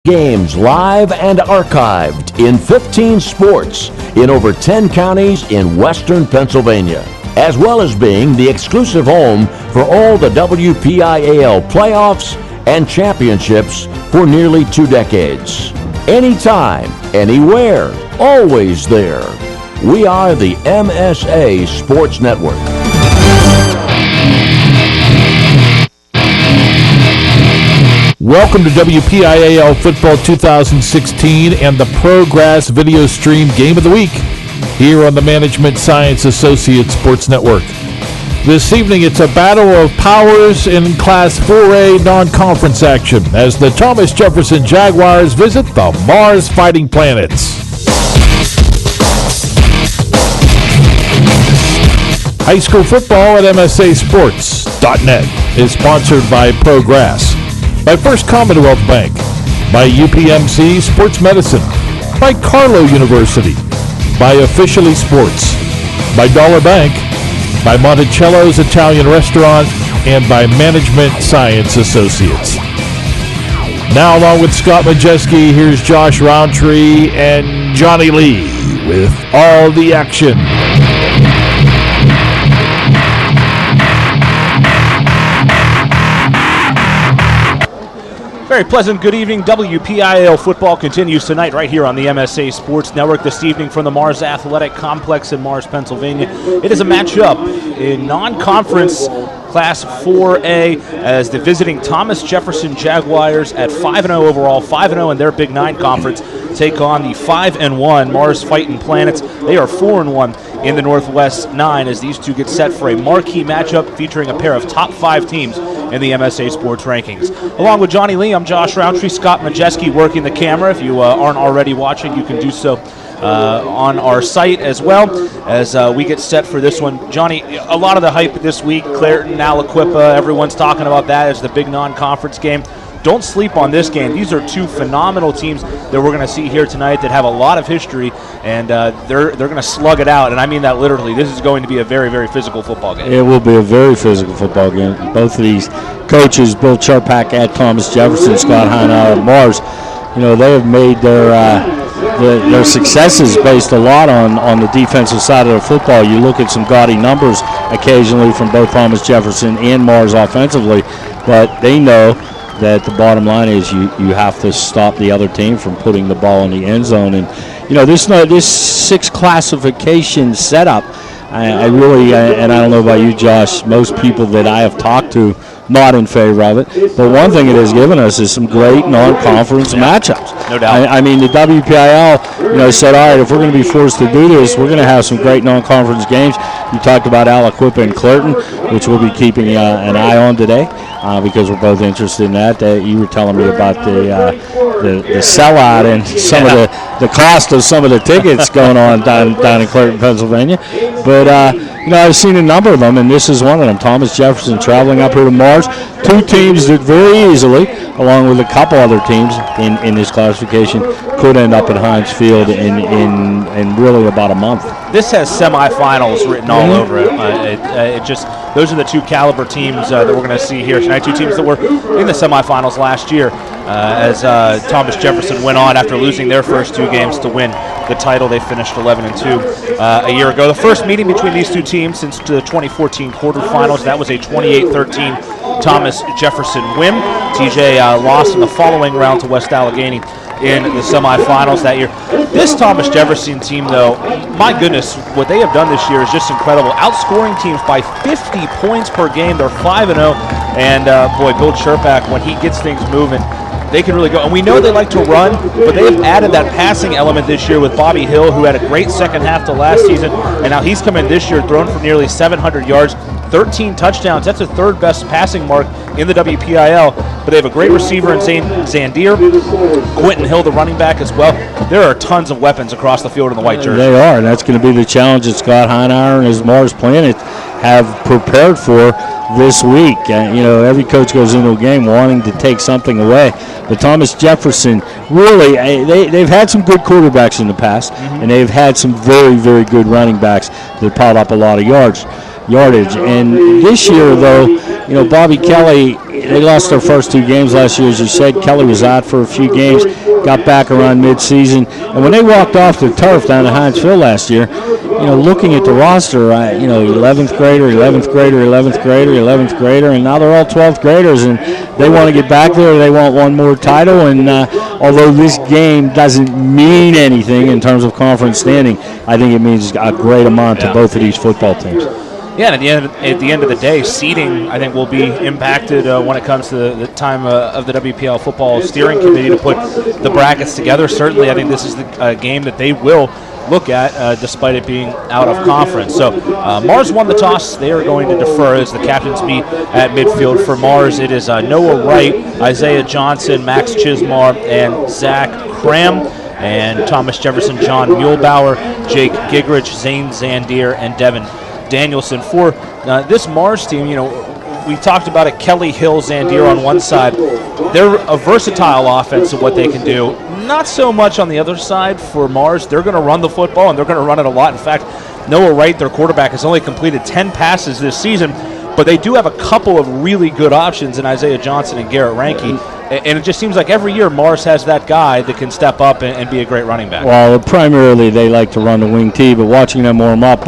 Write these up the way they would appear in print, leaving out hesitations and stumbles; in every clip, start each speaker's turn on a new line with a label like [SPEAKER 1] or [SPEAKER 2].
[SPEAKER 1] Games live and archived in 15 sports in over 10 counties in western Pennsylvania, as well as being the exclusive home for all the WPIAL playoffs and championships for nearly 2 decades. Anytime, anywhere, always there. We are the MSA Sports Network.
[SPEAKER 2] Welcome to WPIAL Football 2016 and the Progress Video Stream Game of the Week here on the Management Science Associates Sports Network. This evening it's a battle of powers in Class 4A non-conference action as the Thomas Jefferson Jaguars visit the Mars Fighting Planets. High school football at MSAsports.net is sponsored by Progress, by First Commonwealth Bank, by UPMC Sports Medicine, by Carlow University, by Officially Sports, by Dollar Bank, by Monticello's Italian Restaurant, and by Management Science Associates. Now, along with Scott Majesky, here's Josh Roundtree and Johnny Lee with all the action.
[SPEAKER 3] Very pleasant good evening. WPIAL football continues tonight right here on the MSA Sports Network. This evening from the Mars Athletic Complex in Mars, Pennsylvania. It is a matchup in non-conference Class 4A as the visiting Thomas Jefferson Jaguars at 5-0 overall, 5-0 in their Big 9 conference, take on the 5-1 Mars Fighting Planets. They are 4-1 in the Northwest 9 as these two get set for a marquee matchup featuring a pair of top 5 teams in the MSA Sports Rankings. Along with Johnny Lee, I'm Josh Roundtree. Scott Majesky working the camera. If you aren't already watching, you can do so on our site as well as we get set for this one. Johnny, a lot of the hype this week, Clairton, Aliquippa, everyone's talking about that as the big non-conference game. Don't sleep on this game. These are two phenomenal teams that we're going to see here tonight that have a lot of history, and they're going to slug it out, and I mean that literally. This is going to be a very, very physical football game.
[SPEAKER 4] It will be a very physical football game. Both of these coaches, Bill Charpak at Thomas Jefferson, Scott Heinauer at Mars, you know, they have made their successes based a lot on the defensive side of the football. You look at some gaudy numbers occasionally from both Thomas Jefferson and Mars offensively, but they know that the bottom line is you have to stop the other team from putting the ball in the end zone. And, you know, this 6 classification setup, I really, and I don't know about you, Josh, most people that I have talked to, not in favor of it. But one thing it has given us is some great non-conference matchups.
[SPEAKER 3] No doubt.
[SPEAKER 4] I mean, the WPIAL, you know, said, all right, if we're going to be forced to do this, we're going to have some great non-conference games. You talked about Aliquippa and Clairton, which we'll be keeping an eye on today because we're both interested in that. You were telling me about the sellout and some of the cost of some of the tickets going on down in Clairton, Pennsylvania. But, you know, I've seen a number of them, and this is one of them. Thomas Jefferson traveling up here to Mars. 2 teams that very easily, along with a couple other teams in this classification, could end up at Heinz Field in really about a month.
[SPEAKER 3] This has semifinals written all over it. It just, those are the 2 caliber teams that we're going to see here tonight. 2 teams that were in the semifinals last year as Thomas Jefferson went on after losing their first 2 games to win the title. They finished 11-2 a year ago. The first meeting between these 2 teams since the 2014 quarterfinals, that was a 28-13 Thomas Jefferson win. TJ lost in the following round to West Allegheny in the semifinals that year. This Thomas Jefferson team, though, my goodness, what they have done this year is just incredible. Outscoring teams by 50 points per game. They're 5-0, and boy, Bill Charpak, when he gets things moving, they can really go. And we know they like to run, but they have added that passing element this year with Bobby Hill, who had a great second half to last season, and now he's come in this year, thrown for nearly 700 yards, 13 touchdowns. That's the 3rd best passing mark in the WPIAL. But they have a great receiver in Zandier, Quentin Hill, the running back as well. There are tons of weapons across the field in the white jersey.
[SPEAKER 4] They are, and that's going to be the challenge that Scott Heinauer and his Mars Planet have prepared for this week. You know, every coach goes into a game wanting to take something away. But Thomas Jefferson, really, they've had some good quarterbacks in the past, and they've had some very, very good running backs that piled up a lot of yardage. And this year, though, Bobby Kelly, they lost their first 2 games last year, as you said. Kelly was out for a few games, got back around midseason. And when they walked off the turf down at Heinz Field last year, looking at the roster, 11th grader, 11th grader, 11th grader, 11th grader, and now they're all 12th graders, and they want to get back there. They want one more title, and although this game doesn't mean anything in terms of conference standing, I think it means a great amount to both of these football teams.
[SPEAKER 3] Yeah, and at the end of the day, seeding, I think, will be impacted when it comes to the time of the WPIAL Football Steering Committee to put the brackets together. Certainly, I think this is the game that they will look at, despite it being out of conference. So Mars won the toss. They are going to defer as the captains meet at midfield. For Mars, it is Noah Wright, Isaiah Johnson, Max Chismar, and Zach Cram. And Thomas Jefferson, John Muehlbauer, Jake Gigrich, Zane Zandier, and Devin Danielson. For this Mars team, we talked about it, Kelly, Hill, Zandier on one side. They're a versatile offense of what they can do. Not so much on the other side for Mars. They're going to run the football, and they're going to run it a lot. In fact, Noah Wright, their quarterback, has only completed 10 passes this season, but they do have a couple of really good options in Isaiah Johnson and Garrett Ranke. And it just seems like every year Mars has that guy that can step up and be a great running back. Well,
[SPEAKER 4] primarily they like to run the wing tee, but watching them warm up,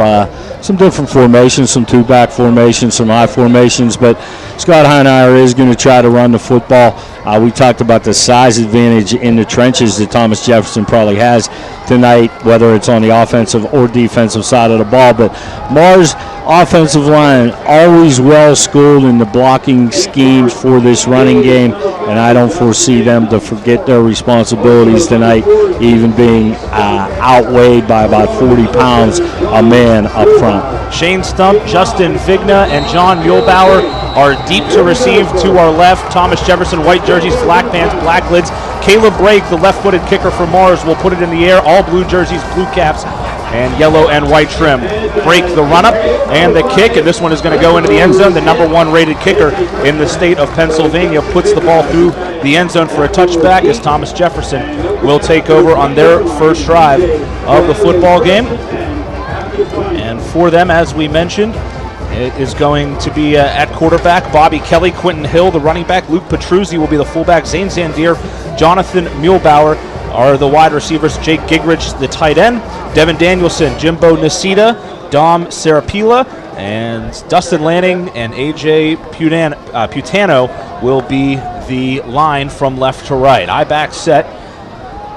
[SPEAKER 4] some different formations, some 2-back formations, some I formations, but Scott Heinauer is going to try to run the football. We talked about the size advantage in the trenches that Thomas Jefferson probably has tonight, whether it's on the offensive or defensive side of the ball. But Mars' offensive line always well schooled in the blocking schemes for this running game, and I don't foresee them to forget their responsibilities tonight, even being outweighed by about 40 pounds a man up front.
[SPEAKER 3] Shane Stump, Justin Vigna, and John Muehlbauer are deep to receive to our left. Thomas Jefferson, white jerseys, black pants, black lids. Caleb Brake, the left-footed kicker for Mars, will put it in the air. All blue jerseys, blue caps, and yellow and white trim. Brake the run-up and the kick, and this one is going to go into the end zone. The number 1 rated kicker in the state of Pennsylvania puts the ball through the end zone for a touchback as Thomas Jefferson will take over on their first drive of the football game. And for them, as we mentioned, it is going to be at quarterback Bobby Kelly, Quentin Hill, the running back. Luke Petruzzi will be the fullback. Zane Zandier, Jonathan Muehlbauer are the wide receivers. Jake Gigrich, the tight end. Devin Danielson, Jimbo Nasita, Dom Serapila, and Dustin Lanning and AJ Putano will be the line from left to right. I-back set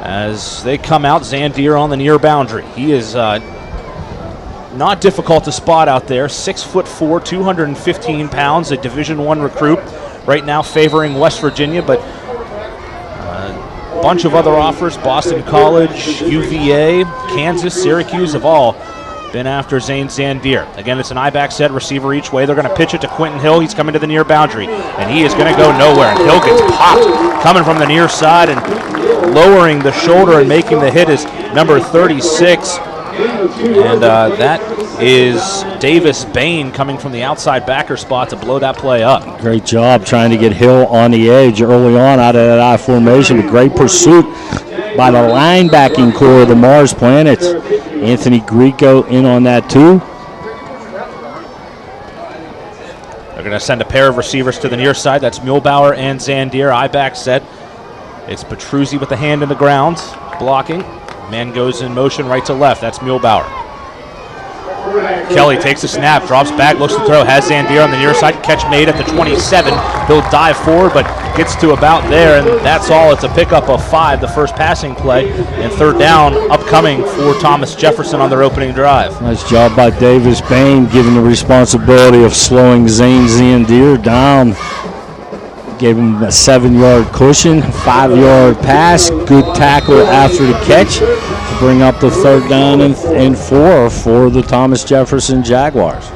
[SPEAKER 3] as they come out. Zandier on the near boundary. He is not difficult to spot out there. 6'4", 215 pounds, a Division I recruit. Right now favoring West Virginia, but a bunch of other offers. Boston College, UVA, Kansas, Syracuse have all been after Zane Zandier. Again, it's an I-back set, receiver each way. They're going to pitch it to Quentin Hill. He's coming to the near boundary, and he is going to go nowhere. And Hill gets popped coming from the near side, and lowering the shoulder and making the hit is number 36. And that is Davis Bain coming from the outside backer spot to blow that play up.
[SPEAKER 4] Great job trying to get Hill on the edge early on out of that I formation. A great pursuit by the linebacking core of the Mars Planets. Anthony Grieco in on that too.
[SPEAKER 3] They're going to send a pair of receivers to the near side. That's Muehlbauer and Zandier. I-back set. It's Petruzzi with the hand in the ground, blocking. Man goes in motion right to left. That's Muehlbauer. Kelly takes a snap, drops back, looks to throw, has Zandier on the near side. Catch made at the 27. He'll dive forward, but gets to about there, and that's all. It's a pickup of 5, the first passing play, and third down upcoming for Thomas Jefferson on their opening drive.
[SPEAKER 4] Nice job by Davis Bain, given the responsibility of slowing Zane Zandier down. Gave him a 7-yard cushion, 5-yard pass, good tackle after the catch to bring up the third down and 4 for the Thomas Jefferson Jaguars.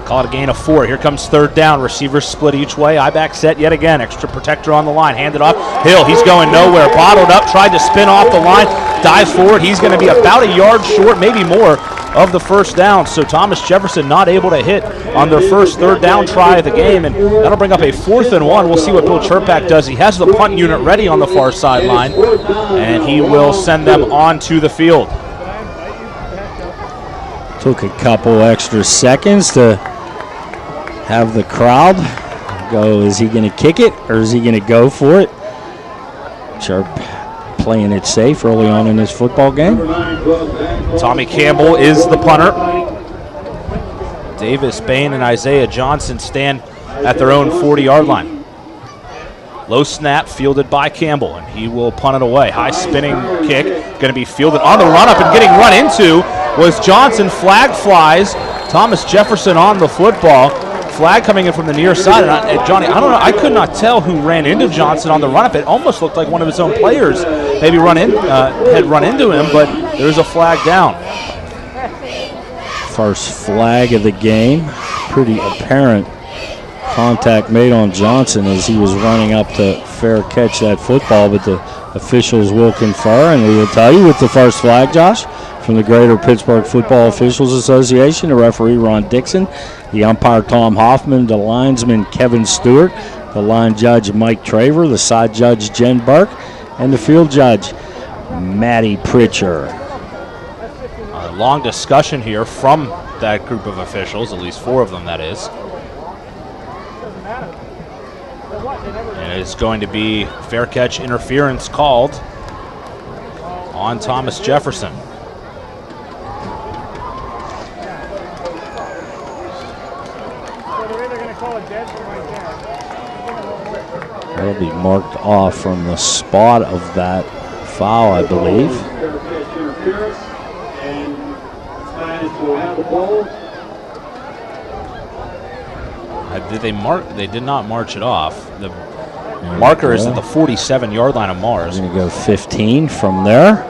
[SPEAKER 3] Call it a gain of 4. Here comes third down. Receivers split each way. I-back set yet again. Extra protector on the line. Handed off. Hill, he's going nowhere. Bottled up, tried to spin off the line. Dives forward. He's going to be about a yard short, maybe more, of the first down. So Thomas Jefferson not able to hit on their first third down try of the game, and that'll bring up a 4th and 1. We'll see what Bill Cherpak does. He has the punt unit ready on the far sideline, and he will send them onto the field.
[SPEAKER 4] Took a couple extra seconds to have the crowd go, is he going to kick it or is he going to go for it? Sharp playing it safe early on in this football game.
[SPEAKER 3] Tommy Campbell is the punter. Davis Bain and Isaiah Johnson stand at their own 40-yard line. Low snap fielded by Campbell, and he will punt it away. High spinning kick, going to be fielded on the run up and getting run into was Johnson. Flag flies. Thomas Jefferson on the football. Flag coming in from the near side. And Johnny, I don't know, I could not tell who ran into Johnson on the run up. It almost looked like one of his own players maybe had run into him, but there's a flag down.
[SPEAKER 4] First flag of the game. Pretty apparent contact made on Johnson as he was running up to fair catch that football, but the officials will confer, and we will tell you with the first flag, Josh, from the Greater Pittsburgh Football Officials Association, the referee Ron Dixon, the umpire Tom Hoffman, the linesman Kevin Stewart, the line judge Mike Traver, the side judge Jen Burke, and the field judge Matty Pritchard.
[SPEAKER 3] A long discussion here from that group of officials, at least 4 of them that is. And it's going to be fair catch interference called on Thomas Jefferson.
[SPEAKER 4] That'll be marked off from the spot of that foul, I believe.
[SPEAKER 3] Did they mark? They did not march it off. The marker is at the 47-yard line of Mars.
[SPEAKER 4] We're going to go 15 from there.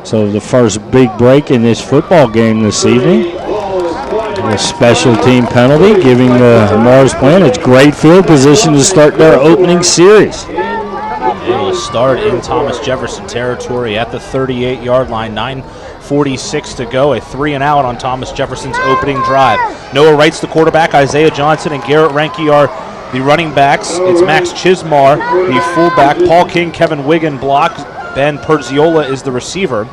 [SPEAKER 4] So the first big break in this football game this evening. A special team penalty, giving the Mars Plant its great field position to start their opening series.
[SPEAKER 3] It will start in Thomas Jefferson territory at the 38-yard line. 9:46 to go. A 3-and-out on Thomas Jefferson's opening drive. Noah Wright's the quarterback. Isaiah Johnson and Garrett Renke are the running backs. It's Max Chismar, the fullback. Paul King, Kevin Wiggin block. Ben Perziola is the receiver.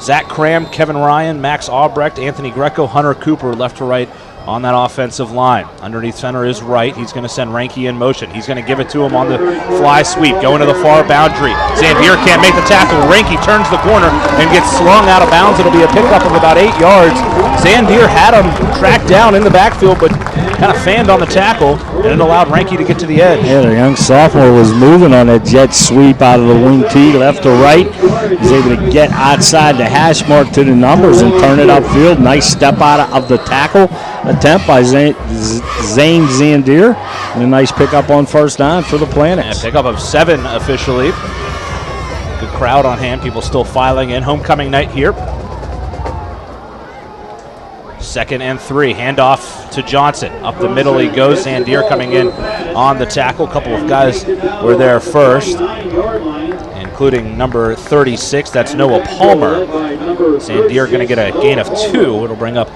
[SPEAKER 3] Zach Cram, Kevin Ryan, Max Albrecht, Anthony Greco, Hunter Cooper, left to right on that offensive line. Underneath center is Wright. He's going to send Renke in motion. He's going to give it to him on the fly sweep, going to the far boundary. Zandier can't make the tackle. Renke turns the corner and gets slung out of bounds. It'll be a pickup of about 8 yards. Zandier had him tracked down in the backfield, but kind of fanned on the tackle, and it allowed Renke to get to the edge.
[SPEAKER 4] Yeah, the young sophomore was moving on that jet sweep out of the wing T, left to right. He's able to get outside the hash mark to the numbers and turn it upfield. Nice step out of the tackle attempt by Zane Zandier, and a nice pickup on first down for the Planets.
[SPEAKER 3] Yeah, pickup of 7 officially. Good crowd on hand. People still filing in. Homecoming night here. 2nd and 3. Handoff to Johnson. Up the middle he goes. Zandier coming in on the tackle. A couple of guys were there first, including number 36. That's Noah Palmer. Zandier going to get a gain of 2. It'll bring up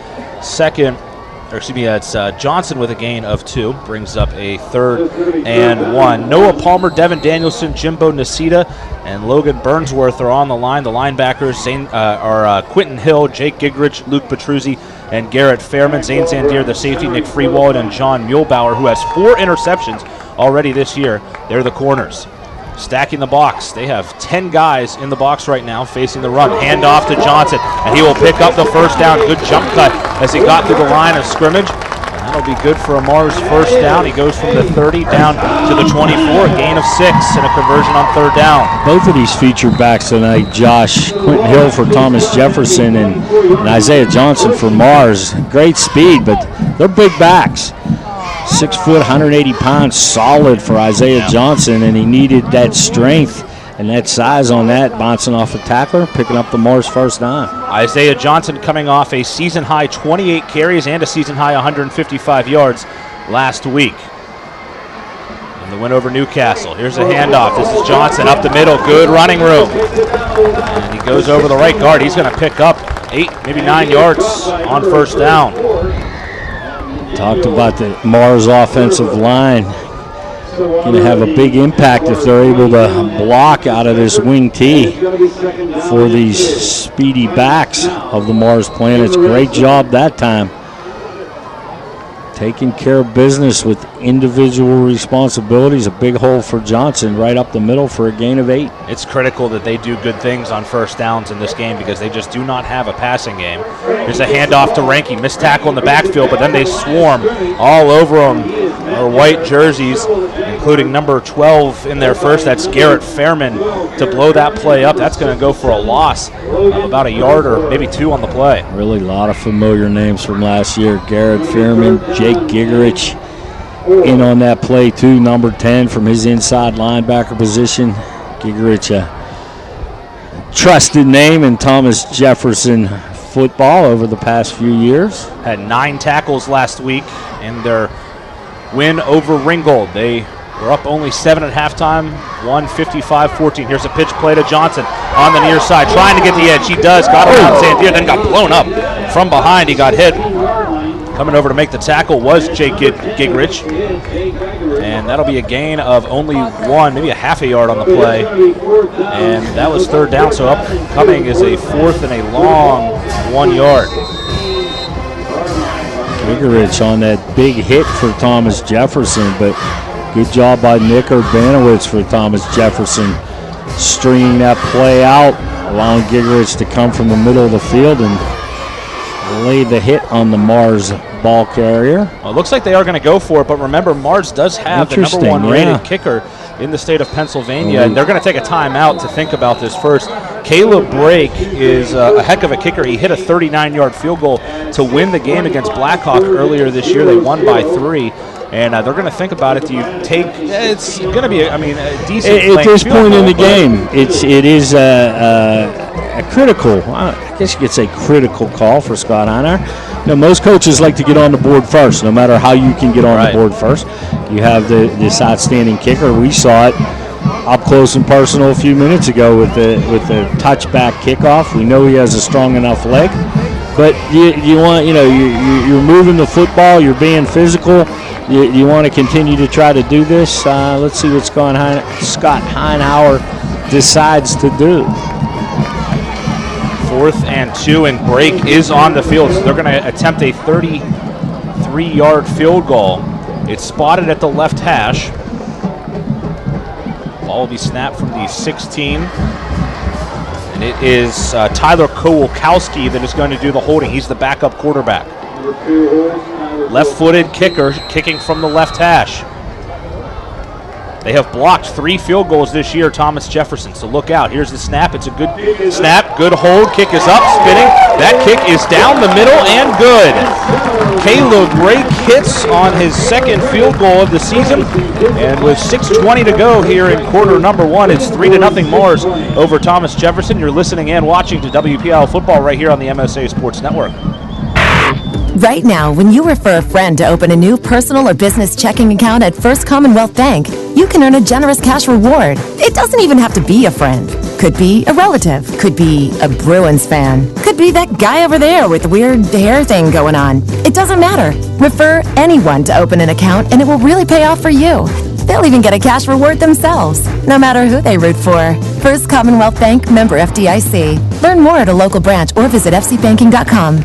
[SPEAKER 3] it's Johnson with a gain of 2. Brings up a 3rd and 1. Noah Palmer, Devin Danielson, Jimbo Nasita, and Logan Burnsworth are on the line. The linebackers are Quentin Hill, Jake Gigrich, Luke Petruzzi, and Garrett Fairman. Zane Zandier, the safety, Nick Freewald, and John Muehlbauer, who has 4 interceptions already this year. They're the corners. Stacking the box. They have 10 guys in the box right now facing the run. Handoff to Johnson, and he will pick up the first down. Good jump cut as he got through the line of scrimmage. And that'll be good for Amar's first down. He goes from the 30 down to the 24. Gain of 6 and a conversion on 3rd down.
[SPEAKER 4] Both of these featured backs tonight, Josh, Quentin Hill for Thomas Jefferson and Isaiah Johnson for Mars. Great speed, but they're big backs. 6 foot, 180 pounds, solid for Isaiah Johnson, and he needed that strength and that size on that, bouncing off a tackler, picking up the Mars first down.
[SPEAKER 3] Isaiah Johnson coming off a season-high 28 carries and a season-high 155 yards last week. And the win over Newcastle. Here's a handoff. This is Johnson up the middle. Good running room. And he goes over the right guard. He's going to pick up 8, maybe 9 yards on first down.
[SPEAKER 4] Talked about the Mars offensive line. Going to have a big impact if they're able to block out of this wing T for these speedy backs of the Mars Planets. Great job that time. taking care of business with individual responsibilities. A big hole for Johnson right up the middle for a gain of 8.
[SPEAKER 3] It's critical that they do good things on first downs in this game because they just do not have a passing game. Here's a handoff to Ranky. Missed tackle in the backfield, but then they swarm all over them. Their white jerseys, including number 12 in there first. That's Garrett Fairman to blow that play up. That's going to go for a loss of about a yard or maybe 2 on the play.
[SPEAKER 4] Really a lot of familiar names from last year. Garrett Fairman, Jake Gigerich in on that play too, number 10 from his inside linebacker position. Gigerich, a trusted name in Thomas Jefferson football over the past few years.
[SPEAKER 3] Had 9 tackles last week in their win over Ringgold. They were up only 7 at halftime, won 55-14. Here's a pitch play to Johnson on the near side, trying to get the edge. He does, got around Sandier, then got blown up from behind. He got hit. Coming over to make the tackle was Jake Gigrich. And that'll be a gain of only 1, maybe a half a yard on the play. And that was 3rd down, so upcoming is a 4th and a long 1 yard.
[SPEAKER 4] Gigerich on that big hit for Thomas Jefferson, but good job by Nick Urbanowitz for Thomas Jefferson, stringing that play out, allowing Gigerich to come from the middle of the field and lay the hit on the Mars ball carrier.
[SPEAKER 3] Well, it looks like they are going to go for it, but remember, Mars does have the number 1 rated kicker in the state of Pennsylvania, and they're going to take a timeout to think about this first. Caleb Brake is a heck of a kicker. He hit a 39-yard field goal to win the game against Blackhawk earlier this year. They won by 3. And they're going to think about it. Do you take? It's going to be, a decent.
[SPEAKER 4] At this point in the game, it is a critical. I guess you could say critical call for Scott Heiner. Most coaches like to get on the board first, no matter how you can get on the board first. You have this outstanding kicker. We saw it up close and personal a few minutes ago with the touchback kickoff. We know he has a strong enough leg, but you want you're moving the football. You're being physical. You want to continue to try to do this. Let's see what Scott Heinauer decides to do.
[SPEAKER 3] 4th and 2, and Brake is on the field. So they're going to attempt a 33-yard field goal. It's spotted at the left hash. Ball will be snapped from the 16. And it is Tyler Kowalkowski that is going to do the holding. He's the backup quarterback. Left-footed kicker kicking from the left hash. They have blocked 3 field goals this year, Thomas Jefferson, so look out. Here's the snap. It's a good snap, good hold. Kick is up, spinning. That kick is down the middle and good. Caleb Brake hits on his 2nd field goal of the season, and with 6:20 to go here in quarter number 1, it's 3-0 Mars over Thomas Jefferson. You're listening and watching to WPIAL Football right here on the MSA Sports Network.
[SPEAKER 5] Right now, when you refer a friend to open a new personal or business checking account at First Commonwealth Bank, you can earn a generous cash reward. It doesn't even have to be a friend. Could be a relative. Could be a Bruins fan. Could be that guy over there with the weird hair thing going on. It doesn't matter. Refer anyone to open an account and it will really pay off for you. They'll even get a cash reward themselves, no matter who they root for. First Commonwealth Bank, member FDIC. Learn more at a local branch or visit fcbanking.com.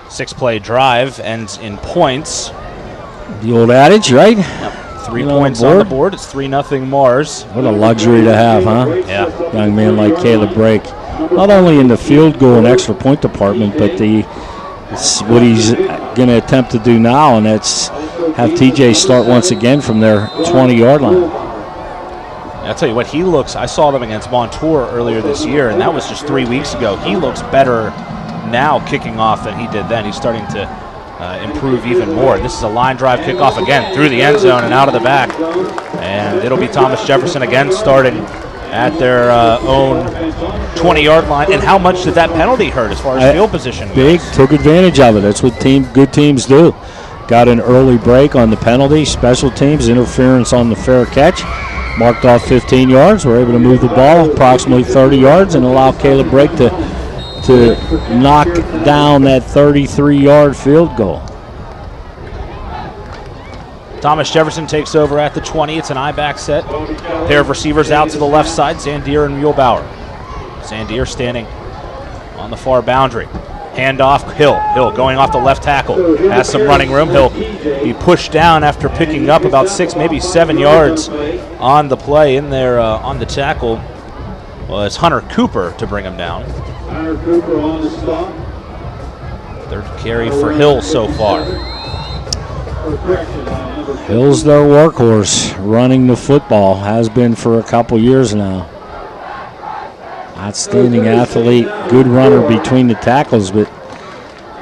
[SPEAKER 3] 6-play drive ends in points.
[SPEAKER 4] The old adage, right?
[SPEAKER 3] Yep. 3 points on the board. It's 3-0 Mars.
[SPEAKER 4] What a luxury to have, huh?
[SPEAKER 3] Yeah.
[SPEAKER 4] Young man like Caleb Brake. Not only in the field goal and extra point department, but what he's going to attempt to do now, and that's have TJ start once again from their 20-yard line.
[SPEAKER 3] I'll tell you what, he looks, I saw them against Montour earlier this year, and that was just 3 weeks ago. He looks better now kicking off than he did then. He's starting to improve even more. This is a line drive kickoff again through the end zone and out of the back. And it'll be Thomas Jefferson again starting at their own 20-yard line. And how much did that penalty hurt as far as field position goes?
[SPEAKER 4] Big, took advantage of it. That's what good teams do. Got an early break on the penalty, special teams, interference on the fair catch. Marked off 15 yards. We're able to move the ball approximately 30 yards and allow Caleb Brake to knock down that 33-yard field goal.
[SPEAKER 3] Thomas Jefferson takes over at the 20. It's an I-back set. Pair of receivers out to the left side, Zandier and Muehlbauer. Zandier standing on the far boundary. Handoff, Hill. Hill going off the left tackle. Has some running room. He'll be pushed down after picking up about 6, maybe 7 yards on the play. In there on the tackle was Hunter Cooper to bring him down.
[SPEAKER 6] Hunter Cooper on the stop.
[SPEAKER 3] Third carry for Hill so far.
[SPEAKER 4] Hill's their workhorse, running the football, has been for a couple years now. Outstanding athlete, good runner between the tackles, but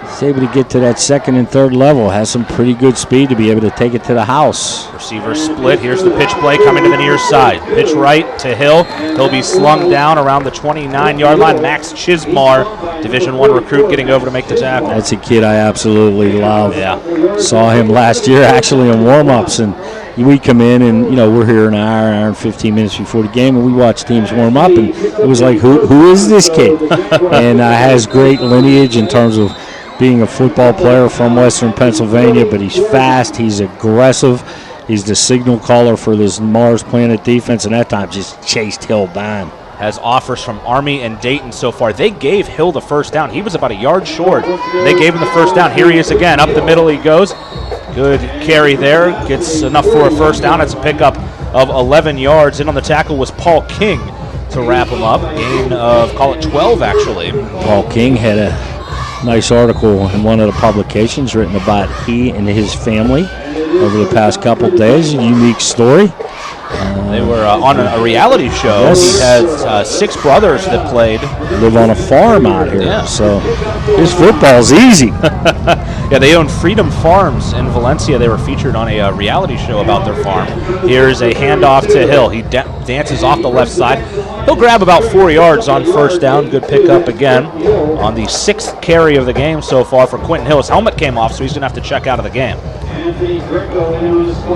[SPEAKER 4] he's able to get to that second and third level, has some pretty good speed to be able to take it to the house.
[SPEAKER 3] Receiver split. Here's the pitch play coming to the near side. Pitch right to Hill. He'll be slung down around the 29-yard line. Max Chismar, Division I recruit, getting over to make the tackle.
[SPEAKER 4] That's a kid I absolutely love.
[SPEAKER 3] Yeah.
[SPEAKER 4] Saw him last year actually in warm-ups, and we come in and, we're here an hour and 15 minutes before the game, and we watch teams warm up, and it was like, who is this kid? And has great lineage in terms of being a football player from Western Pennsylvania, but he's fast, he's aggressive, he's the signal caller for this Mars Planet defense, and that time just chased Hill down.
[SPEAKER 3] Has offers from Army and Dayton so far. They gave Hill the first down. He was about a yard short. They gave him the first down. Here he is again. Up the middle he goes. Good carry there. Gets enough for a first down. It's a pickup of 11 yards. In on the tackle was Paul King to wrap him up. Gain of, call it 12 actually.
[SPEAKER 4] Paul King had a nice article in one of the publications written about he and his family over the past couple days. A unique story.
[SPEAKER 3] They were on a reality show.
[SPEAKER 4] Yes.
[SPEAKER 3] He had 6 brothers that played.
[SPEAKER 4] Live on a farm out here,
[SPEAKER 3] Yeah.
[SPEAKER 4] so his football's easy.
[SPEAKER 3] Yeah, they own Freedom Farms in Valencia. They were featured on a reality show about their farm. Here's a handoff to Hill. He dances off the left side. He'll grab about 4 yards on first down. Good pickup again on the 6th carry of the game so far for Quentin Hill. His helmet came off, so he's going to have to check out of the game.
[SPEAKER 4] We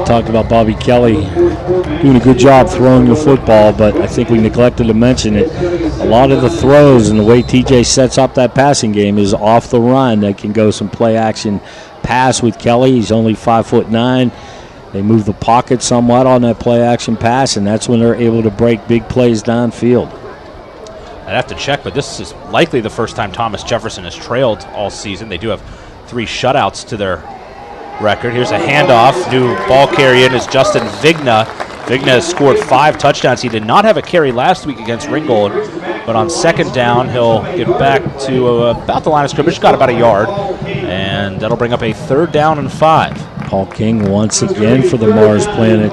[SPEAKER 4] talked about Bobby Kelly doing a good job throwing the football, but I think we neglected to mention it. A lot of the throws and the way TJ sets up that passing game is off the run. They can go some play action pass with Kelly. He's only 5'9". They move the pocket somewhat on that play action pass, and that's when they're able to break big plays downfield.
[SPEAKER 3] I'd have to check, but this is likely the first time Thomas Jefferson has trailed all season. They do have 3 shutouts to their record. Here's a handoff. New ball carry in is Justin Vigna. Vigna has scored 5 touchdowns. He did not have a carry last week against Ringgold, but on second down, he'll get back to about the line of scrimmage, got about a yard, and that'll bring up a 3rd down and 5.
[SPEAKER 4] Paul King once again for the Mars Planet,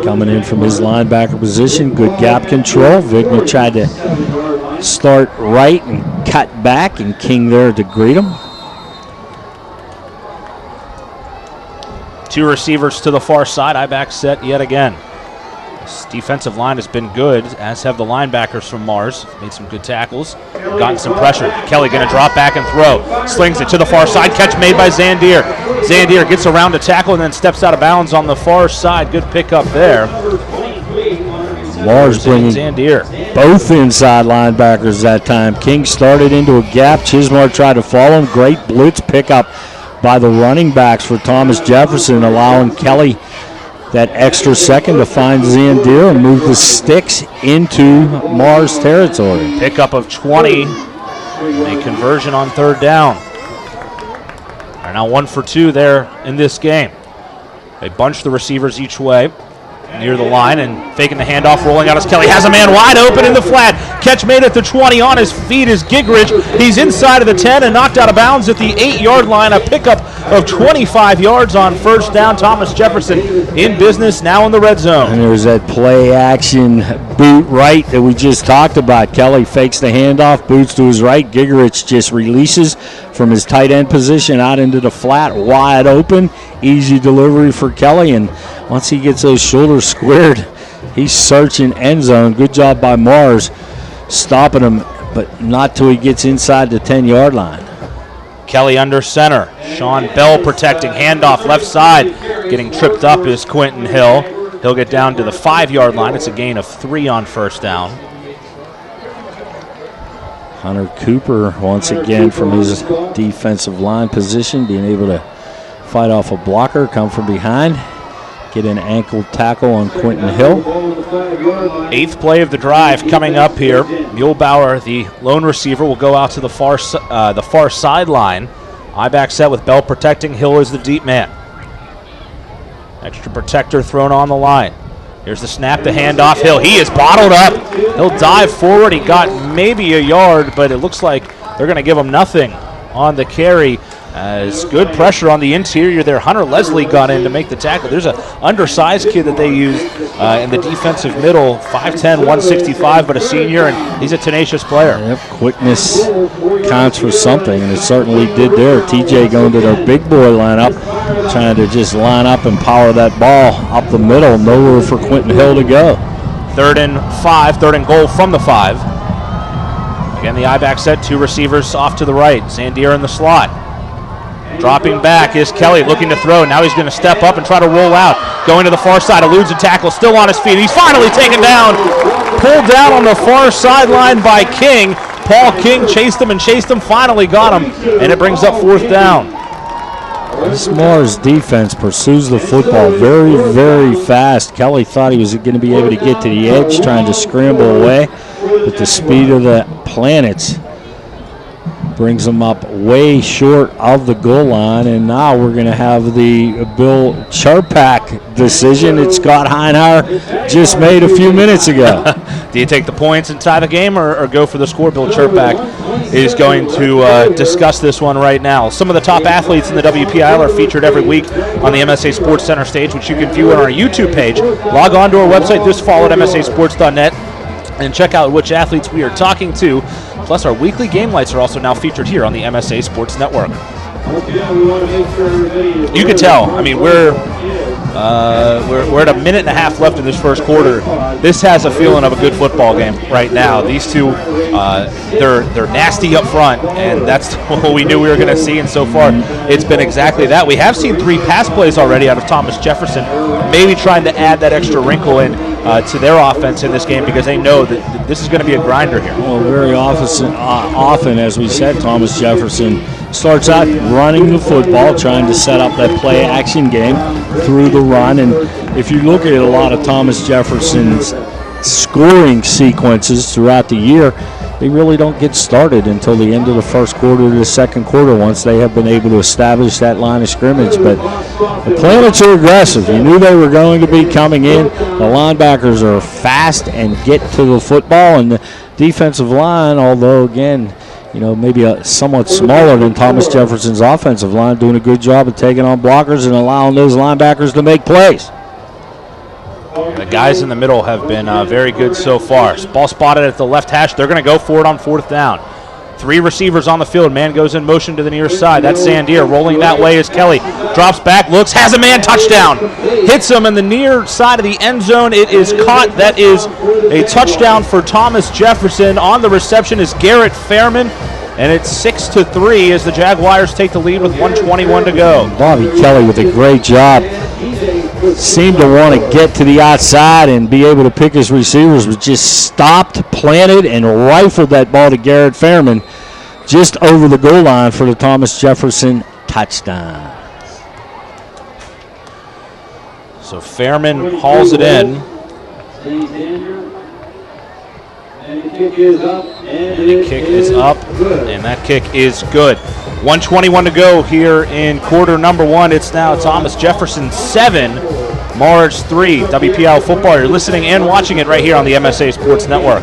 [SPEAKER 4] coming in from his linebacker position. Good gap control. Vigna tried to start right and cut back, and King there to greet him.
[SPEAKER 3] 2 receivers to the far side. I-back set yet again. This defensive line has been good, as have the linebackers from Mars. Made some good tackles, gotten some pressure. Kelly going to drop back and throw. Slings it to the far side. Catch made by Zandier. Zandier gets around to tackle and then steps out of bounds on the far side. Good pickup there.
[SPEAKER 4] Mars bringing
[SPEAKER 3] Zandier.
[SPEAKER 4] both inside linebackers that time. King started into a gap. Chismar tried to follow him. Great blitz pickup by the running backs for Thomas Jefferson, allowing Kelly that extra second to find Zandier and move the sticks into Mars territory.
[SPEAKER 3] Pickup of 20. A conversion on 3rd down. They're now 1 for 2 there in this game. They bunch the receivers each way near the line, and faking the handoff, rolling out as Kelly has a man wide open in the flat. Catch made at the 20. On his feet is Gigrich. He's inside of the 10 and knocked out of bounds at the 8-yard line. A pickup of 25 yards on first down. Thomas Jefferson in business now in the red zone.
[SPEAKER 4] And there's that play action boot right that we just talked about. Kelly fakes the handoff, boots to his right. Gigrich just releases from his tight end position out into the flat, wide open. Easy delivery for Kelly, and once he gets those shoulders squared, he's searching end zone. Good job by Mars stopping him, but not till he gets inside the 10-yard line.
[SPEAKER 3] Kelly under center. Sean Bell protecting. Handoff left side. Getting tripped up is Quentin Hill. He'll get down to the 5-yard line. It's a gain of 3 on first down.
[SPEAKER 4] Hunter Cooper once again from his defensive line position, being able to fight off a blocker, come from behind. get an ankle tackle on Quentin Hill.
[SPEAKER 3] 8th play of the drive coming up here. Muehlbauer, the lone receiver, will go out to the far sideline. I-back set with Bell protecting. Hill is the deep man. Extra protector thrown on the line. Here's the snap, the handoff. Hill, he is bottled up. He'll dive forward. He got maybe a yard, but it looks like they're going to give him nothing on the carry. As good pressure on the interior there. Hunter Leslie got in to make the tackle. There's an undersized kid that they use in the defensive middle, 5'10", 165, but a senior, and he's a tenacious player.
[SPEAKER 4] Yep, quickness counts for something, and it certainly did there. TJ going to their big boy lineup, trying to just line up and power that ball up the middle. Nowhere for Quentin Hill to go.
[SPEAKER 3] 3rd and 5, 3rd and goal from the 5. Again, the I-back set, 2 receivers off to the right. Zandier in the slot. Dropping back is Kelly, looking to throw. Now he's going to step up and try to roll out. Going to the far side, eludes a tackle, still on his feet. He's finally taken down. Pulled down on the far sideline by King. Paul King chased him and chased him, finally got him, and it brings up 4th down.
[SPEAKER 4] This Mars defense pursues the football very, very fast. Kelly thought he was going to be able to get to the edge, trying to scramble away, but the speed of the Planets brings them up way short of the goal line, and now we're going to have the Bill Charpak decision that Scott Heinauer just made a few minutes ago.
[SPEAKER 3] Do you take the points and tie the game, or go for the score? Bill Charpak is going to discuss this one right now. Some of the top athletes in the WPIAL are featured every week on the MSA Sports Center stage, which you can view on our YouTube page. Log on to our website this fall at msasports.net and check out which athletes we are talking to. Plus, our weekly game lights are also now featured here on the MSA Sports Network. You can tell. I mean, we're at a minute and a half left in this first quarter. This has a feeling of a good football game right now. These two, they're nasty up front, and that's what we knew we were going to see. And so far, it's been exactly that. We have seen 3 pass plays already out of Thomas Jefferson, maybe trying to add that extra wrinkle in to their offense in this game, because they know that this is going to be a grinder here.
[SPEAKER 4] Well, very often, as we said, Thomas Jefferson starts out running the football, trying to set up that play-action game through the run. And if you look at a lot of Thomas Jefferson's scoring sequences throughout the year, they really don't get started until the end of the first quarter to the second quarter once they have been able to establish that line of scrimmage. But the Planets are aggressive. You knew they were going to be coming in. The linebackers are fast and get to the football, and the defensive line, although, again, maybe somewhat smaller than Thomas Jefferson's offensive line, doing a good job of taking on blockers and allowing those linebackers to make plays.
[SPEAKER 3] The guys in the middle have been very good so far. Ball spotted at the left hash. They're going to go for it on 4th down. 3 receivers on the field. Man goes in motion to the near side. That's Zandier. Rolling that way is Kelly. Drops back, looks, has a man, touchdown. Hits him in the near side of the end zone. It is caught. That is a touchdown for Thomas Jefferson. On the reception is Garrett Fairman. And it's 6-3 as the Jaguars take the lead with 1:21 to go.
[SPEAKER 4] Bobby Kelly with a great job. Seemed to want to get to the outside and be able to pick his receivers, but just stopped, planted, and rifled that ball to Garrett Fairman just over the goal line for the Thomas Jefferson touchdown.
[SPEAKER 3] So Fairman hauls it in.
[SPEAKER 6] And the kick is up.
[SPEAKER 3] And that kick is good. 1:21 to go here in quarter number 1. It's now Thomas Jefferson 7, Mars 3. WPIAL football. You're listening and watching it right here on the MSA Sports Network.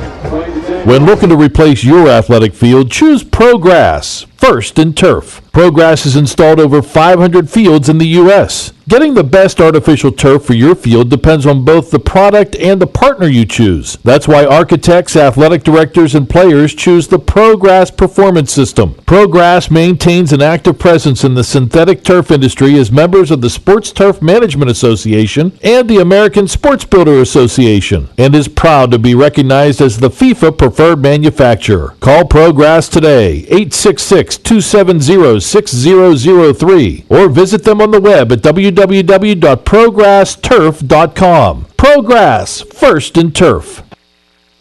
[SPEAKER 2] When looking to replace your athletic field, choose ProGrass, First in Turf. ProGrass has installed over 500 fields in the U.S. Getting the best artificial turf for your field depends on both the product and the partner you choose. That's why architects, athletic directors, and players choose the ProGrass Performance System. ProGrass maintains an active presence in the synthetic turf industry as members of the Sports Turf Management Association and the American Sports Builder Association, and is proud to be recognized as the FIFA preferred manufacturer. Call ProGrass today, 866-270-6003, or visit them on the web at www.progressturf.com. ProGrass, First in Turf.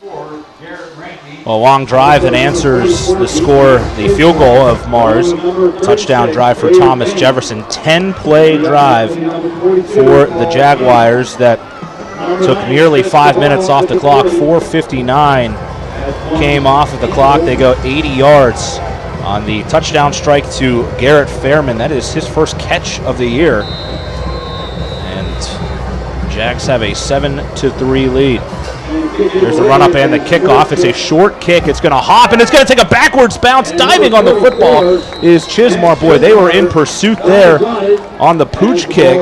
[SPEAKER 6] For Garrett Ranky,
[SPEAKER 3] Well, a long drive that answers the score, the field goal of Mars. Touchdown drive for Thomas Jefferson. 10-play drive for the Jaguars that took nearly 5 minutes off the clock. 4:59 came off of the clock. They go 80 yards on the touchdown strike to Garrett Fairman. That is his first catch of the year. And Jags have a 7-3 lead. There's the run-up and the kickoff. It's a short kick. It's going to hop, and it's going to take a backwards bounce. Diving on the football is Chismar. Boy, they were in pursuit there on the pooch kick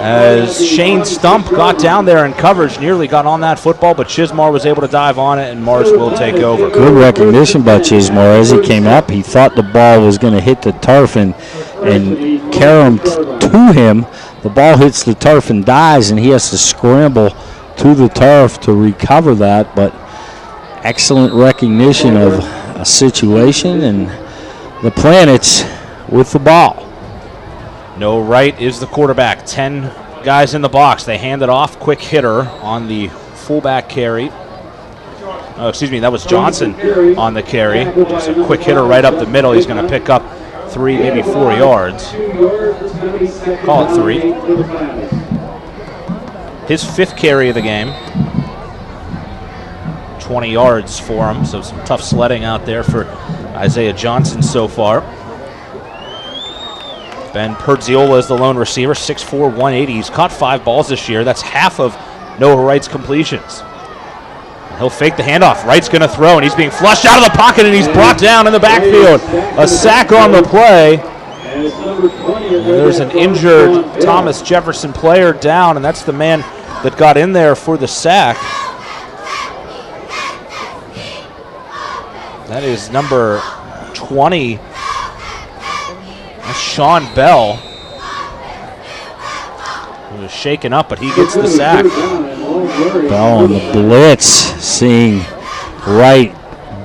[SPEAKER 3] as Shane Stump got down there in coverage, nearly got on that football, but Chismar was able to dive on it, and Mars will take over.
[SPEAKER 4] Good recognition by Chismar. As he came up, he thought the ball was going to hit the turf and caromed to him. The ball hits the turf and dies, and he has to scramble to the turf to recover that, but excellent recognition of a situation and the Planets with the ball.
[SPEAKER 3] No Wright is the quarterback. 10 guys in the box. They hand it off. Quick hitter on the fullback carry. Oh, excuse me, that was Johnson on the carry. Just a quick hitter right up the middle. He's going to pick up 3, maybe 4 yards. Call it 3. His 5th carry of the game. 20 yards for him, so some tough sledding out there for Isaiah Johnson so far. Ben Perdziola is the lone receiver, 6'4", 180. He's caught 5 balls this year. That's half of Noah Wright's completions. He'll fake the handoff. Wright's going to throw, and he's being flushed out of the pocket, and he's brought down in the backfield. A sack on the play. There's an injured Thomas Jefferson player down, and that's the man that got in there for the sack. That is number 20. That's Sean Bell. He was shaken up, but he gets the sack.
[SPEAKER 4] Bell on the blitz, seeing Wright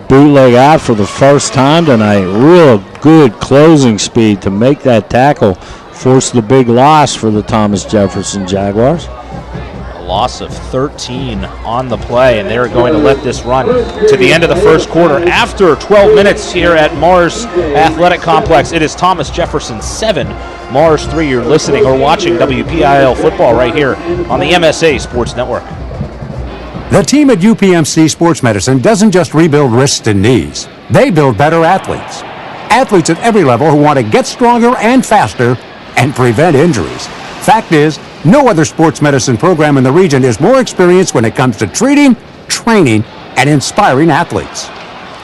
[SPEAKER 4] bootleg out for the first time tonight. Real good closing speed to make that tackle. Force the big loss for the Thomas Jefferson Jaguars.
[SPEAKER 3] A loss of 13 on the play, and they're going to let this run to the end of the first quarter. After 12 minutes here at Mars Athletic Complex, it is Thomas Jefferson 7, Mars 3. You're listening or watching WPIAL football right here on the MSA Sports Network.
[SPEAKER 7] The team at UPMC Sports Medicine doesn't just rebuild wrists and knees. They build better athletes. Athletes at every level who want to get stronger and faster and prevent injuries. Fact is, no other sports medicine program in the region is more experienced when it comes to treating, training, and inspiring athletes.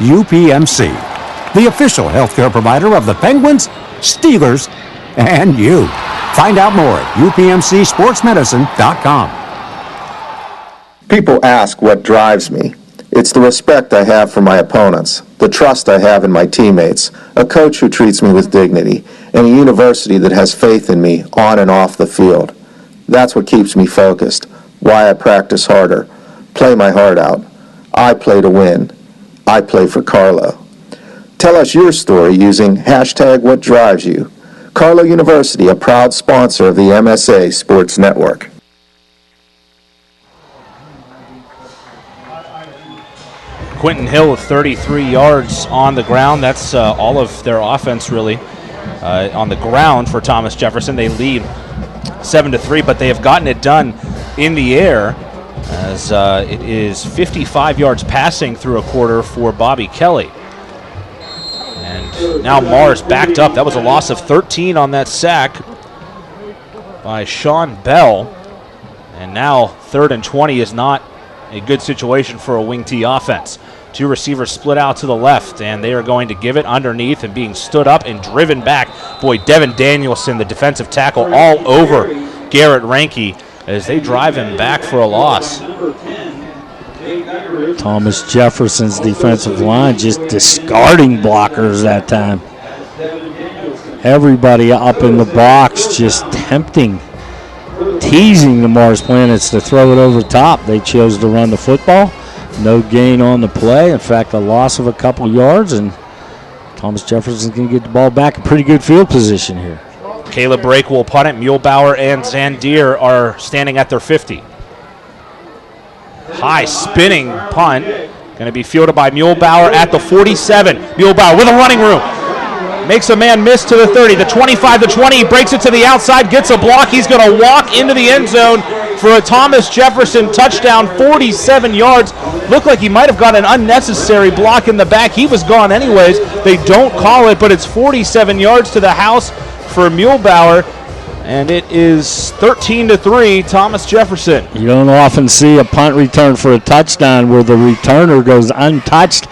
[SPEAKER 7] UPMC, the official healthcare provider of the Penguins, Steelers, and you. Find out more at upmcsportsmedicine.com.
[SPEAKER 8] People ask what drives me. It's the respect I have for my opponents, the trust I have in my teammates, a coach who treats me with dignity, and a university that has faith in me on and off the field. That's what keeps me focused, why I practice harder, play my heart out. I play to win. I play for Carlo. Tell us your story using #WhatDrivesYou. Carlo University, a proud sponsor of the MSA Sports Network.
[SPEAKER 3] Quentin Hill with 33 yards on the ground. That's all of their offense, really, on the ground for Thomas Jefferson. They lead 7-3, but they have gotten it done in the air as it is 55 yards passing through a quarter for Bobby Kelly. And now Mars backed up. That was a loss of 13 on that sack by Sean Bell. And now 3rd and 20 is not a good situation for a wing T offense. 2 receivers split out to the left, and they are going to give it underneath and being stood up and driven back. Boy, Devin Danielson, the defensive tackle, all over Garrett Ranke as they drive him back for a loss.
[SPEAKER 4] Thomas Jefferson's defensive line just discarding blockers that time. Everybody up in the box just teasing the Mars Planets to throw it over top. They chose to run the football. No gain on the play. In fact, a loss of a couple yards, and Thomas Jefferson's going to get the ball back in pretty good field position here.
[SPEAKER 3] Caleb Brake will punt it. Muehlbauer and Zandier are standing at their 50. High spinning punt. Going to be fielded by Muehlbauer at the 47. Muehlbauer with a running room. Makes a man miss to the 30, the 25, the 20. He breaks it to the outside, gets a block. He's going to walk into the end zone for a Thomas Jefferson touchdown, 47 yards. Looked like he might have got an unnecessary block in the back. He was gone anyways. They don't call it, but it's 47 yards to the house for Muehlbauer. And it is 13-3, Thomas Jefferson.
[SPEAKER 4] You don't often see a punt return for a touchdown where the returner goes untouched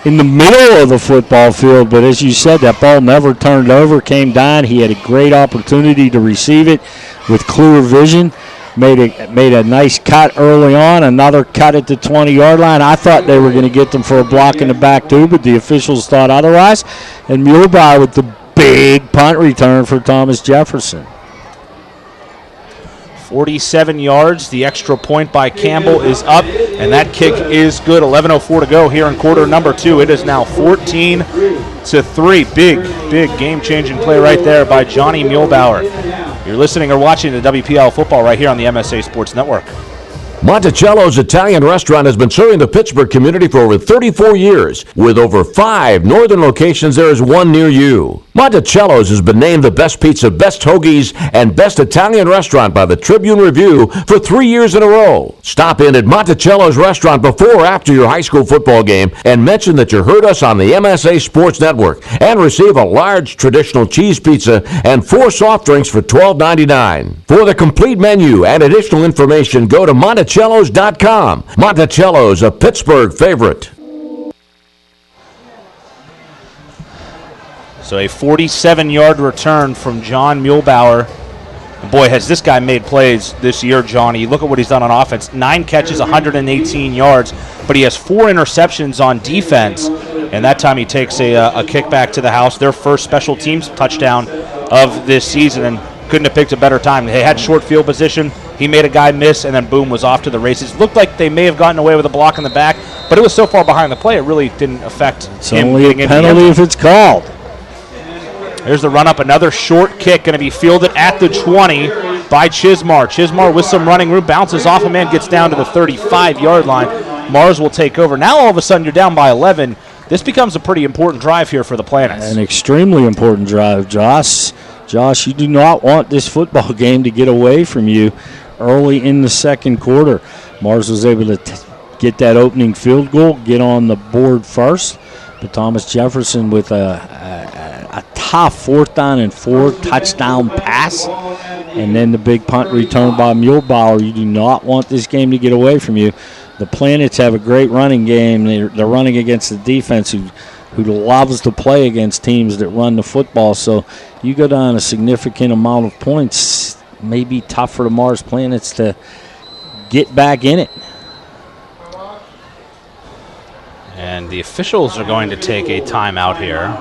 [SPEAKER 4] in the middle of the football field. But as you said, that ball never turned over, came down. He had a great opportunity to receive it with clear vision. Made a nice cut early on, another cut at the 20-yard line. I thought they were going to get them for a block in the back too, but the officials thought otherwise. And Muehlbauer with the big punt return for Thomas Jefferson.
[SPEAKER 3] 47 yards. The extra point by Campbell is up, and that kick is good. 11:04 to go here in quarter number 2. It is now 14-3. Big game-changing play right there by Johnny Muehlbauer. You're listening or watching the WPIAL football right here on the MSA Sports Network.
[SPEAKER 1] Monticello's Italian restaurant has been serving the Pittsburgh community for over 34 years. With over 5 northern locations, there is one near you. Monticello's has been named the best pizza, best hoagies, and best Italian restaurant by the Tribune Review for 3 years in a row. Stop in at Monticello's restaurant before or after your high school football game and mention that you heard us on the MSA Sports Network and receive a large traditional cheese pizza and 4 soft drinks for $12.99. For the complete menu and additional information, go to Monticello's.com. Monticello's, a Pittsburgh favorite.
[SPEAKER 3] So a 47-yard return from John Muehlbauer. And boy, has this guy made plays this year, Johnny. Look at what he's done on offense. 9 catches, 118 yards, but he has 4 interceptions on defense. And that time he takes a kickback to the house, their first special teams touchdown of this season, and couldn't have picked a better time. They had short field position. He made a guy miss, and then boom, was off to the races. Looked like they may have gotten away with a block in the back, but it was so far behind the play, it really didn't affect him.
[SPEAKER 4] Only a penalty if it's called.
[SPEAKER 3] There's the run-up, another short kick going to be fielded at the 20 by Chismar. Chismar with some running room, bounces off a man, gets down to the 35-yard line. Mars will take over. Now all of a sudden you're down by 11. This becomes a pretty important drive here for the Planets.
[SPEAKER 4] An extremely important drive, Josh. Josh, you do not want this football game to get away from you early in the second quarter. Mars was able to get that opening field goal, get on the board first. But Thomas Jefferson with a tough 4th down and 4 touchdown pass. And then the big punt return by Muehlbauer. You do not want this game to get away from you. The Planets have a great running game. They're running against the defense who loves to play against teams that run the football. So you go down a significant amount of points, may be tough for the Mars Planets to get back in it.
[SPEAKER 3] And the officials are going to take a timeout here.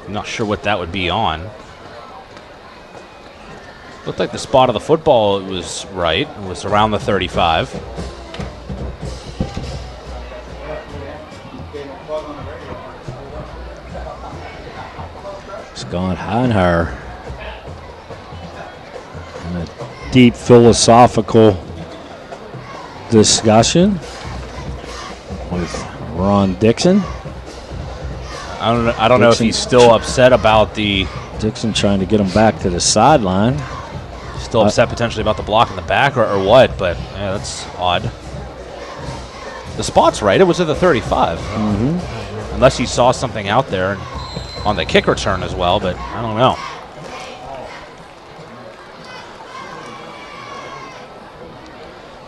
[SPEAKER 3] I'm not sure what that would be on. Looked like the spot of the football was right. It was around the 35.
[SPEAKER 4] Scott Heinheimer in a deep philosophical discussion with Ron Dixon.
[SPEAKER 3] I don't know if he's still upset about the...
[SPEAKER 4] Dixon trying to get him back to the sideline.
[SPEAKER 3] Still upset potentially about the block in the back or what, but yeah, that's odd. The spot's right. It was at the 35.
[SPEAKER 4] Mm-hmm.
[SPEAKER 3] Unless he saw something out there on the kick return as well, but I don't know.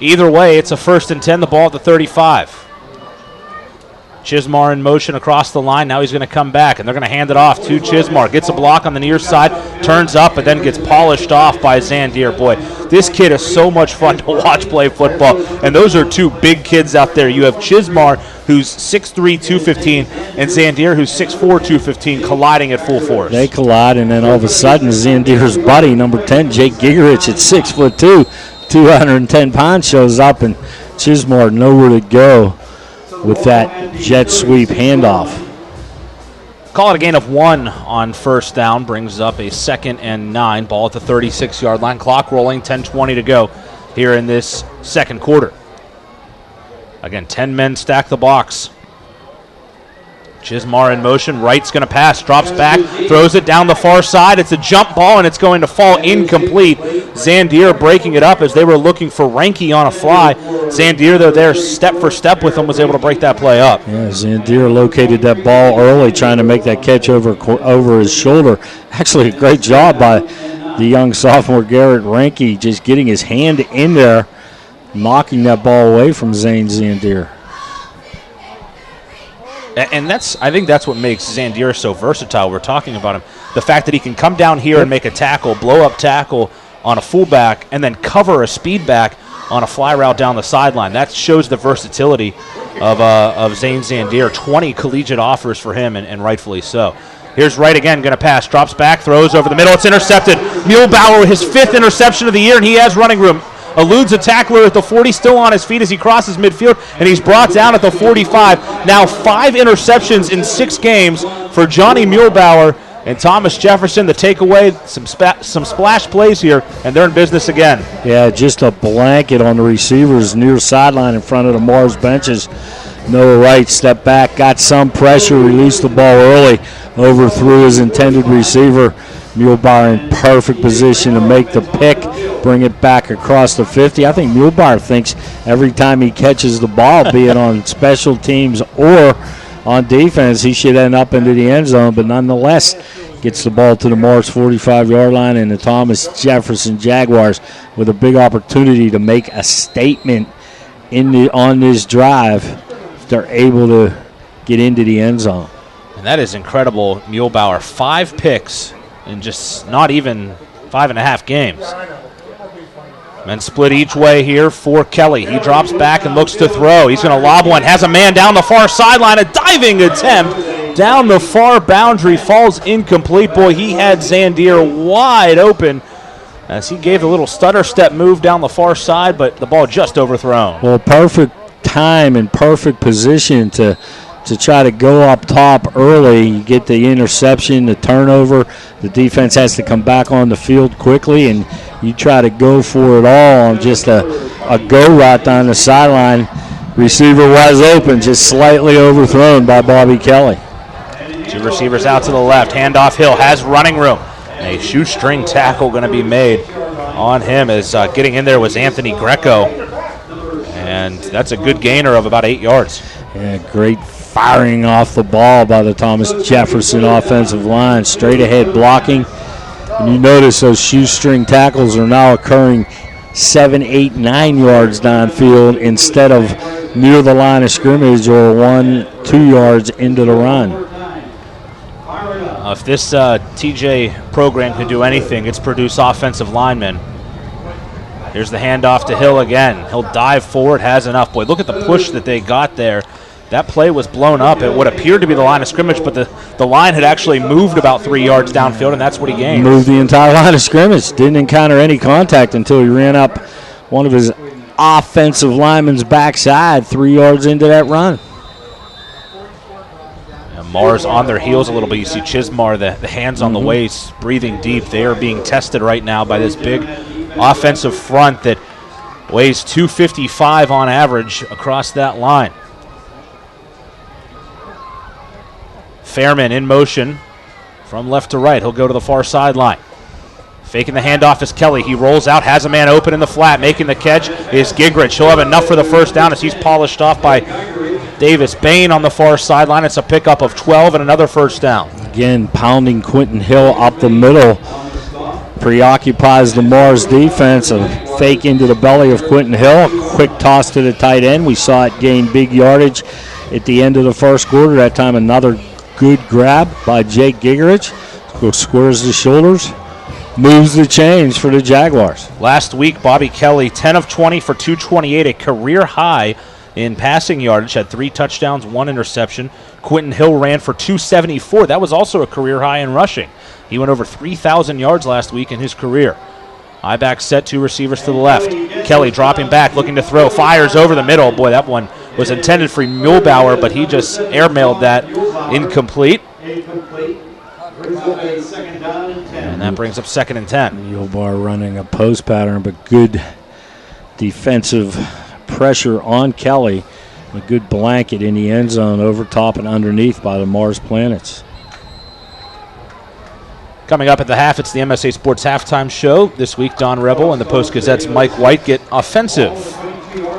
[SPEAKER 3] Either way, it's a 1st and 10, the ball at the 35. Chismar in motion across the line. Now he's going to come back, and they're going to hand it off to Chismar. Gets a block on the near side, turns up, but then gets polished off by Zandier. Boy, this kid is so much fun to watch play football, and those are 2 big kids out there. You have Chismar, who's 6'3", 215, and Zandier, who's 6'4", 215, colliding at full force.
[SPEAKER 4] They collide, and then all of a sudden, Zandier's buddy, number 10, Jake Gigerich, at 6'2", 210 pounds, shows up, and Chismar nowhere to go with that jet sweep handoff.
[SPEAKER 3] Call it a gain of 1 on 1st down. Brings up a 2nd and 9. Ball at the 36-yard line. Clock rolling, 10:20 to go here in this second quarter. Again, 10 men stack the box. Chismar in motion, Wright's going to pass, drops back, throws it down the far side. It's a jump ball, and it's going to fall incomplete. Zandier breaking it up as they were looking for Reinke on a fly. Zandier, though, there step for step with him, was able to break that play up.
[SPEAKER 4] Yeah, Zandier located that ball early, trying to make that catch over his shoulder. Actually, a great job by the young sophomore Garrett Reinke, just getting his hand in there, knocking that ball away from Zane Zandier.
[SPEAKER 3] And I think that's what makes Zandier so versatile. We're talking about him. The fact that he can come down here and make a tackle, blow-up tackle on a fullback, and then cover a speed back on a fly route down the sideline. That shows the versatility of Zane Zandier. 20 collegiate offers for him, and rightfully so. Here's Wright again, going to pass, drops back, throws over the middle. It's intercepted. Muehlbauer, his 5th interception of the year, and he has running room. Eludes a tackler at the 40, still on his feet as he crosses midfield, and he's brought down at the 45. Now 5 interceptions in 6 games for Johnny Muehlbauer and Thomas Jefferson. The takeaway, some splash plays here, and they're in business again.
[SPEAKER 4] Yeah, just a blanket on the receivers near sideline in front of the Mars benches. Noah Wright stepped back, got some pressure, released the ball early, overthrew his intended receiver. Muehlbauer in perfect position to make the pick, bring it back across the 50. I think Muehlbauer thinks every time he catches the ball, be it on special teams or on defense, he should end up into the end zone, but nonetheless gets the ball to the Morris 45-yard line, and the Thomas Jefferson Jaguars with a big opportunity to make a statement on this drive if they're able to get into the end zone.
[SPEAKER 3] And that is incredible. Muehlbauer, 5 picks in just not even 5.5 games. Men split each way here for Kelly. He drops back and looks to throw. He's going to lob one. Has a man down the far sideline. A diving attempt down the far boundary. Falls incomplete. Boy, he had Zandier wide open as he gave a little stutter step move down the far side, but the ball just overthrown.
[SPEAKER 4] Well, perfect time and perfect position to try to go up top early. You get the interception, the turnover. The defense has to come back on the field quickly, and you try to go for it all on just a go route down the sideline. Receiver wide open, just slightly overthrown by Bobby Kelly.
[SPEAKER 3] 2 receivers out to the left. Handoff Hill has running room. And a shoestring tackle going to be made on him as getting in there was Anthony Greco. And that's a good gainer of about 8 yards.
[SPEAKER 4] Yeah, great firing off the ball by the Thomas Jefferson offensive line, straight ahead blocking. And you notice those shoestring tackles are now occurring 7, 8, 9 yards downfield instead of near the line of scrimmage or 1, 2 yards into the run.
[SPEAKER 3] If this TJ program can do anything, it's produce offensive linemen. Here's the handoff to Hill again. He'll dive forward, has enough. Boy, look at the push that they got there. That play was blown up at what appeared to be the line of scrimmage, but the line had actually moved about 3 yards downfield, and that's what he gained.
[SPEAKER 4] Moved the entire line of scrimmage. Didn't encounter any contact until he ran up one of his offensive linemen's backside 3 yards into that run.
[SPEAKER 3] And Mars on their heels a little bit. You see Chismar, the hands on the waist, breathing deep. They are being tested right now by this big offensive front that weighs 255 on average across that line. Fairman in motion from left to right. He'll go to the far sideline. Faking the handoff is Kelly. He rolls out, has a man open in the flat. Making the catch is Gingrich. He'll have enough for the first down as he's polished off by Davis Bain on the far sideline. It's a pickup of 12 and another first down.
[SPEAKER 4] Again, pounding Quentin Hill up the middle. Preoccupies the Mars defense. A fake into the belly of Quentin Hill. A quick toss to the tight end. We saw it gain big yardage at the end of the first quarter. That time another good grab by Jake Gingrich. Squares the shoulders. Moves the chains for the Jaguars.
[SPEAKER 3] Last week, Bobby Kelly, 10 of 20 for 228, a career high in passing yardage. Had 3 touchdowns, 1 interception. Quentin Hill ran for 274. That was also a career high in rushing. He went over 3,000 yards last week in his career. High back set, 2 receivers to the left. Kelly dropping back, looking to throw. Fires over the middle. Boy, that one was intended for Muehlbauer, but he just airmailed that incomplete. And that brings up 2nd and 10.
[SPEAKER 4] Muehlbauer running a post pattern, but good defensive pressure on Kelly A good blanket in the end zone over top and underneath by the Mars Planets.
[SPEAKER 3] Coming up at the half, it's the MSA Sports Halftime Show. This week, Don Rebel and the Post-Gazette's Mike White get offensive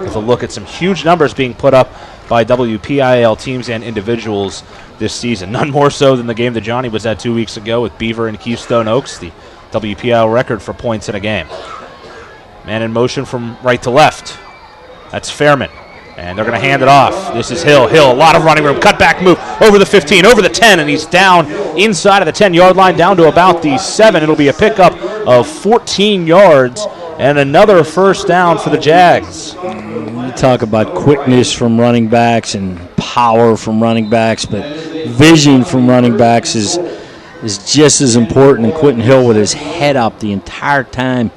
[SPEAKER 3] with a look at some huge numbers being put up by WPIAL teams and individuals this season. None more so than the game that Johnny was at 2 weeks ago with Beaver and Keystone Oaks, the WPIAL record for points in a game. Man in motion from right to left. That's Fairman. And they're going to hand it off. This is Hill. Hill, a lot of running room. Cutback move over the 15, over the 10, and he's down inside of the 10-yard line, down to about the 7. It'll be a pickup of 14 yards and another first down for the Jags.
[SPEAKER 4] We talk about quickness from running backs and power from running backs, but vision from running backs is just as important. And Quentin Hill with his head up the entire time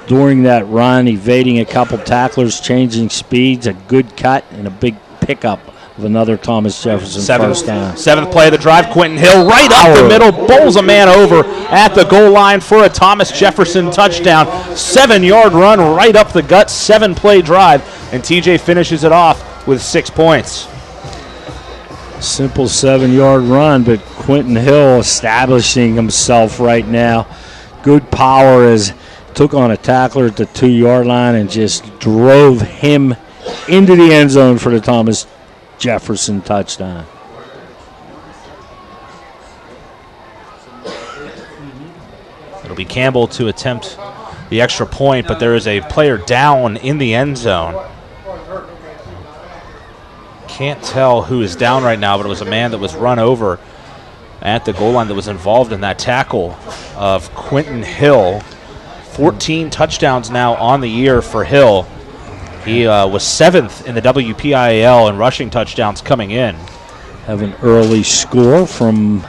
[SPEAKER 4] during that run, evading a couple tacklers, changing speeds, a good cut, and a big pickup of another Thomas Jefferson first down.
[SPEAKER 3] Seventh play of the drive, Quentin Hill right up the middle, bowls a man over at the goal line for a Thomas Jefferson touchdown. 7-yard run right up the gut, 7-play drive, and TJ finishes it off with 6 points.
[SPEAKER 4] Simple 7-yard run, but Quentin Hill establishing himself right now. Good power as took on a tackler at the 2-yard line and just drove him into the end zone for the Thomas Jefferson touchdown.
[SPEAKER 3] It'll be Campbell to attempt the extra point, but there is a player down in the end zone. Can't tell who is down right now, but it was a man that was run over at the goal line that was involved in that tackle of Quentin Hill. 14 touchdowns now on the year for Hill. He was 7th in the WPIAL in rushing touchdowns coming in.
[SPEAKER 4] Have an early score from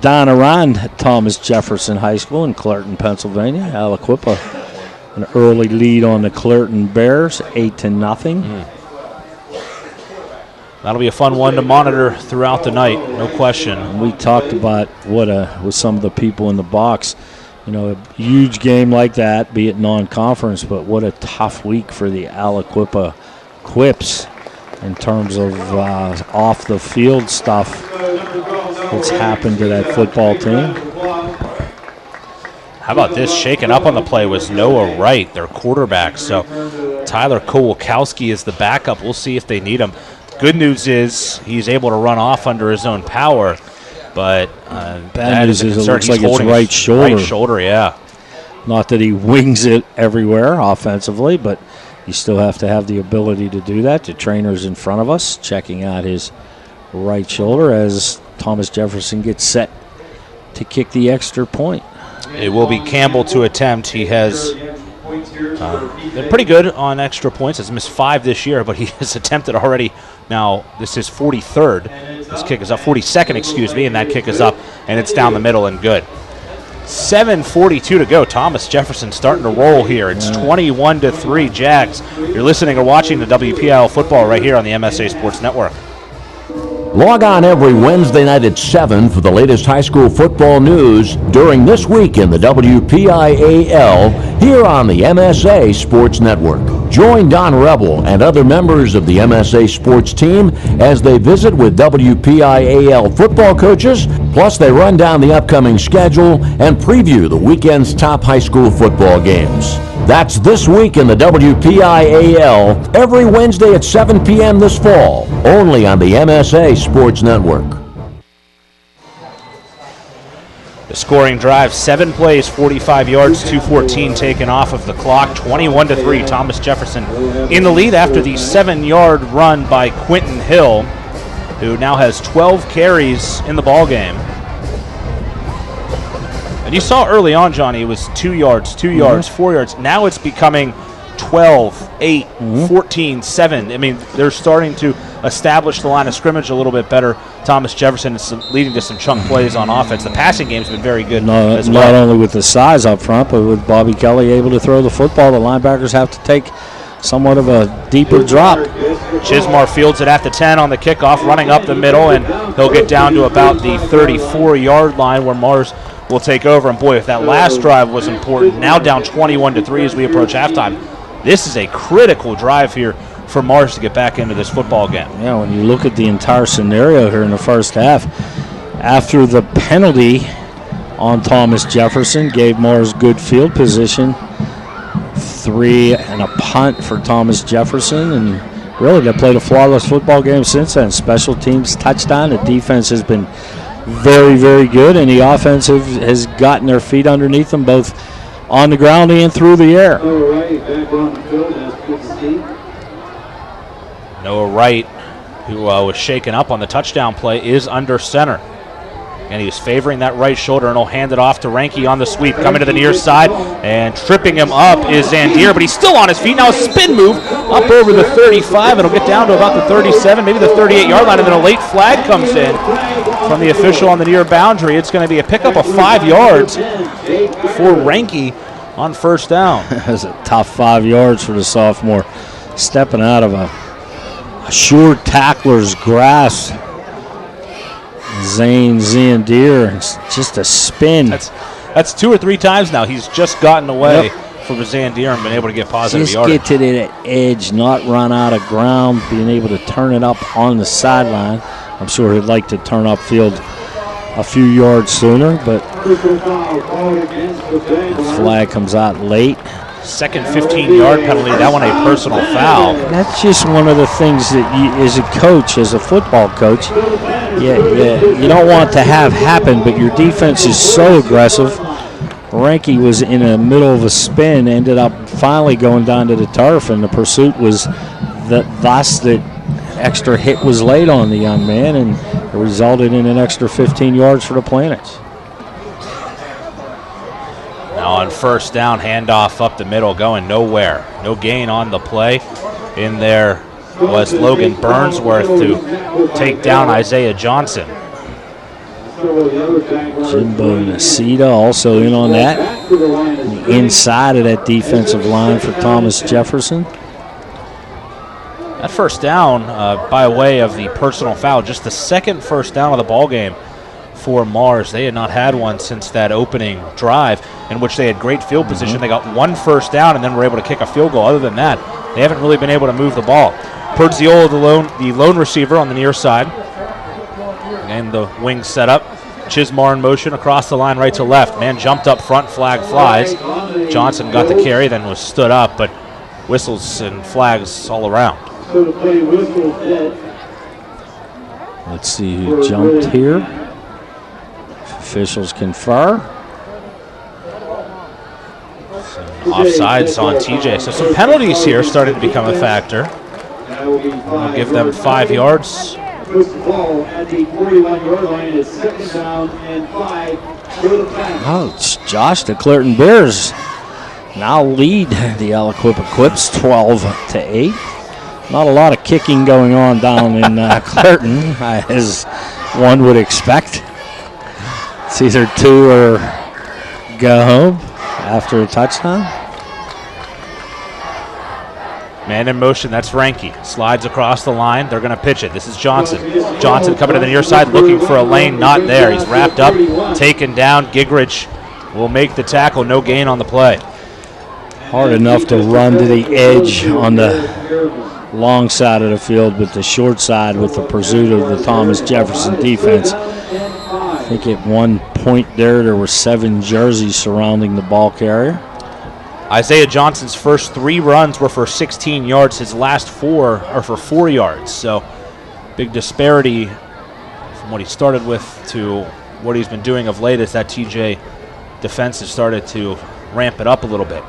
[SPEAKER 4] down around Thomas Jefferson High School in Clerton, Pennsylvania. Aliquippa, an early lead on the Clerton Bears, 8-0.
[SPEAKER 3] That'll be a fun one to monitor throughout the night, no question.
[SPEAKER 4] And we talked about with some of the people in the box. You know, a huge game like that, be it non-conference, but what a tough week for the Aliquippa Quips in terms of off-the-field stuff that's happened to that football team.
[SPEAKER 3] How about this? Shaken up on the play was Noah Wright, their quarterback. So Tyler Kowalkowski is the backup. We'll see if they need him. Good news is he's able to run off under his own power. But
[SPEAKER 4] bad news is it looks like it's right shoulder.
[SPEAKER 3] Right shoulder, yeah.
[SPEAKER 4] Not that he wings it everywhere offensively, but you still have to have the ability to do that. The trainer's in front of us checking out his right shoulder as Thomas Jefferson gets set to kick the extra point.
[SPEAKER 3] It will be Campbell to attempt. He has been pretty good on extra points. Has missed 5 this year, but he has attempted already. Now, this is 43rd. This kick is up, 42nd, excuse me, and that kick is up, and it's down the middle and good. 7:42 to go. Thomas Jefferson starting to roll here. It's 21-3 Jags. You're listening or watching the WPIAL football right here on the MSA Sports Network.
[SPEAKER 1] Log on every Wednesday night at 7 for the latest high school football news during this week in the WPIAL here on the MSA Sports Network. Join Don Rebel and other members of the MSA Sports team as they visit with WPIAL football coaches, plus they run down the upcoming schedule and preview the weekend's top high school football games. That's this week in the WPIAL, every Wednesday at 7 p.m. this fall, only on the MSA Sports Network.
[SPEAKER 3] The scoring drive, 7 plays, 45 yards, 2:14 taken off of the clock, 21-3. Thomas Jefferson in the lead after the 7-yard run by Quentin Hill, who now has 12 carries in the ballgame. And you saw early on, Johnny, it was 2 yards, 2 yards, 4 yards. Now it's becoming 12, 8, 14, 7. I mean, they're starting to establish the line of scrimmage a little bit better. Thomas Jefferson is leading to some chunk plays on offense. The passing game's been very good as well.
[SPEAKER 4] Not only with the size up front, but with Bobby Kelly able to throw the football, the linebackers have to take somewhat of a deeper drop.
[SPEAKER 3] Chismar fields it at the 10 on the kickoff, running up the middle, and he'll get down to about the 34-yard line where Mars will take over. And boy, if that last drive was important, now down 21-3 as we approach halftime. This is a critical drive here for Mars to get back into this football game.
[SPEAKER 4] Yeah, when you look at the entire scenario here in the first half, after the penalty on Thomas Jefferson gave Mars good field position, 3 and a punt for Thomas Jefferson, and really they played a flawless football game since then. Special teams touchdown. The defense has been very, very good, and the offense has gotten their feet underneath them both on the ground and through the air.
[SPEAKER 3] Noah Wright, who was shaken up on the touchdown play, is under center. And he was favoring that right shoulder, and he'll hand it off to Ranke on the sweep. Coming to the near side, and tripping him up is Zandier, but he's still on his feet. Now a spin move up over the 35. It'll get down to about the 37, maybe the 38-yard line, and then a late flag comes in from the official on the near boundary. It's going to be a pickup of 5 yards for Ranke on first down.
[SPEAKER 4] That's a tough 5 yards for the sophomore, stepping out of a sure tackler's grasp. Zane Zandier, it's just a spin.
[SPEAKER 3] That's 2 or 3 times now he's just gotten away from Zandier and been able to get positive yardage.
[SPEAKER 4] Just get to the edge, not run out of ground, being able to turn it up on the sideline. I'm sure he'd like to turn upfield a few yards sooner, but the flag comes out late.
[SPEAKER 3] Second 15-yard penalty, that one a personal foul.
[SPEAKER 4] That's just one of the things that you, as a coach, as a football coach, you don't want to have happen, but your defense is so aggressive. Ranke was in the middle of a spin, ended up finally going down to the turf, and the pursuit was thus the extra hit was laid on the young man, and it resulted in an extra 15 yards for the Planets.
[SPEAKER 3] Now on first down, handoff up the middle, going nowhere. No gain on the play. In there was Logan Burnsworth to take down Isaiah Johnson.
[SPEAKER 4] Jimbo Nacita also in on that. The inside of that defensive line for Thomas Jefferson.
[SPEAKER 3] That first down by way of the personal foul, just the second first down of the ball game for Mars. They had not had one since that opening drive in which they had great field position. They got 1 first down and then were able to kick a field goal. Other than that, they haven't really been able to move the ball. Perziola, the lone receiver on the near side. And the wing set up. Chismar in motion across the line right to left. Man jumped up front, flag flies. Johnson got the carry, then was stood up, but whistles and flags all around.
[SPEAKER 4] Let's see who jumped here. Officials confer.
[SPEAKER 3] Offsides on TJ. So some penalties here starting to become a factor. We'll give them 5 yards.
[SPEAKER 4] Oh, it's Josh, the Clerton Bears now lead the Aliquippa Quips 12-8. Not a lot of kicking going on down in Clerton, as one would expect. It's either 2 or go home after a touchdown.
[SPEAKER 3] Man in motion, that's Ranke. Slides across the line. They're going to pitch it. This is Johnson. Johnson coming to the near side, looking for a lane. Not there. He's wrapped up, taken down. Gigrich will make the tackle. No gain on the play.
[SPEAKER 4] Hard enough to run to the edge on the long side of the field, but the short side with the pursuit of the Thomas Jefferson defense. I think at one point there were 7 jerseys surrounding the ball carrier.
[SPEAKER 3] Isaiah Johnson's first 3 runs were for 16 yards. His last 4 are for 4 yards. So big disparity from what he started with to what he's been doing of late as that TJ defense has started to ramp it up a little bit.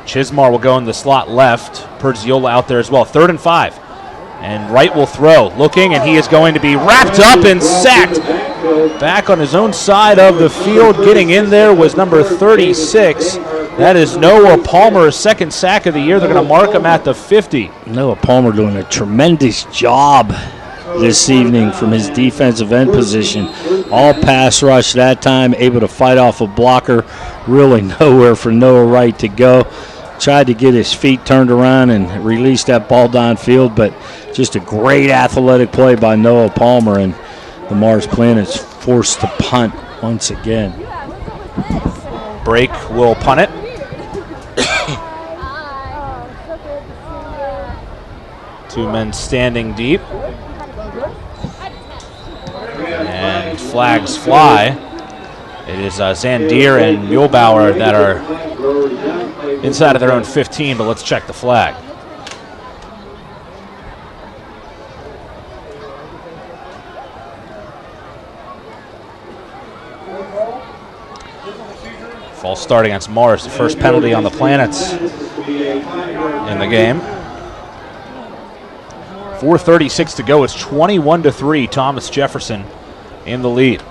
[SPEAKER 3] Chismar will go in the slot left. Perziola out there as well. 3rd and 5. And Wright will throw. Looking, and he is going to be wrapped up and sacked. Back on his own side of the field. Getting in there was number 36. That is Noah Palmer's 2nd sack of the year. They're going to mark him at the 50.
[SPEAKER 4] Noah Palmer doing a tremendous job this evening from his defensive end position. All pass rush that time, able to fight off a blocker. Really nowhere for Noah Wright to go. Tried to get his feet turned around and release that ball downfield, but just a great athletic play by Noah Palmer, and the Mars Planets forced to punt once again.
[SPEAKER 3] Break will punt it. Two men standing deep. And flags fly. It is Zandier and Muehlbauer that are inside of their own 15, but let's check the flag. False start against Morris, the first penalty on the Planets in the game. 4:36 to go. It's 21-3. Thomas Jefferson in the lead.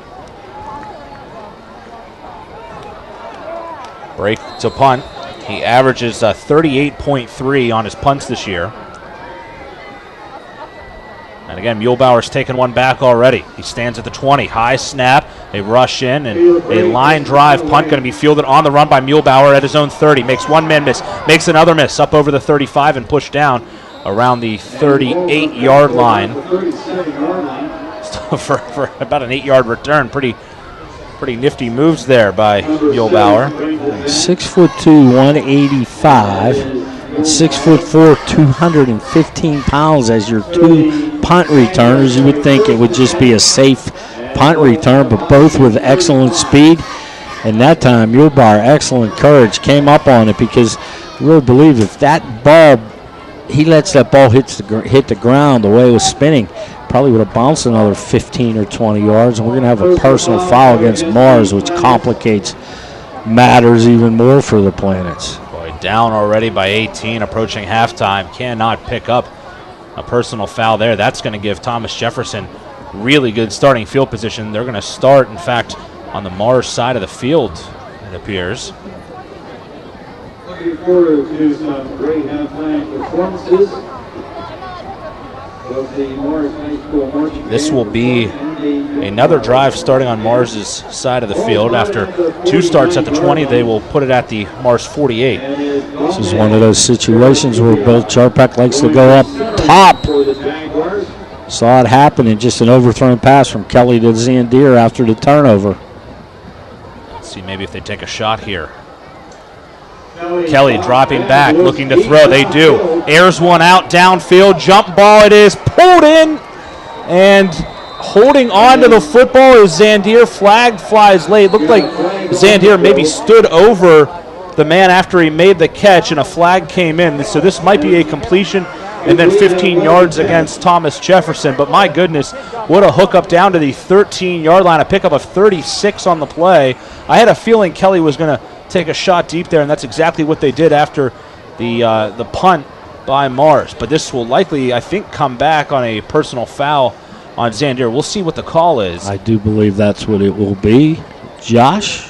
[SPEAKER 3] Break to punt. He averages 38.3 on his punts this year. And again, Muehlbauer's taken one back already. He stands at the 20. High snap. They rush in, and a line drive punt going to be fielded on the run by Muehlbauer at his own 30. Makes one man miss. Makes another miss up over the 35 and pushed down around the 38-yard line. for about an 8-yard return. Pretty nifty moves there by Muehlbauer.
[SPEAKER 4] 6'2", 185, and 6'4", 215 pounds as your two punt returners. You would think it would just be a safe punt return, but both with excellent speed. And that time, Muehlbauer, excellent courage, came up on it, because I really believe if that ball, he lets that ball hit the ground the way it was spinning, probably would have bounced another 15 or 20 yards, and we're going to have a personal foul against Mars, which complicates matters even more for the Planets.
[SPEAKER 3] Boy, down already by 18, approaching halftime. Cannot pick up a personal foul there. That's going to give Thomas Jefferson really good starting field position. They're going to start, in fact, on the Mars side of the field, it appears.
[SPEAKER 6] Looking forward to some great halftime performances.
[SPEAKER 3] This will be another drive starting on Mars's side of the field. After two starts at the 20, they will put it at the Mars 48.
[SPEAKER 4] This is one of those situations where Bill Charpak likes to go up top. Saw it happen in just an overthrown pass from Kelly to Zandier after the turnover.
[SPEAKER 3] Let's see maybe if they take a shot here. Kelly dropping back, looking to throw. They do. Airs one out downfield. Jump ball it is. Pulled in. And holding on to the football is Zandier. Flag flies late. Looked like Zandier maybe stood over the man after he made the catch, and a flag came in. So this might be a completion and then 15 yards against Thomas Jefferson. But my goodness, what a hookup down to the 13-yard line. A pickup of 36 on the play. I had a feeling Kelly was going to take a shot deep there, and that's exactly what they did after the punt by Mars. But this will likely, I think, come back on a personal foul on Zandier. We'll see what the call is.
[SPEAKER 4] I do believe that's what it will be. Josh?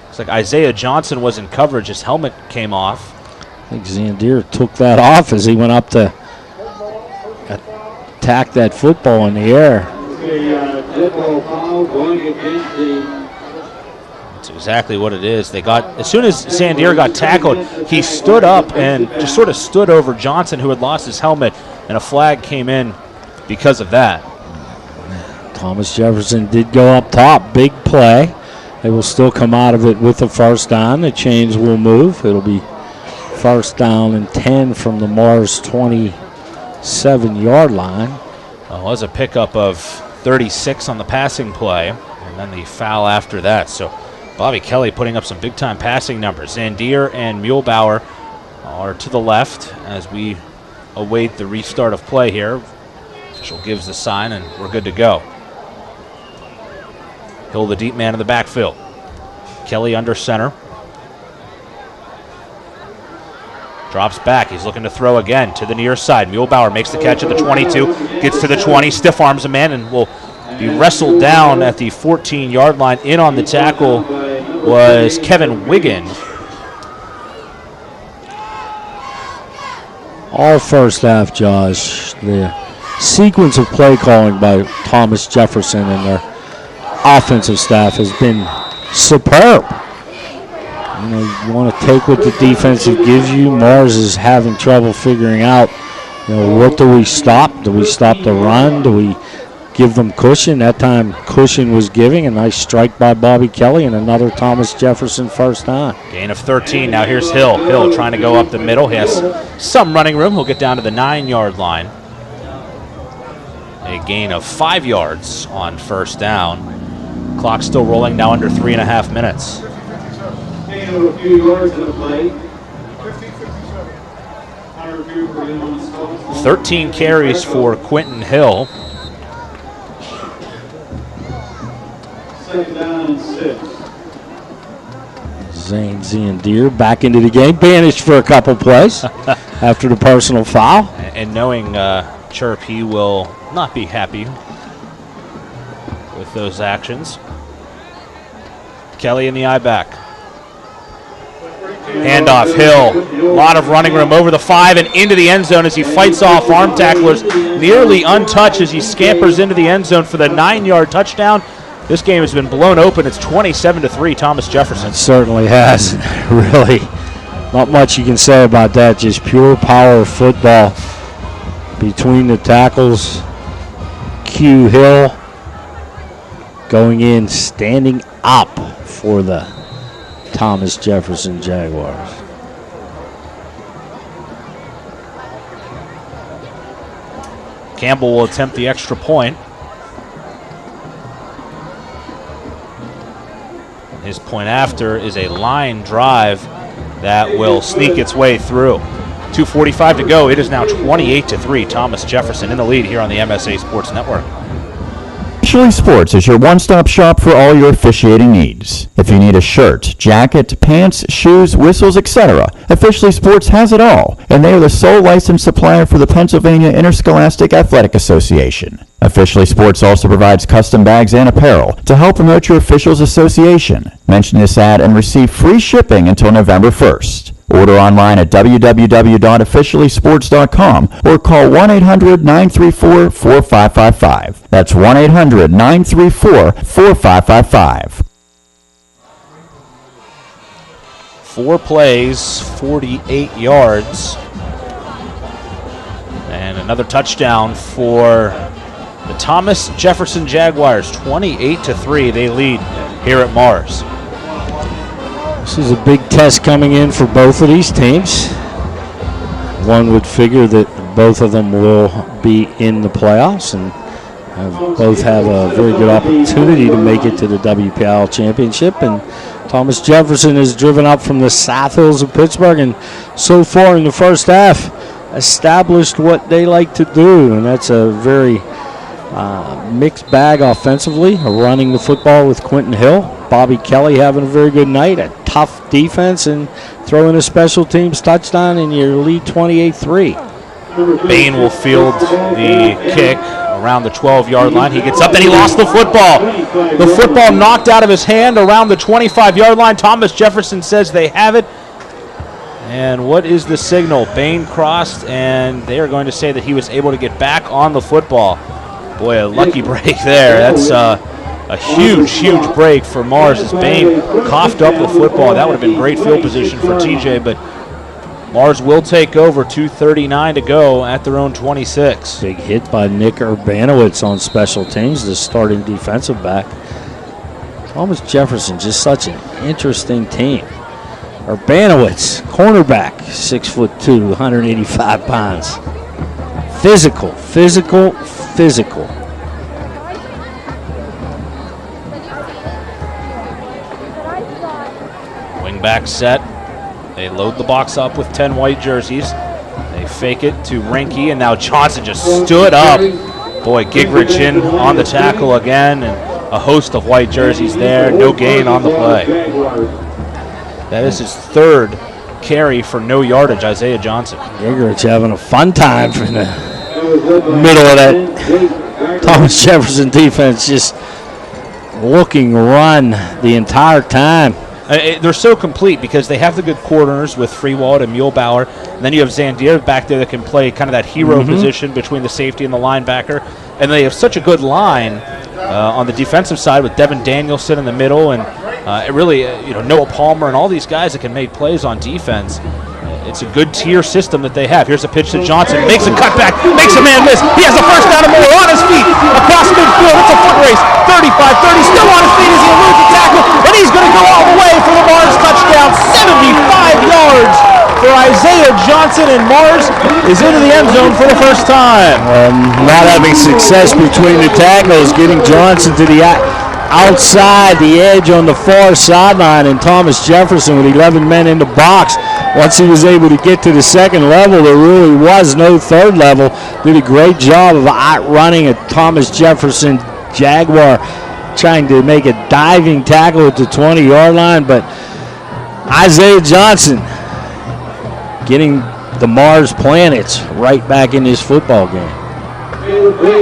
[SPEAKER 3] Looks like Isaiah Johnson was in coverage. His helmet came off.
[SPEAKER 4] I think Zandier took that off as he went up to attack that football in the air.
[SPEAKER 3] That's exactly what it is. They got, as soon as Zandier got tackled, he stood up and just sort of stood over Johnson, who had lost his helmet, and a flag came in because of that.
[SPEAKER 4] Thomas Jefferson did go up top. Big play. They will still come out of it with a first down. The chains will move. It'll be first down and 10 from the Mars 27-yard line.
[SPEAKER 3] Well, it was a pickup of 36 on the passing play, and then the foul after that. So Bobby Kelly putting up some big-time passing numbers. Zandier and Muehlbauer are to the left as we await the restart of play here. Official gives the sign, and we're good to go. Hill, the deep man in the backfield. Kelly under center. Drops back. He's looking to throw again to the near side. Muehlbauer makes the catch at the 22. Gets to the 20. Stiff arms a man and will be wrestled down at the 14-yard line. In on the tackle was Kevin Wiggin.
[SPEAKER 4] All first half, Josh. The sequence of play calling by Thomas Jefferson and their offensive staff has been superb. You know, you want to take what the defensive gives you. Mars is having trouble figuring out, you know, what do we stop? Do we stop the run? Do we give them cushion. That time cushion was giving. A nice strike by Bobby Kelly and another Thomas Jefferson first down.
[SPEAKER 3] Gain of 13. Now here's Hill. Hill trying to go up the middle. He has some running room. He'll get down to the 9-yard line. A gain of 5 yards on first down. Clock still rolling, now under 3.5 minutes.
[SPEAKER 6] Gain of a few yards in the play.
[SPEAKER 3] 13 carries for Quentin Hill.
[SPEAKER 6] Second down and 6.
[SPEAKER 4] Zane Ziandir back into the game, banished for a couple plays after the personal foul.
[SPEAKER 3] And knowing Chirp, he will not be happy with those actions. Kelly in the eye back. Handoff, Hill. A lot of running room over the 5 and into the end zone as he fights off arm tacklers. Nearly untouched as he scampers into the end zone for the 9-yard touchdown. This game has been blown open. It's 27-3, Thomas Jefferson.
[SPEAKER 4] It certainly has. Really, not much you can say about that. Just pure power football between the tackles. Q Hill going in, standing up for the Thomas Jefferson Jaguars.
[SPEAKER 3] Campbell will attempt the extra point. His point after is a line drive that will sneak its way through. 2:45 to go. It is now 28-3. Thomas Jefferson in the lead here on the MSA Sports Network.
[SPEAKER 9] Officially Sports is your one-stop shop for all your officiating needs. If you need a shirt, jacket, pants, shoes, whistles, etc., Officially Sports has it all, and they are the sole licensed supplier for the Pennsylvania Interscholastic Athletic Association. Officially Sports also provides custom bags and apparel to help promote your officials association. Mention this ad and receive free shipping until November 1st. Order online at www.officiallysports.com or call 1-800-934-4555. That's 1-800-934-4555.
[SPEAKER 3] 4 plays, 48 yards. And another touchdown for the Thomas Jefferson Jaguars. 28-3, they lead here at Mars.
[SPEAKER 4] This is a big test coming in for both of these teams. One would figure that both of them will be in the playoffs and both have a very good opportunity to make it to the WPIAL Championship. And Thomas Jefferson is driven up from the South Hills of Pittsburgh, and so far in the first half established what they like to do, and that's a very mixed bag offensively, running the football with Quentin Hill. Bobby Kelly having a very good night, a tough defense, and throwing a special teams touchdown, and your lead 28-3.
[SPEAKER 3] Bain will field the kick around the 12-yard line. He gets up and he lost the football. The football knocked out of his hand around the 25-yard line. Thomas Jefferson says they have it. And what is the signal? Bain crossed, and they are going to say that he was able to get back on the football. Boy, a lucky break there. That's a huge, huge break for Mars as Bain coughed up the football. That would have been great field position for TJ, but Mars will take over. 2:39 to go at their own 26.
[SPEAKER 4] Big hit by Nick Urbanowitz on special teams, the starting defensive back. Thomas Jefferson, just such an interesting team. Urbanowitz, cornerback, 6'2", 185 pounds. Physical, physical, physical.
[SPEAKER 3] Wingback set. They load the box up with 10 white jerseys. They fake it to Rinke, and now Johnson just stood up. Boy, Gigrich in on the tackle again, and a host of white jerseys there. No gain on the play. That is his third carry for no yardage, Isaiah Johnson.
[SPEAKER 4] Gigrich having a fun time from the middle of that Thomas Jefferson defense, just looking run the entire time.
[SPEAKER 3] They're so complete because they have the good corners with Freewald and Muehlbauer, and then you have Zandier back there that can play kind of that hero position between the safety and the linebacker, and they have such a good line on the defensive side with Devin Danielson in the middle, and really Noah Palmer and all these guys that can make plays on defense. it's a good tier system that they have. Here's a pitch to Johnson. Makes a cutback. Makes a man miss. He has a first down and more on his feet. Across midfield. It's a foot race. 35-30. Still on his feet as he eludes the tackle. And he's going to go all the way for the Mars touchdown. 75 yards for Isaiah Johnson. And Mars is into the end zone for the first time.
[SPEAKER 4] Not having success between the tackles. Getting Johnson to the outside the edge on the far sideline, and Thomas Jefferson with 11 men in the box. Once he was able to get to the second level, there really was no third level. Did a great job of outrunning a Thomas Jefferson Jaguar, trying to make a diving tackle at the 20-yard line, but Isaiah Johnson getting the Mars Planets right back in this football game.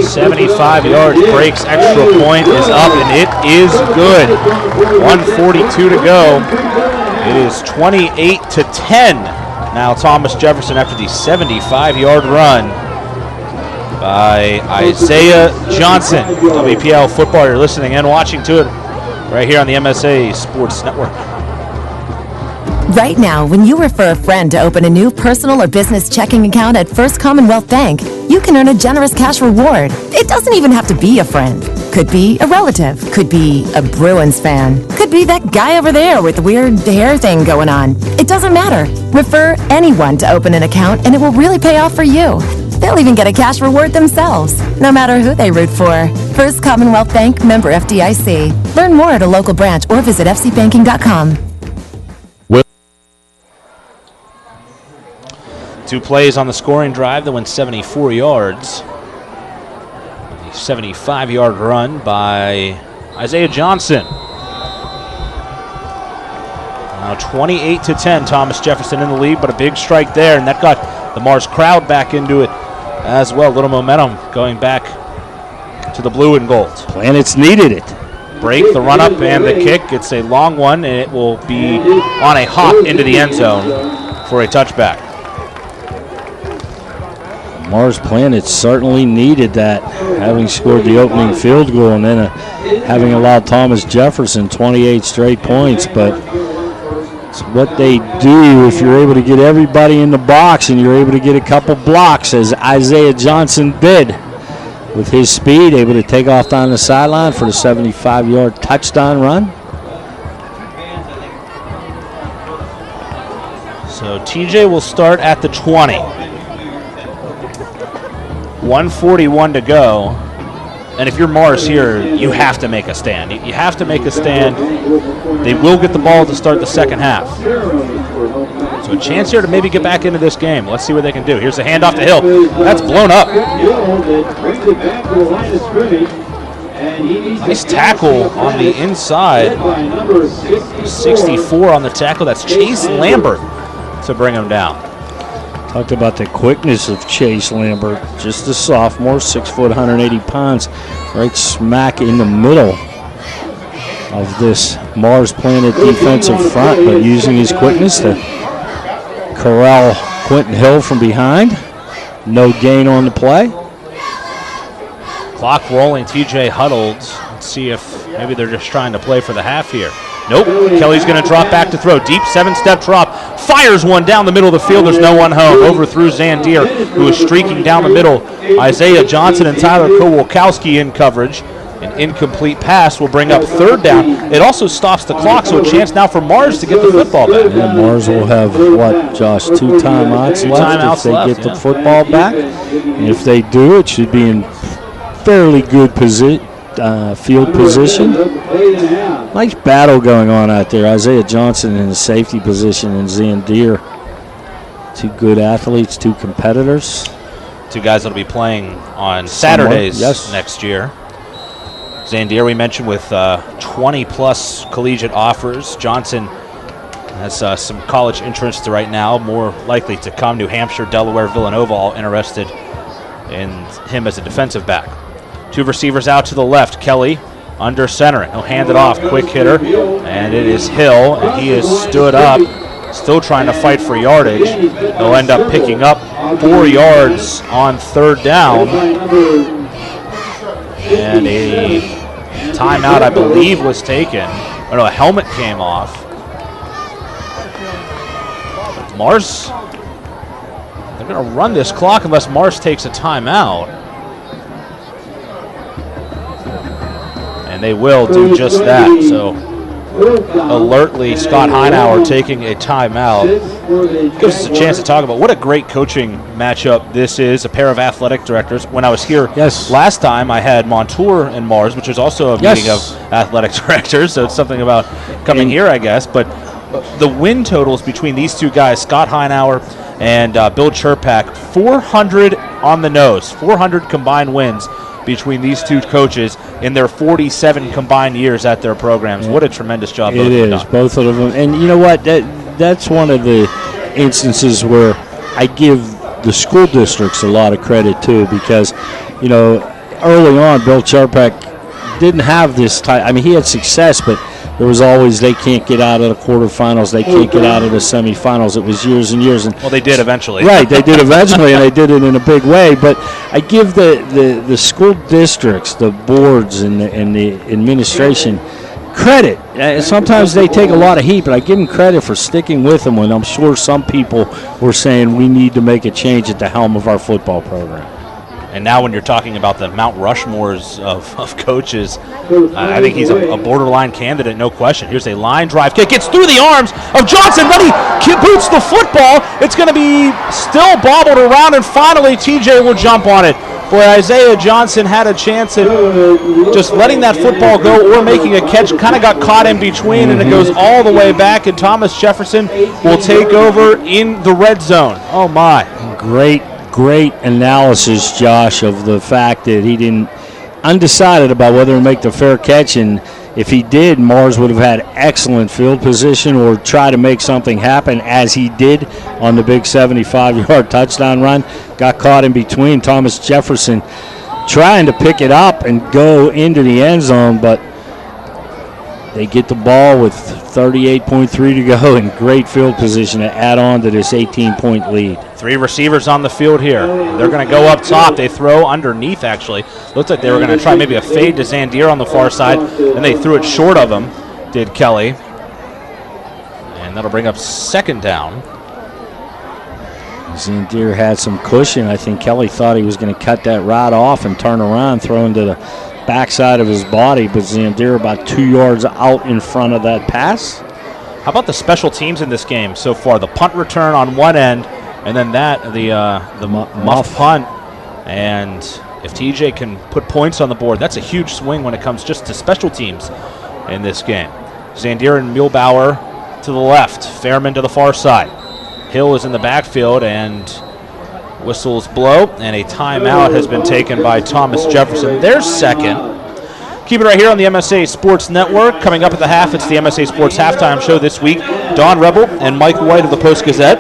[SPEAKER 3] 75 yards, breaks, extra point is up, and it is good. 1:42 to go. It is 28-10. Now Thomas Jefferson after the 75-yard run by Isaiah Johnson. WPIAL football, you're listening and watching to it right here on the MSA Sports Network.
[SPEAKER 5] Right now, when you refer a friend to open a new personal or business checking account at First Commonwealth Bank, you can earn a generous cash reward. It doesn't even have to be a friend. Could be a relative. Could be a Bruins fan. Could be that guy over there with the weird hair thing going on. It doesn't matter. Refer anyone to open an account and it will really pay off for you. They'll even get a cash reward themselves, no matter who they root for. First Commonwealth Bank, member FDIC. Learn more at a local branch or visit fcbanking.com.
[SPEAKER 3] Two plays on the scoring drive that went 74 yards. A 75-yard run by Isaiah Johnson. Now 28-10, Thomas Jefferson in the lead, but a big strike there, and that got the Mars crowd back into it as well. Little momentum going back to the blue and gold.
[SPEAKER 4] Planets needed it.
[SPEAKER 3] Break, the run up, and the kick. It's a long one, and it will be on a hop into the end zone for a touchback.
[SPEAKER 4] Mars Planets certainly needed that, having scored the opening field goal and then having allowed Thomas Jefferson 28 straight points. But it's what they do if you're able to get everybody in the box and you're able to get a couple blocks, as Isaiah Johnson did with his speed, able to take off down the sideline for the 75-yard touchdown run.
[SPEAKER 3] So TJ will start at the 20. 1:41 to go, and if you're Mars here, you have to make a stand. You have to make a stand. They will get the ball to start the second half. So a chance here to maybe get back into this game. Let's see what they can do. Here's a handoff to Hill. That's blown up. Nice tackle on the inside. 64 on the tackle. That's Chase Lambert to bring him down.
[SPEAKER 4] Talked about the quickness of Chase Lambert, just a sophomore, 6 foot, 180 pounds, right smack in the middle of this Mars Planet defensive front, but using his quickness to corral Quentin Hill from behind. No gain on the play.
[SPEAKER 3] Clock rolling, TJ huddled. Let's see if maybe they're just trying to play for the half here. Nope, Kelly's going to drop back to throw. Deep 7-step drop, fires one down the middle of the field. There's no one home. Overthrew Zandier, who is streaking down the middle. Isaiah Johnson and Tyler Kowalkowski in coverage. An incomplete pass will bring up third down. It also stops the clock, so a chance now for Mars to get the football back.
[SPEAKER 4] Yeah, Mars will have, what, Josh, 2 timeouts left if they get the football back. And if they do, it should be in fairly good field position. Nice battle going on out there. Isaiah Johnson in the safety position and Zandier. 2 good athletes, 2 competitors.
[SPEAKER 3] 2 guys that will be playing on Saturdays next year. Zandier, we mentioned, with 20-plus collegiate offers. Johnson has some college interests right now, more likely to come. New Hampshire, Delaware, Villanova, all interested in him as a defensive back. 2 receivers out to the left. Kelly under center. He'll hand it off. Quick hitter. And it is Hill. And he is stood up, still trying to fight for yardage. He'll end up picking up 4 yards on third down. And a timeout, I believe, was taken. Oh, no, a helmet came off. Mars, they're going to run this clock unless Mars takes a timeout. And they will do just that. So alertly, Scott Heinauer taking a timeout. Gives us a chance to talk about what a great coaching matchup this is, a pair of athletic directors. When I was here last time, I had Montour and Mars, which is also a meeting of athletic directors, so it's something about coming here, I guess. But the win totals between these two guys, Scott Heinauer and Bill Chirpak, 400 on the nose, 400 combined wins between these two coaches in their 47 combined years at their programs. What a tremendous job
[SPEAKER 4] it is, both of them. And you know what? That's one of the instances where I give the school districts a lot of credit too, because, you know, early on, Bill Chirpak didn't have this type. I mean, he had success, but there was always they can't get out of the quarterfinals, they can't get out of the semifinals. It was years and years. And
[SPEAKER 3] well, they did eventually.
[SPEAKER 4] Right, they did eventually, and they did it in a big way. But I give the school districts, the boards, and the administration credit. Sometimes they take a lot of heat, but I give them credit for sticking with them when I'm sure some people were saying we need to make a change at the helm of our football program.
[SPEAKER 3] And now when you're talking about the Mount Rushmores of coaches, I think he's a borderline candidate, no question. Here's a line drive kick. Gets through the arms of Johnson. Then he boots the football. It's going to be still bobbled around, and finally TJ will jump on it. Boy, Isaiah Johnson had a chance at just letting that football go or making a catch. Kind of got caught in between, and it goes all the way back, and Thomas Jefferson will take over in the red zone. Oh, my.
[SPEAKER 4] Great analysis, Josh, of the fact that he didn't undecided about whether to make the fair catch, and if he did, Mars would have had excellent field position or try to make something happen, as he did on the big 75-yard touchdown run. Got caught in between. Thomas Jefferson trying to pick it up and go into the end zone, but they get the ball with 38.3 to go in great field position to add on to this 18-point lead.
[SPEAKER 3] 3 receivers on the field here. They're going to go up top. They throw underneath, actually. Looks like they were going to try maybe a fade to Zandier on the far side, and they threw it short of him, did Kelly. And that'll bring up second down.
[SPEAKER 4] Zandier had some cushion. I think Kelly thought he was going to cut that right off and turn around, throw into the backside of his body, but Zandier about 2 yards out in front of that pass.
[SPEAKER 3] How about the special teams in this game so far? The punt return on one end, and then the muff punt. And if TJ can put points on the board, that's a huge swing when it comes just to special teams in this game. Zandier and Muehlbauer to the left, Fairman to the far side. Hill is in the backfield, and whistles blow, and a timeout has been taken by Thomas Jefferson. Their second. Keep it right here on the MSA Sports Network. Coming up at the half, it's the MSA Sports Halftime Show this week. Don Rebel and Mike White of the Post-Gazette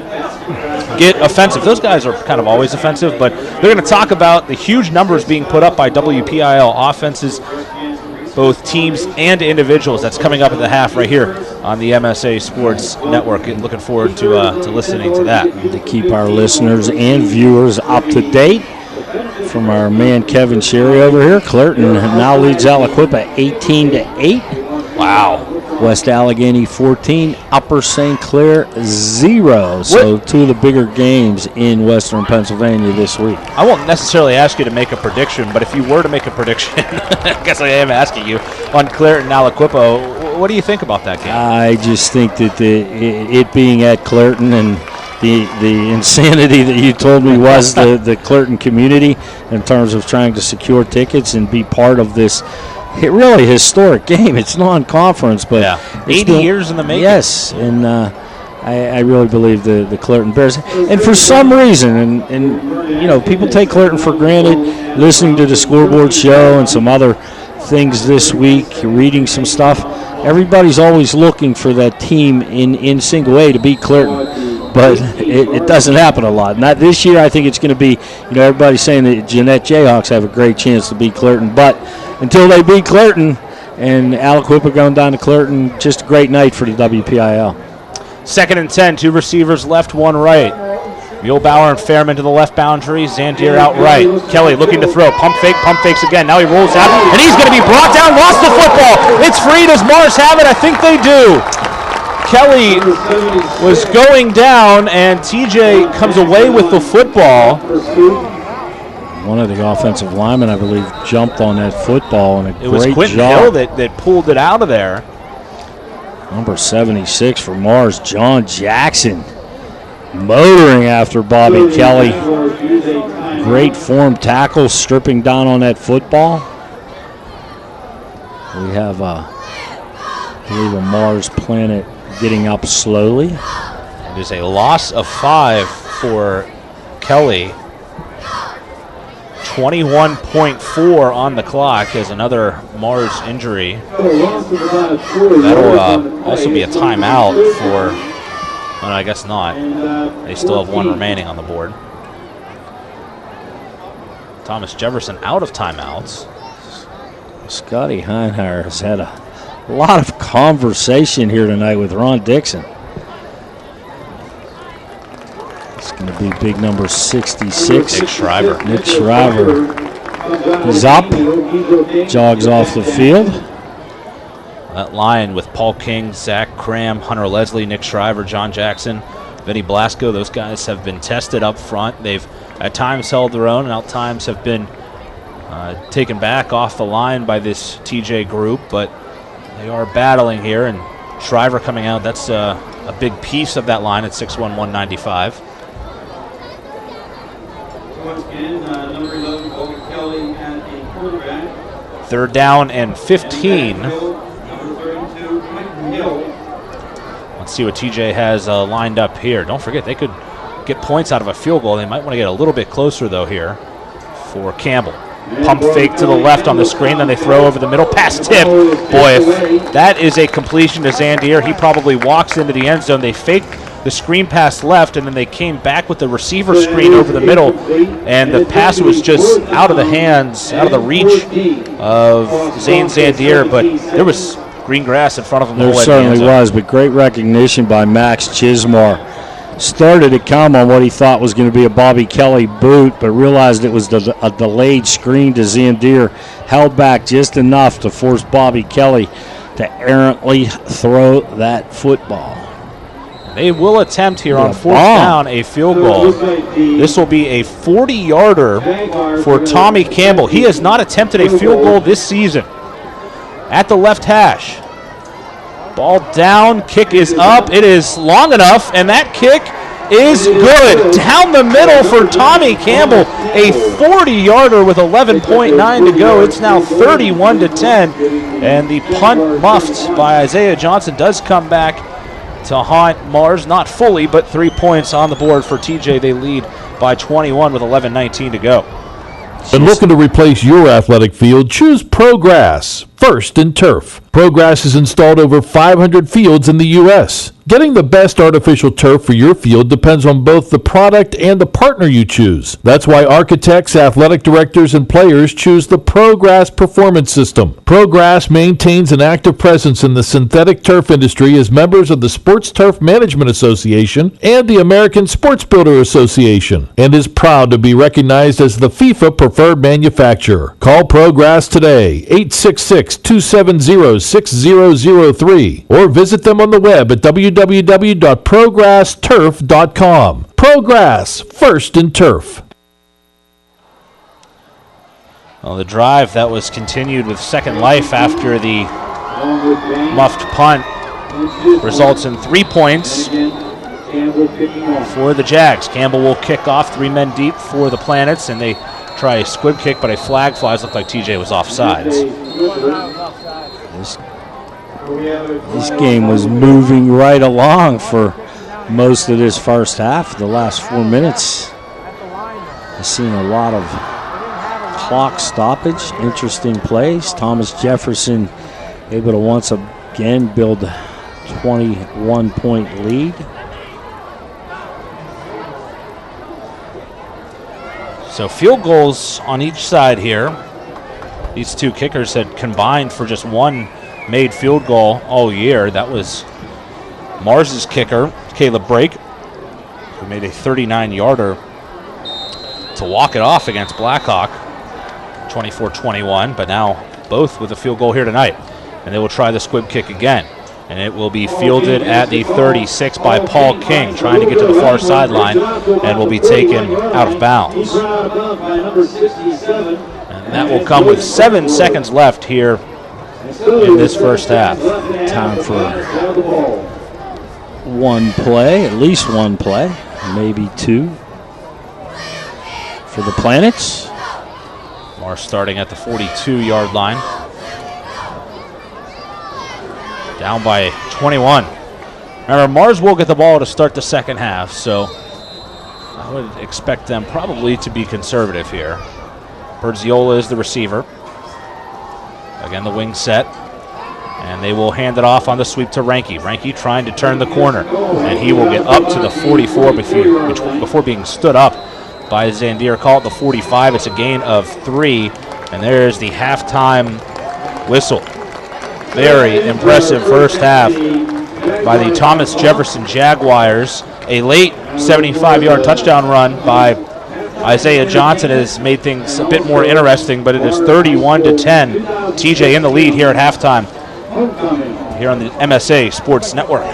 [SPEAKER 3] get offensive. Those guys are kind of always offensive, but they're going to talk about the huge numbers being put up by WPIAL offenses, both teams and individuals. That's coming up at the half right here on the MSA Sports Network. And looking forward to listening to that.
[SPEAKER 4] To keep our listeners and viewers up to date, from our man Kevin Sherry over here, Clairton now leads Aliquippa 18-8.
[SPEAKER 3] Wow.
[SPEAKER 4] West Allegheny 14, Upper St. Clair 0. So two of the bigger games in Western Pennsylvania this week.
[SPEAKER 3] I won't necessarily ask you to make a prediction, but if you were to make a prediction, I guess I am asking you, on Clairton and Aliquippa, what do you think about that game?
[SPEAKER 4] I just think that it being at Clairton and the insanity that you told me was the Clairton community in terms of trying to secure tickets and be part of this really historic game. It's non-conference, but
[SPEAKER 3] 80 years in the making.
[SPEAKER 4] Yes, and I really believe the Clairton Bears. And for some reason, and you know, people take Clairton for granted, listening to the scoreboard show and some other things this week, reading some stuff, everybody's always looking for that team in single A to beat Clairton. But it doesn't happen a lot. Not this year. I think it's going to be, you know, everybody's saying that Jeanette Jayhawks have a great chance to beat Clairton. But until they beat Clairton and Aliquippa going down to Clairton, just a great night for the WPIAL.
[SPEAKER 3] 2nd and 10, 2 receivers left, 1 right. Muehlbauer and Fairman to the left boundary, Zandier out right. Kelly looking to throw, pump fakes again. Now he rolls out, and he's going to be brought down, lost the football. It's free. Does Mars have it? I think they do. Kelly was going down, and TJ comes away with the football.
[SPEAKER 4] One of the offensive linemen, I believe, jumped on that football, and a great job.
[SPEAKER 3] It was Quentin Hill that pulled it out of there.
[SPEAKER 4] Number 76 for Mars, John Jackson, motoring after Bobby Kelly. Great form tackle, stripping down on that football. We have, I believe, a Mars Planet getting up slowly.
[SPEAKER 3] It is a loss of 5 for Kelly. 21.4 on the clock as another Mars injury. That'll also be a timeout for, well, I guess not. They still have one remaining on the board. Thomas Jefferson out of timeouts.
[SPEAKER 4] Scotty Heinheimer has had a lot of conversation here tonight with Ron Dixon. It's going to be big number 66.
[SPEAKER 3] Nick Shriver.
[SPEAKER 4] Nick Shriver is up, jogs off the field.
[SPEAKER 3] That line with Paul King, Zach Cram, Hunter Leslie, Nick Shriver, John Jackson, Vinny Blasco, those guys have been tested up front. They've at times held their own and at times have been taken back off the line by this TJ group, but they are battling here, and Shriver coming out, that's a big piece of that line at 6'1", 195.
[SPEAKER 6] Once again, number 11, Bobby Kelly at a quarterback.
[SPEAKER 3] 3rd down and 15.
[SPEAKER 6] Number 32, Quentin Hill.
[SPEAKER 3] Let's see what TJ has lined up here. Don't forget, they could get points out of a field goal. They might want to get a little bit closer, though, here for Campbell. Pump fake to the left on the screen, then they throw over the middle. Pass tip. Boy, if that is a completion to Zandier, he probably walks into the end zone. They fake the screen pass left, and then they came back with the receiver screen over the middle, and the pass was just out of the hands, out of the reach of Zane Zandier, but there was green grass in front of him.
[SPEAKER 4] There certainly was, but great recognition by Max Chismar. Started to come on what he thought was going to be a Bobby Kelly boot, but realized it was a delayed screen to Zandier, held back just enough to force Bobby Kelly to errantly throw that football.
[SPEAKER 3] They will attempt here on 4th down a field goal. This will be a 40-yarder for Tommy Campbell. He has not attempted a field goal this season. At the left hash. Ball down, kick is up. It is long enough, and that kick is good. Down the middle for Tommy Campbell. A 40-yarder with 11.9 to go. It's now 31-10, and the punt muffed by Isaiah Johnson does come back to haunt Mars, not fully, but 3 points on the board for TJ. They lead by 21 with 11:19 to go.
[SPEAKER 2] When looking to replace your athletic field, choose ProGrass, first in turf. ProGrass has installed over 500 fields in the U.S. Getting the best artificial turf for your field depends on both the product and the partner you choose. That's why architects, athletic directors, and players choose the ProGrass Performance System. ProGrass maintains an active presence in the synthetic turf industry as members of the Sports Turf Management Association and the American Sports Builder Association, and is proud to be recognized as the FIFA preferred manufacturer. Call ProGrass today, 866-270-6003, or visit them on the web at www.progressturf.com. ProGrass, first in turf.
[SPEAKER 3] Well, the drive that was continued with second life after the muffed punt results in 3 points for the Jags. Campbell will kick off, 3 men deep for the Planets, and they try a squib kick, but a flag flies. Looked like TJ was offsides.
[SPEAKER 4] This game was moving right along for most of this first half. The last 4 minutes, I've seen a lot of clock stoppage, interesting plays. Thomas Jefferson able to once again build a 21-point lead.
[SPEAKER 3] So field goals on each side here. These two kickers had combined for just one made field goal all year. That was Mars's kicker, Caleb Brake, who made a 39-yarder to walk it off against Blackhawk, 24-21, but now both with a field goal here tonight. And they will try the squib kick again. And it will be fielded at the 36 by Paul King, trying to get to the far sideline, and will be taken out of bounds. And that will come with 7 seconds left here in this first half.
[SPEAKER 4] Time for one play, at least one play, maybe two for the Planets.
[SPEAKER 3] Mars starting at the 42-yard line. Down by 21. Remember, Mars will get the ball to start the second half, so I would expect them probably to be conservative here. Berdziola is the receiver. Again, the wing set. And they will hand it off on the sweep to Ranke. Ranke trying to turn the corner. And he will get up to the 44 before being stood up by Zandier. Call it the 45. It's a gain of 3. And there's the halftime whistle. Very impressive first half by the Thomas Jefferson Jaguars. A late 75-yard touchdown run by Isaiah Johnson has made things a bit more interesting, but it is 31-10. TJ in the lead here at halftime here on the MSA Sports Network.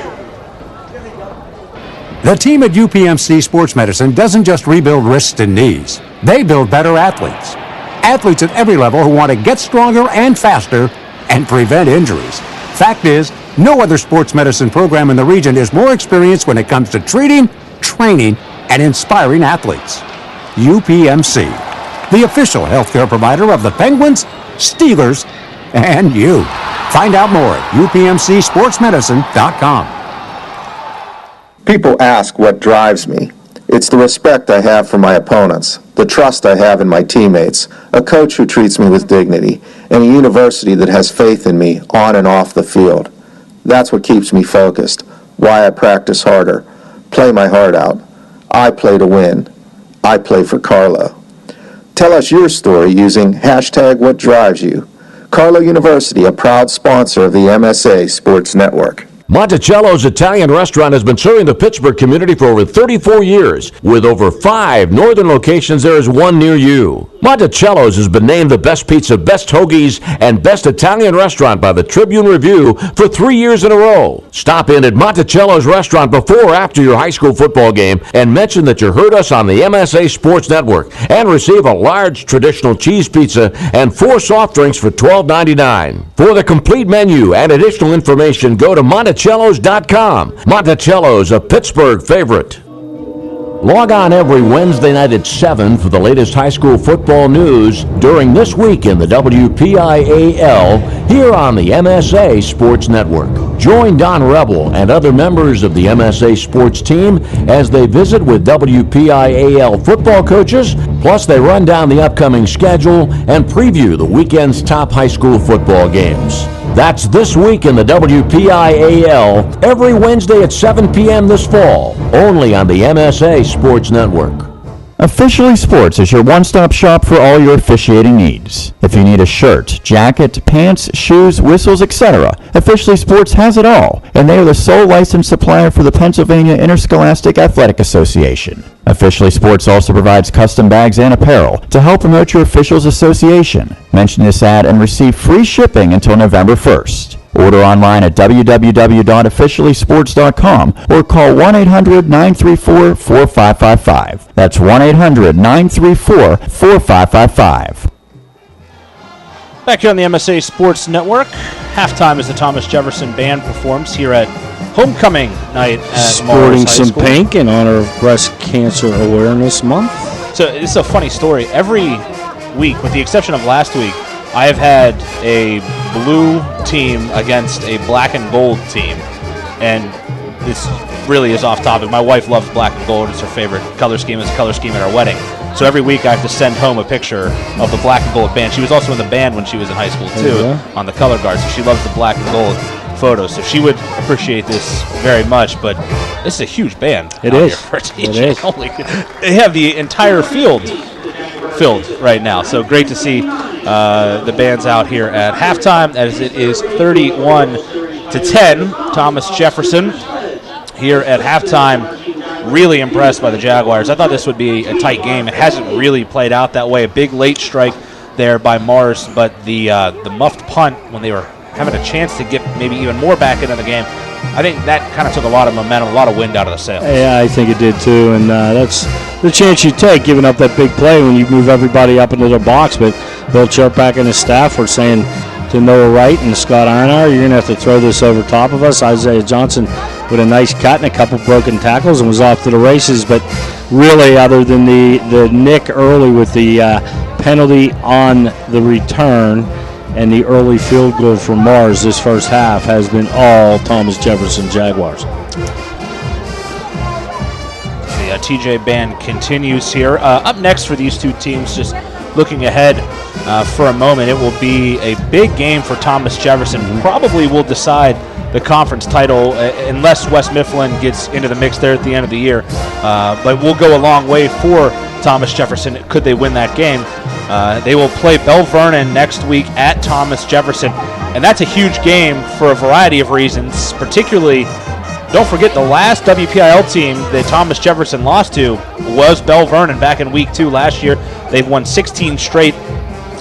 [SPEAKER 7] The team at UPMC Sports Medicine doesn't just rebuild wrists and knees. They build better athletes. Athletes at every level who want to get stronger and faster and prevent injuries. Fact is, no other sports medicine program in the region is more experienced when it comes to treating, training, and inspiring athletes. UPMC, the official healthcare provider of the Penguins, Steelers, and you. Find out more at upmcsportsmedicine.com.
[SPEAKER 8] People ask what drives me. It's the respect I have for my opponents, the trust I have in my teammates, a coach who treats me with dignity, and a university that has faith in me on and off the field. That's what keeps me focused, why I practice harder, play my heart out. I play to win. I play for Carlo. Tell us your story using #WhatDrivesYou. Carlo University, a proud sponsor of the MSA Sports Network.
[SPEAKER 1] Monticello's Italian restaurant has been serving the Pittsburgh community for over 34 years. With over 5 northern locations, there is one near you. Monticello's has been named the best pizza, best hoagies, and best Italian restaurant by the Tribune Review for 3 years in a row. Stop in at Monticello's restaurant before or after your high school football game and mention that you heard us on the MSA Sports Network and receive a large traditional cheese pizza and 4 soft drinks for $12.99. For the complete menu and additional information, go to Monticellos.com. Monticello's, a Pittsburgh favorite. Log on every Wednesday night at 7 for the latest high school football news during This Week in the WPIAL here on the MSA Sports Network. Join Don Rebel and other members of the MSA Sports team as they visit with WPIAL football coaches, plus they run down the upcoming schedule and preview the weekend's top high school football games. That's This Week in the WPIAL every Wednesday at 7 p.m. this fall, only on the MSA Sports Network.
[SPEAKER 9] Officially Sports is your one-stop shop for all your officiating needs. If you need a shirt, jacket, pants, shoes, whistles, etc., Officially Sports has it all, and they are the sole licensed supplier for the Pennsylvania Interscholastic Athletic Association. Officially Sports also provides custom bags and apparel to help promote your officials association. Mention this ad and receive free shipping until November 1st. Order online at www.officiallysports.com or call 1-800-934-4555. That's 1-800-934-4555.
[SPEAKER 3] Back here on the MSA Sports Network, halftime as the Thomas Jefferson Band performs here at Homecoming Night at
[SPEAKER 4] Sporting
[SPEAKER 3] Mars High
[SPEAKER 4] some
[SPEAKER 3] School.
[SPEAKER 4] pink in honor of Breast Cancer Awareness Month.
[SPEAKER 3] So it's a funny story. Every week, with the exception of last week, I have had a blue team against a black and gold team, and this really is off topic. My wife loves black and gold. It's her favorite color scheme. It's a color scheme at our wedding. So every week I have to send home a picture of the black and gold band. She was also in the band when she was in high school, too, on the color guard, so she loves the black and gold photos. So she would appreciate this very much, but this is a huge band.
[SPEAKER 4] It is.
[SPEAKER 3] It is. They have the entire field filled right now, so great to see the bands out here at halftime as it is 31-10. Thomas Jefferson here at halftime, really impressed by the Jaguars. I thought this would be a tight game. It hasn't really played out that way. A big late strike there by Mars, but the muffed punt when they were having a chance to get maybe even more back into the game, I think that kind of took a lot of momentum, a lot of wind out of the sails.
[SPEAKER 4] Yeah, I think it did too, and that's the chance you take, giving up that big play when you move everybody up into their box. But Bill Cherpak and his staff were saying to Noah Wright and Scott Majesky, you're going to have to throw this over top of us. Isaiah Johnson with a nice cut and a couple broken tackles and was off to the races. But really, other than the nick early with the penalty on the return and the early field goal for Mars, this first half has been all Thomas Jefferson Jaguars.
[SPEAKER 3] The TJ band continues here. Up next for these two teams, just looking ahead for a moment, it will be a big game for Thomas Jefferson. Probably will decide the conference title unless West Mifflin gets into the mix there at the end of the year. But will go a long way for Thomas Jefferson could they win that game. They will play Bell Vernon next week at Thomas Jefferson, and that's a huge game for a variety of reasons. Particularly, don't forget the last WPIAL team that Thomas Jefferson lost to was Bell Vernon back in week 2 last year. They've won 16 straight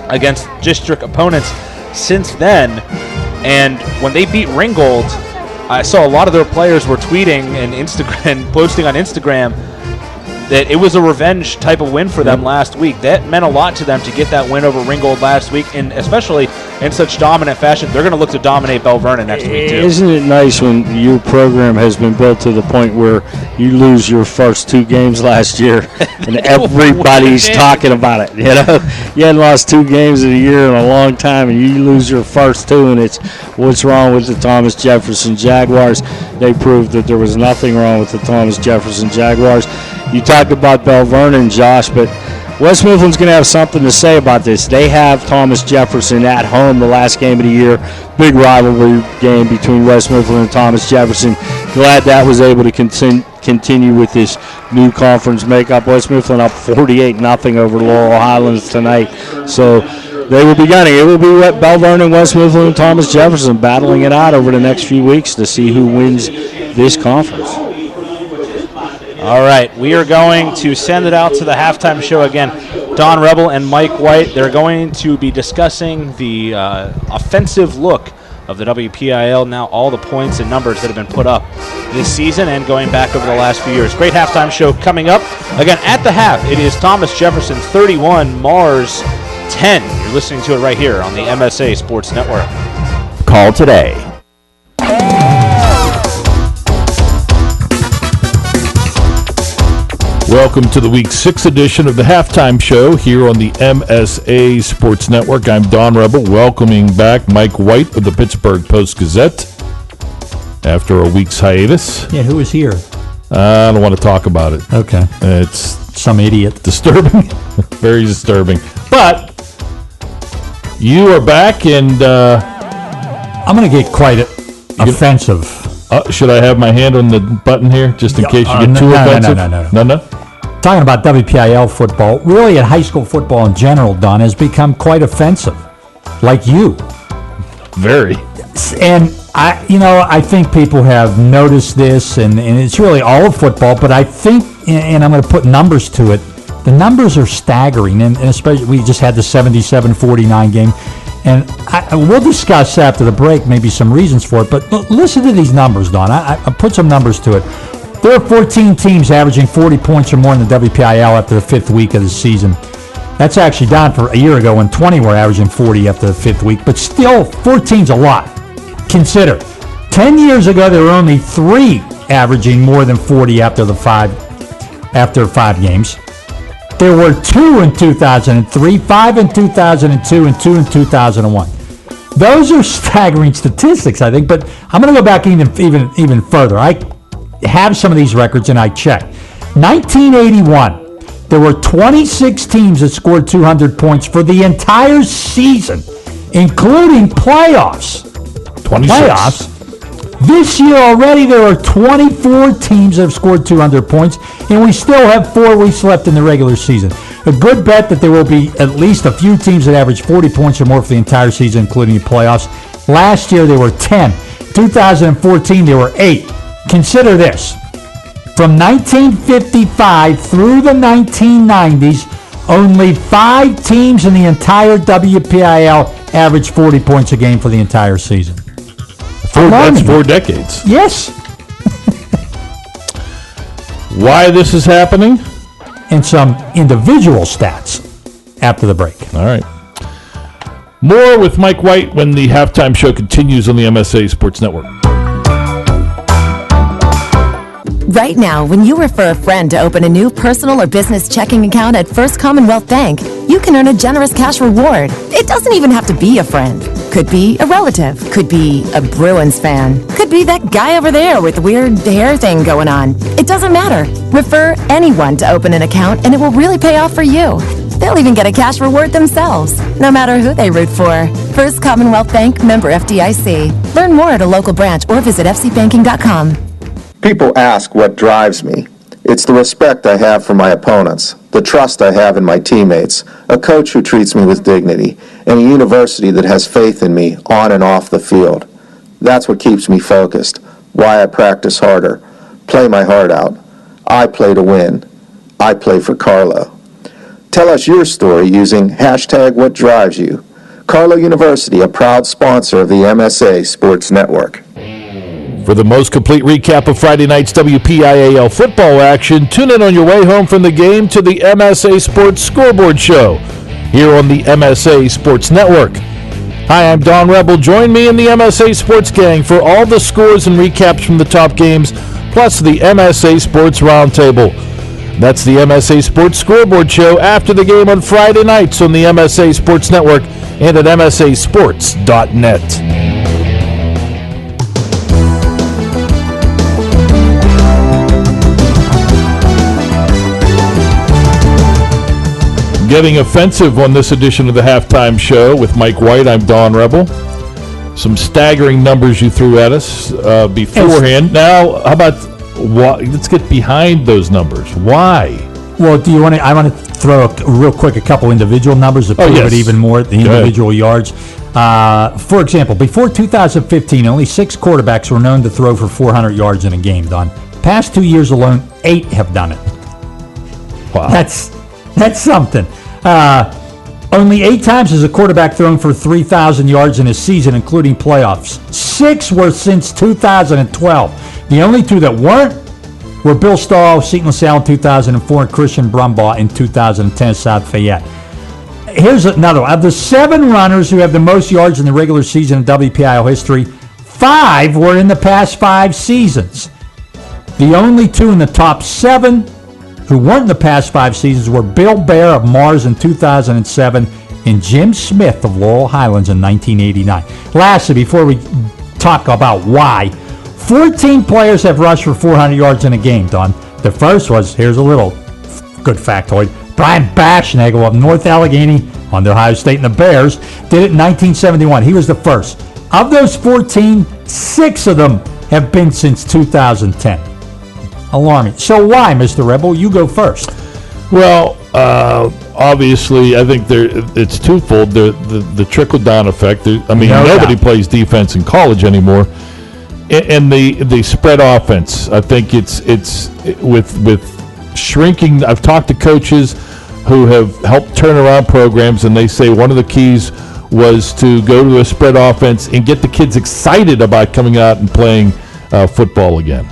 [SPEAKER 3] against district opponents since then. And when they beat Ringgold, I saw a lot of their players were tweeting and Instagram, posting on Instagram that it was a revenge type of win for them last week. That meant a lot to them to get that win over Ringgold last week, and especially in such dominant fashion. They're going to look to dominate Bell Vernon next week, too.
[SPEAKER 4] Isn't it nice when your program has been built to the point where you lose your first 2 games last year and everybody's talking about it? You know, you hadn't lost 2 games in a year in a long time, and you lose your first 2, and it's what's wrong with the Thomas Jefferson Jaguars. They proved that there was nothing wrong with the Thomas Jefferson Jaguars. You talked about Bell Vernon, Josh, but West Mifflin's going to have something to say about this. They have Thomas Jefferson at home the last game of the year. Big rivalry game between West Mifflin and Thomas Jefferson. Glad that was able to continue with this new conference makeup. West Mifflin up 48-0 over Laurel Highlands tonight. So they will be gunning. It will be Bell Vernon, West Mifflin, and Thomas Jefferson battling it out over the next few weeks to see who wins this conference.
[SPEAKER 3] All right, we are going to send it out to the halftime show again. Don Rebel and Mike White, they're going to be discussing the offensive look of the WPIAL, now all the points and numbers that have been put up this season and going back over the last few years. Great halftime show coming up. Again, at the half, it is Thomas Jefferson 31, Mars 10. You're listening to it right here on the MSA Sports Network.
[SPEAKER 9] Call today.
[SPEAKER 2] Welcome to the Week 6 edition of the Halftime Show here on the MSA Sports Network. I'm Don Rebel, welcoming back Mike White of the Pittsburgh Post-Gazette after a week's hiatus.
[SPEAKER 10] Yeah, who was here?
[SPEAKER 2] I don't want to talk about it.
[SPEAKER 10] Okay.
[SPEAKER 2] It's
[SPEAKER 10] some idiot.
[SPEAKER 2] Disturbing. Very disturbing. But you are back, and
[SPEAKER 10] I'm going to get quite offensive.
[SPEAKER 2] Should I have my hand on the button here, just in case you get too offensive? No.
[SPEAKER 10] Talking about WPIAL football, really at high school football in general, Don, has become quite offensive. Like you.
[SPEAKER 2] Very.
[SPEAKER 10] And I think people have noticed this, and it's really all of football, but I think, and I'm going to put numbers to it, the numbers are staggering, and especially we just had the 77-49 game. And we'll discuss after the break maybe some reasons for it, but listen to these numbers, Don. I put some numbers to it. There are 14 teams averaging 40 points or more in the WPIAL after the 5th week of the season. That's actually down for a year ago when 20 were averaging 40 after the 5th week, but still 14's a lot. Consider, 10 years ago there were only 3 averaging more than 40 after 5 games. There were 2 in 2003, 5 in 2002, and 2 in 2001. Those are staggering statistics, I think, but I'm going to go back even further. I have some of these records, and I checked. 1981, there were 26 teams that scored 200 points for the entire season, including playoffs.
[SPEAKER 2] 26.
[SPEAKER 10] Playoffs. This year already, there are 24 teams that have scored 200 points, and we still have 4 weeks left in the regular season. A good bet that there will be at least a few teams that average 40 points or more for the entire season, including the playoffs. Last year, there were 10. 2014, there were 8. Consider this. From 1955 through the 1990s, only 5 teams in the entire WPIAL averaged 40 points a game for the entire season.
[SPEAKER 2] That's 4 decades.
[SPEAKER 10] Yes.
[SPEAKER 2] Why this is happening?
[SPEAKER 10] And some individual stats after the break.
[SPEAKER 2] All right. More with Mike White when the halftime show continues on the MSA Sports Network.
[SPEAKER 5] Right now, when you refer a friend to open a new personal or business checking account at First Commonwealth Bank, you can earn a generous cash reward. It doesn't even have to be a friend. Could be a relative. Could be a Bruins fan. Could be that guy over there with the weird hair thing going on. It doesn't matter. Refer anyone to open an account and it will really pay off for you. They'll even get a cash reward themselves, no matter who they root for. First Commonwealth Bank, member FDIC. Learn more at a local branch or visit fcbanking.com.
[SPEAKER 8] People ask what drives me. It's the respect I have for my opponents, the trust I have in my teammates, a coach who treats me with dignity, and a university that has faith in me on and off the field. That's what keeps me focused, why I practice harder, play my heart out. I play to win. I play for Carlo. Tell us your story using #WhatDrivesYou. Carlo University, a proud sponsor of the MSA Sports Network.
[SPEAKER 2] For the most complete recap of Friday night's WPIAL football action, tune in on your way home from the game to the MSA Sports Scoreboard Show here on the MSA Sports Network. Hi, I'm Don Rebel. Join me in the MSA Sports Gang for all the scores and recaps from the top games, plus the MSA Sports Roundtable. That's the MSA Sports Scoreboard Show after the game on Friday nights on the MSA Sports Network and at msasports.net. Getting offensive on this edition of the halftime show with Mike White. I'm Don Rebel. Some staggering numbers you threw at us beforehand. Now, how about let's get behind those numbers. Why?
[SPEAKER 10] Well, do you want to? I want to throw real quick a couple individual numbers to prove it even more. The individual yards. For example, before 2015, only 6 quarterbacks were known to throw for 400 yards in a game. Don. Past 2 years alone, 8 have done it.
[SPEAKER 2] Wow.
[SPEAKER 10] That's something. Only 8 times has a quarterback thrown for 3,000 yards in a season, including playoffs. 6 were since 2012. The only 2 that weren't were Bill Stahl, Seton LaSalle in 2004, and Christian Brumbaugh in 2010 at South Fayette. Here's another one. Of the 7 runners who have the most yards in the regular season in WPIAL history, 5 were in the past 5 seasons. The only 2 in the top 7 who weren't in the past 5 seasons were Bill Bear of Mars in 2007 and Jim Smith of Laurel Highlands in 1989. Lastly, before we talk about why, 14 players have rushed for 400 yards in a game, Don. The first was, here's a little good factoid, Brian Baschnagel of North Allegheny on the Ohio State and the Bears did it in 1971. He was the first. Of those 14, 6 of them have been since 2010. Alarming. So why, Mr. Rebel? You go first.
[SPEAKER 2] Well, obviously, I think it's twofold. The trickle-down effect. Nobody plays defense in college anymore. And the spread offense. I think it's with shrinking. I've talked to coaches who have helped turn around programs, and they say one of the keys was to go to a spread offense and get the kids excited about coming out and playing football again.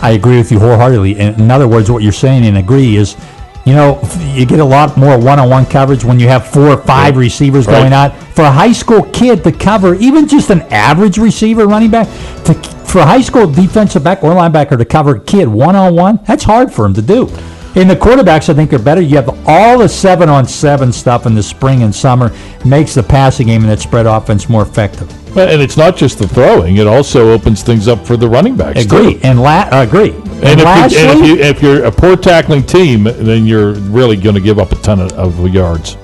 [SPEAKER 10] I agree with you wholeheartedly. In other words, what you're saying and agree is, you get a lot more one-on-one coverage when you have 4 or 5 receivers going out. For a high school kid to cover, even just an average receiver running back, for a high school defensive back or linebacker to cover a kid one-on-one, that's hard for him to do. And the quarterbacks, I think, are better. You have all the 7-on-7 stuff in the spring and summer. Makes the passing game and that spread offense more effective.
[SPEAKER 2] And it's not just the throwing; it also opens things up for the running backs.
[SPEAKER 10] Agree.
[SPEAKER 2] Too.
[SPEAKER 10] Agree.
[SPEAKER 2] And if you're a poor tackling team, then you're really going to give up a ton of yards.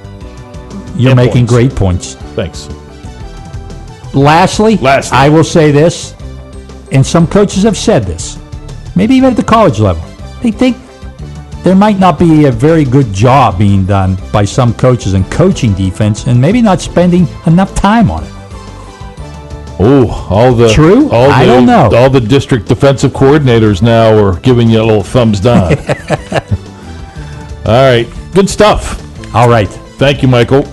[SPEAKER 10] You're making great points.
[SPEAKER 2] Thanks.
[SPEAKER 10] Lastly, I will say this, and some coaches have said this, maybe even at the college level. They think there might not be a very good job being done by some coaches in coaching defense, and maybe not spending enough time on it.
[SPEAKER 2] Oh,
[SPEAKER 10] True? I don't know.
[SPEAKER 2] All the district defensive coordinators now are giving you a little thumbs down. All right. Good stuff.
[SPEAKER 10] All right.
[SPEAKER 2] Thank you, Michael.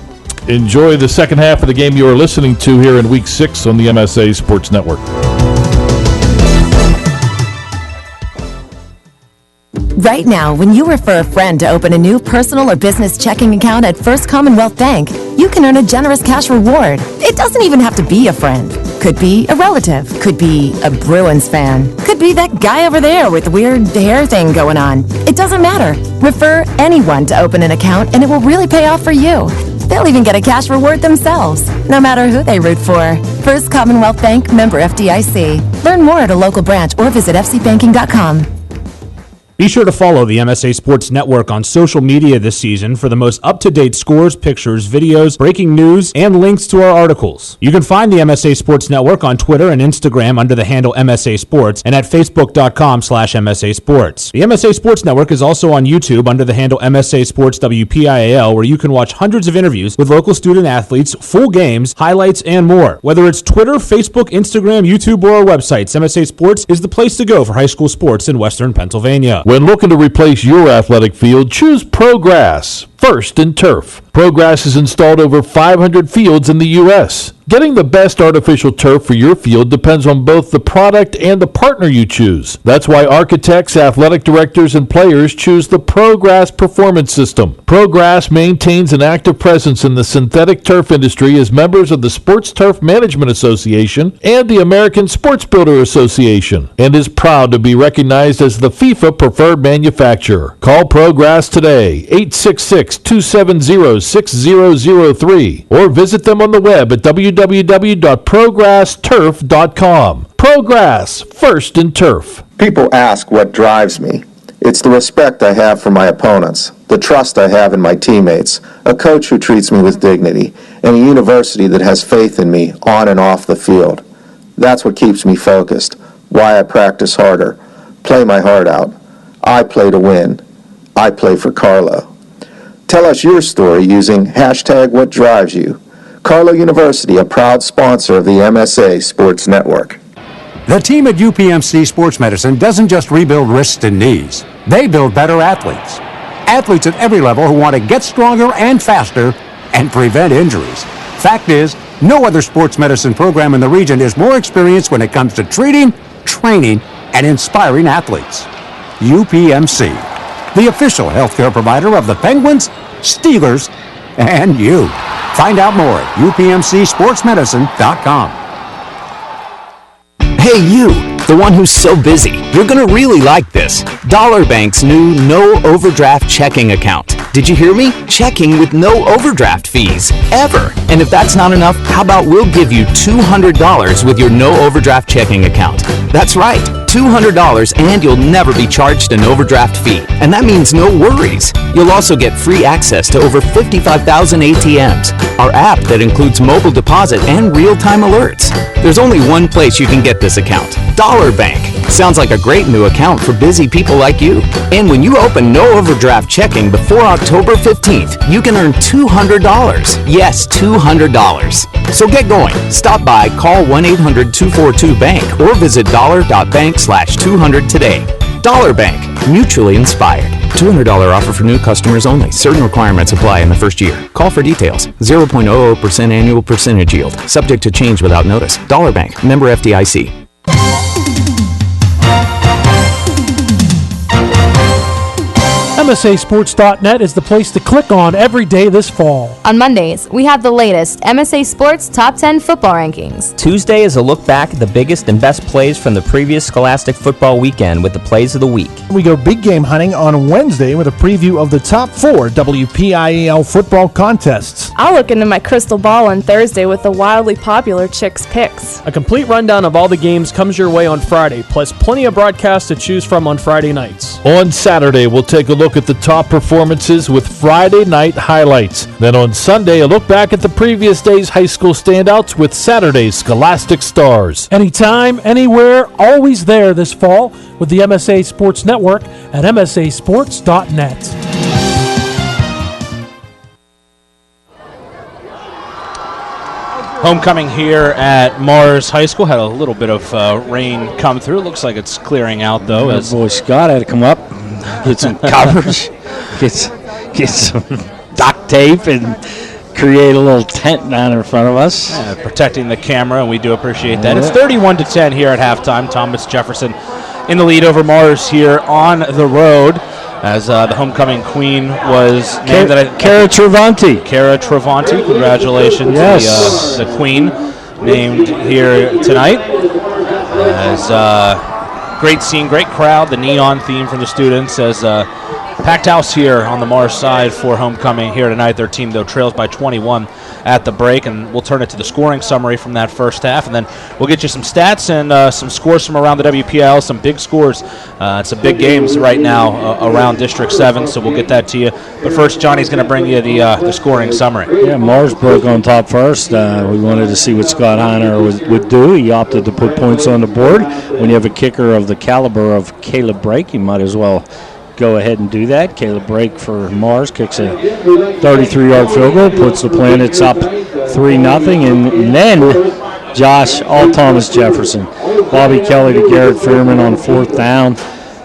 [SPEAKER 2] Enjoy the second half of the game you are listening to here in Week 6 on the MSA Sports Network.
[SPEAKER 5] Right now, when you refer a friend to open a new personal or business checking account at First Commonwealth Bank, you can earn a generous cash reward. It doesn't even have to be a friend. Could be a relative. Could be a Bruins fan. Could be that guy over there with the weird hair thing going on. It doesn't matter. Refer anyone to open an account and it will really pay off for you. They'll even get a cash reward themselves, no matter who they root for. First Commonwealth Bank, member FDIC. Learn more at a local branch or visit fcbanking.com.
[SPEAKER 11] Be sure to follow the MSA Sports Network on social media this season for the most up-to-date scores, pictures, videos, breaking news, and links to our articles. You can find the MSA Sports Network on Twitter and Instagram under the handle MSA Sports and at facebook.com/MSA Sports. The MSA Sports Network is also on YouTube under the handle MSA Sports WPIAL, where you can watch hundreds of interviews with local student athletes, full games, highlights, and more. Whether it's Twitter, Facebook, Instagram, YouTube, or our websites, MSA Sports is the place to go for high school sports in Western Pennsylvania.
[SPEAKER 2] When looking to replace your athletic field, choose ProGrass, First in Turf. ProGrass has installed over 500 fields in the U.S. Getting the best artificial turf for your field depends on both the product and the partner you choose. That's why architects, athletic directors, and players choose the ProGrass Performance System. ProGrass maintains an active presence in the synthetic turf industry as members of the Sports Turf Management Association and the American Sports Builder Association, and is proud to be recognized as the FIFA preferred manufacturer. Call ProGrass today, 866-270-6003, or visit them on the web at www.progressturf.com. ProGrass, First in Turf.
[SPEAKER 8] People ask what drives me. It's the respect I have for my opponents, the trust I have in my teammates, a coach who treats me with dignity, and a university that has faith in me on and off the field. That's what keeps me focused, why I practice harder, play my heart out. I play to win. I play for Carlo. Tell us your story using #WhatDrivesYou. Carlo University, a proud sponsor of the MSA Sports Network.
[SPEAKER 7] The team at UPMC Sports Medicine doesn't just rebuild wrists and knees. They build better athletes. Athletes at every level who want to get stronger and faster and prevent injuries. Fact is, no other sports medicine program in the region is more experienced when it comes to treating, training, and inspiring athletes. UPMC, the official healthcare provider of the Penguins, Steelers, and you. Find out more at upmcsportsmedicine.com.
[SPEAKER 12] Hey you, the one who's so busy. You're gonna really like this. Dollar Bank's new no overdraft checking account. Did you hear me? Checking with no overdraft fees, ever. And if that's not enough, how about we'll give you $200 with your no overdraft checking account. That's right, $200, and you'll never be charged an overdraft fee. And that means no worries. You'll also get free access to over 55,000 ATMs, our app that includes mobile deposit and real-time alerts. There's only one place you can get this account, Dollar Bank. Sounds like a great new account for busy people like you. And when you open no overdraft checking before October 15th, you can earn $200. Yes, $200. So get going. Stop by, call 1-800-242-BANK, or visit dollar.bank/200 today. Dollar Bank, mutually inspired. $200 offer for new customers only. Certain requirements apply in the first year. Call for details. 0.00% annual percentage yield. Subject to change without notice. Dollar Bank, member FDIC.
[SPEAKER 13] MSASports.net is the place to click on every day this fall.
[SPEAKER 14] On Mondays, we have the latest MSA Sports Top 10 football rankings.
[SPEAKER 15] Tuesday is a look back at the biggest and best plays from the previous Scholastic football weekend with the plays of the week.
[SPEAKER 16] We go big game hunting on Wednesday with a preview of the top 4 WPIAL football contests.
[SPEAKER 17] I'll look into my crystal ball on Thursday with the wildly popular Chicks Picks.
[SPEAKER 13] A complete rundown of all the games comes your way on Friday, plus plenty of broadcasts to choose from on Friday nights.
[SPEAKER 2] On Saturday, we'll take a look at the top performances with Friday night highlights. Then on Sunday, a look back at the previous day's high school standouts with Saturday's Scholastic Stars.
[SPEAKER 13] Anytime, anywhere, always there this fall with the MSA Sports Network at MSASports.net.
[SPEAKER 3] Homecoming here at Mars High School. Had a little bit of rain come through. Looks like it's clearing out, though.
[SPEAKER 4] As boy Scott had to come up, get some coverage, get some duct tape, and create a little tent down in front of us.
[SPEAKER 3] Protecting the camera, and we do appreciate that. It's 31-10 here at halftime. Thomas Jefferson in the lead over Mars here on the road, as the homecoming queen was named.
[SPEAKER 4] Cara Travanti.
[SPEAKER 3] Cara Travanti, congratulations to the queen named here tonight. As great scene, great crowd, the neon theme from the students, as packed house here on the Mars side for homecoming here tonight. Their team, though, trails by 21 at the break, and we'll turn it to the scoring summary from that first half, and then we'll get you some stats and some scores from around the WPIAL, some big scores, some big games right now around District 7, so we'll get that to you. But first, Johnny's going to bring you the scoring summary.
[SPEAKER 4] Yeah, Mars broke on top first. We wanted to see what Scott Heiner would do. He opted to put points on the board. When you have a kicker of the caliber of Caleb Brake, you might as well go ahead and do that. Caleb Brake for Mars kicks a 33-yard field goal, puts the Planets up 3-0, and then Josh, all Thomas Jefferson. Bobby Kelly to Garrett Fearman on 4th down.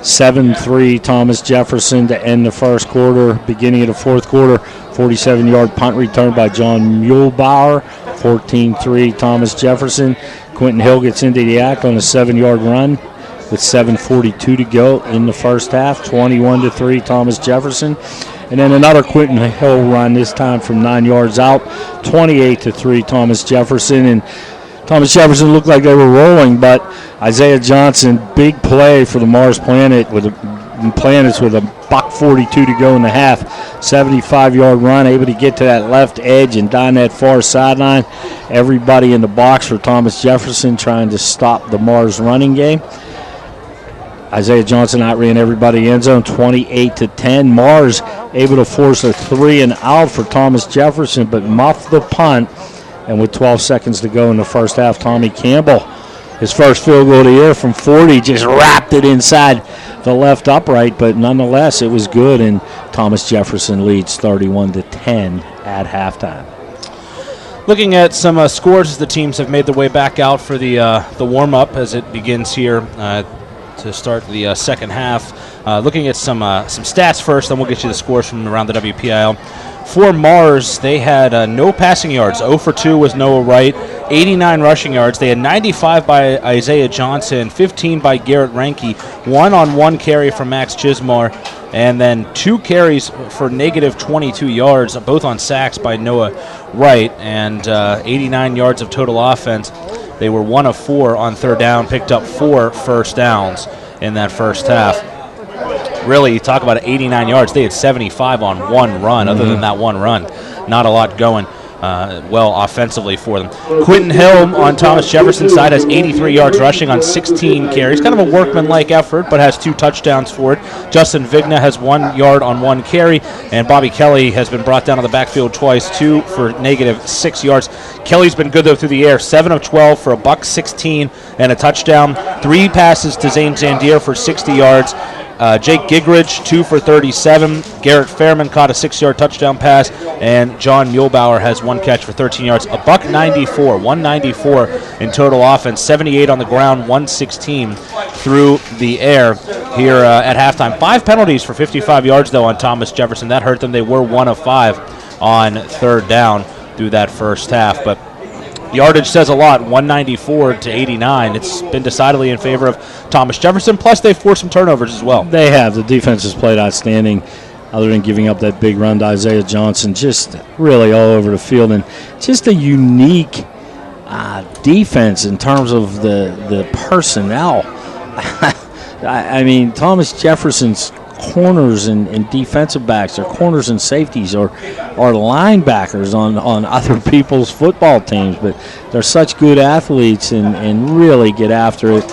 [SPEAKER 4] 7-3 Thomas Jefferson to end the first quarter. Beginning of the fourth quarter, 47-yard punt return by John Muehlbauer. 14-3 Thomas Jefferson. Quentin Hill gets into the act on a 7-yard run with 7:42 to go in the first half. 21-3 Thomas Jefferson. And then another Quentin Hill run, this time from 9 yards out. 28-3 Thomas Jefferson. And Thomas Jefferson looked like they were rolling, but Isaiah Johnson, big play for the Mars Planets with a $1.42 to go in the half. 75-yard run, able to get to that left edge and down that far sideline. Everybody in the box for Thomas Jefferson trying to stop the Mars running game. Isaiah Johnson outran everybody end zone, 28-10. Mars able to force a 3-and-out for Thomas Jefferson, but muffed the punt. And with 12 seconds to go in the first half, Tommy Campbell, his first field goal of the year from 40, just wrapped it inside the left upright. But nonetheless, it was good, and Thomas Jefferson leads 31-10 at halftime.
[SPEAKER 3] Looking at some scores as the teams have made their way back out for the warm-up as it begins here to start the second half. Looking at some stats first, then we'll get you the scores from around the WPIAL. For Mars, they had no passing yards. 0 for 2 was Noah Wright. 89 rushing yards. They had 95 by Isaiah Johnson, 15 by Garrett Ranke, 1-on-1 carry from Max Chismar, and then 2 carries for negative 22 yards, both on sacks by Noah Wright, and 89 yards of total offense. They were 1 of 4 on third down, picked up 4 first downs in that first half. Really, you talk about 89 yards. They had 75 on one run. Other than that one run, not a lot going well offensively for them. Quentin Hill on Thomas Jefferson's side has 83 yards rushing on 16 carries. Kind of a workmanlike effort, but has 2 touchdowns for it. Justin Vigna has 1 yard on 1 carry, and Bobby Kelly has been brought down to the backfield twice, 2 for negative 6 yards. Kelly's been good, though, through the air. 7 of 12 for $116 and a touchdown. 3 passes to Zane Zandier for 60 yards. Jake Gigridge, 2 for 37. Garrett Fairman caught a 6-yard touchdown pass, and John Muehlbauer has 1 catch for 13 yards. $194 in total offense, 78 on the ground, 116 through the air here at halftime. 5 penalties for 55 yards, though, on Thomas Jefferson. That hurt them. They were 1 of 5 on third down through that first half, but yardage says a lot, 194 to 89. It's been decidedly in favor of Thomas Jefferson, plus they've forced some turnovers as well.
[SPEAKER 4] They have. The defense has played outstanding, other than giving up that big run to Isaiah Johnson, just really all over the field. And just a unique defense in terms of the personnel. I mean, Thomas Jefferson's corners and defensive backs, or corners and safeties, or linebackers on other people's football teams, but they're such good athletes and really get after it.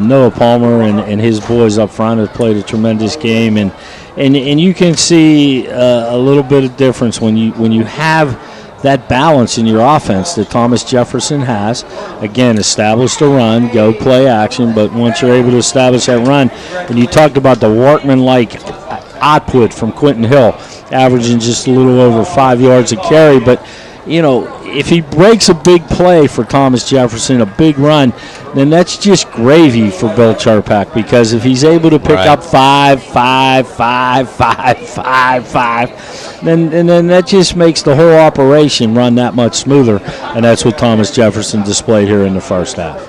[SPEAKER 4] Noah Palmer and his boys up front have played a tremendous game, and you can see a little bit of difference when you have that balance in your offense that Thomas Jefferson has. Again, establish the run, go play action, but once you're able to establish that run, and you talked about the workman-like output from Quentin Hill, averaging just a little over 5 yards a carry, but if he breaks a big play for Thomas Jefferson, a big run, then that's just gravy for Bill Charpak, because if he's able to pick up 5, then that just makes the whole operation run that much smoother, and that's what Thomas Jefferson displayed here in the first half.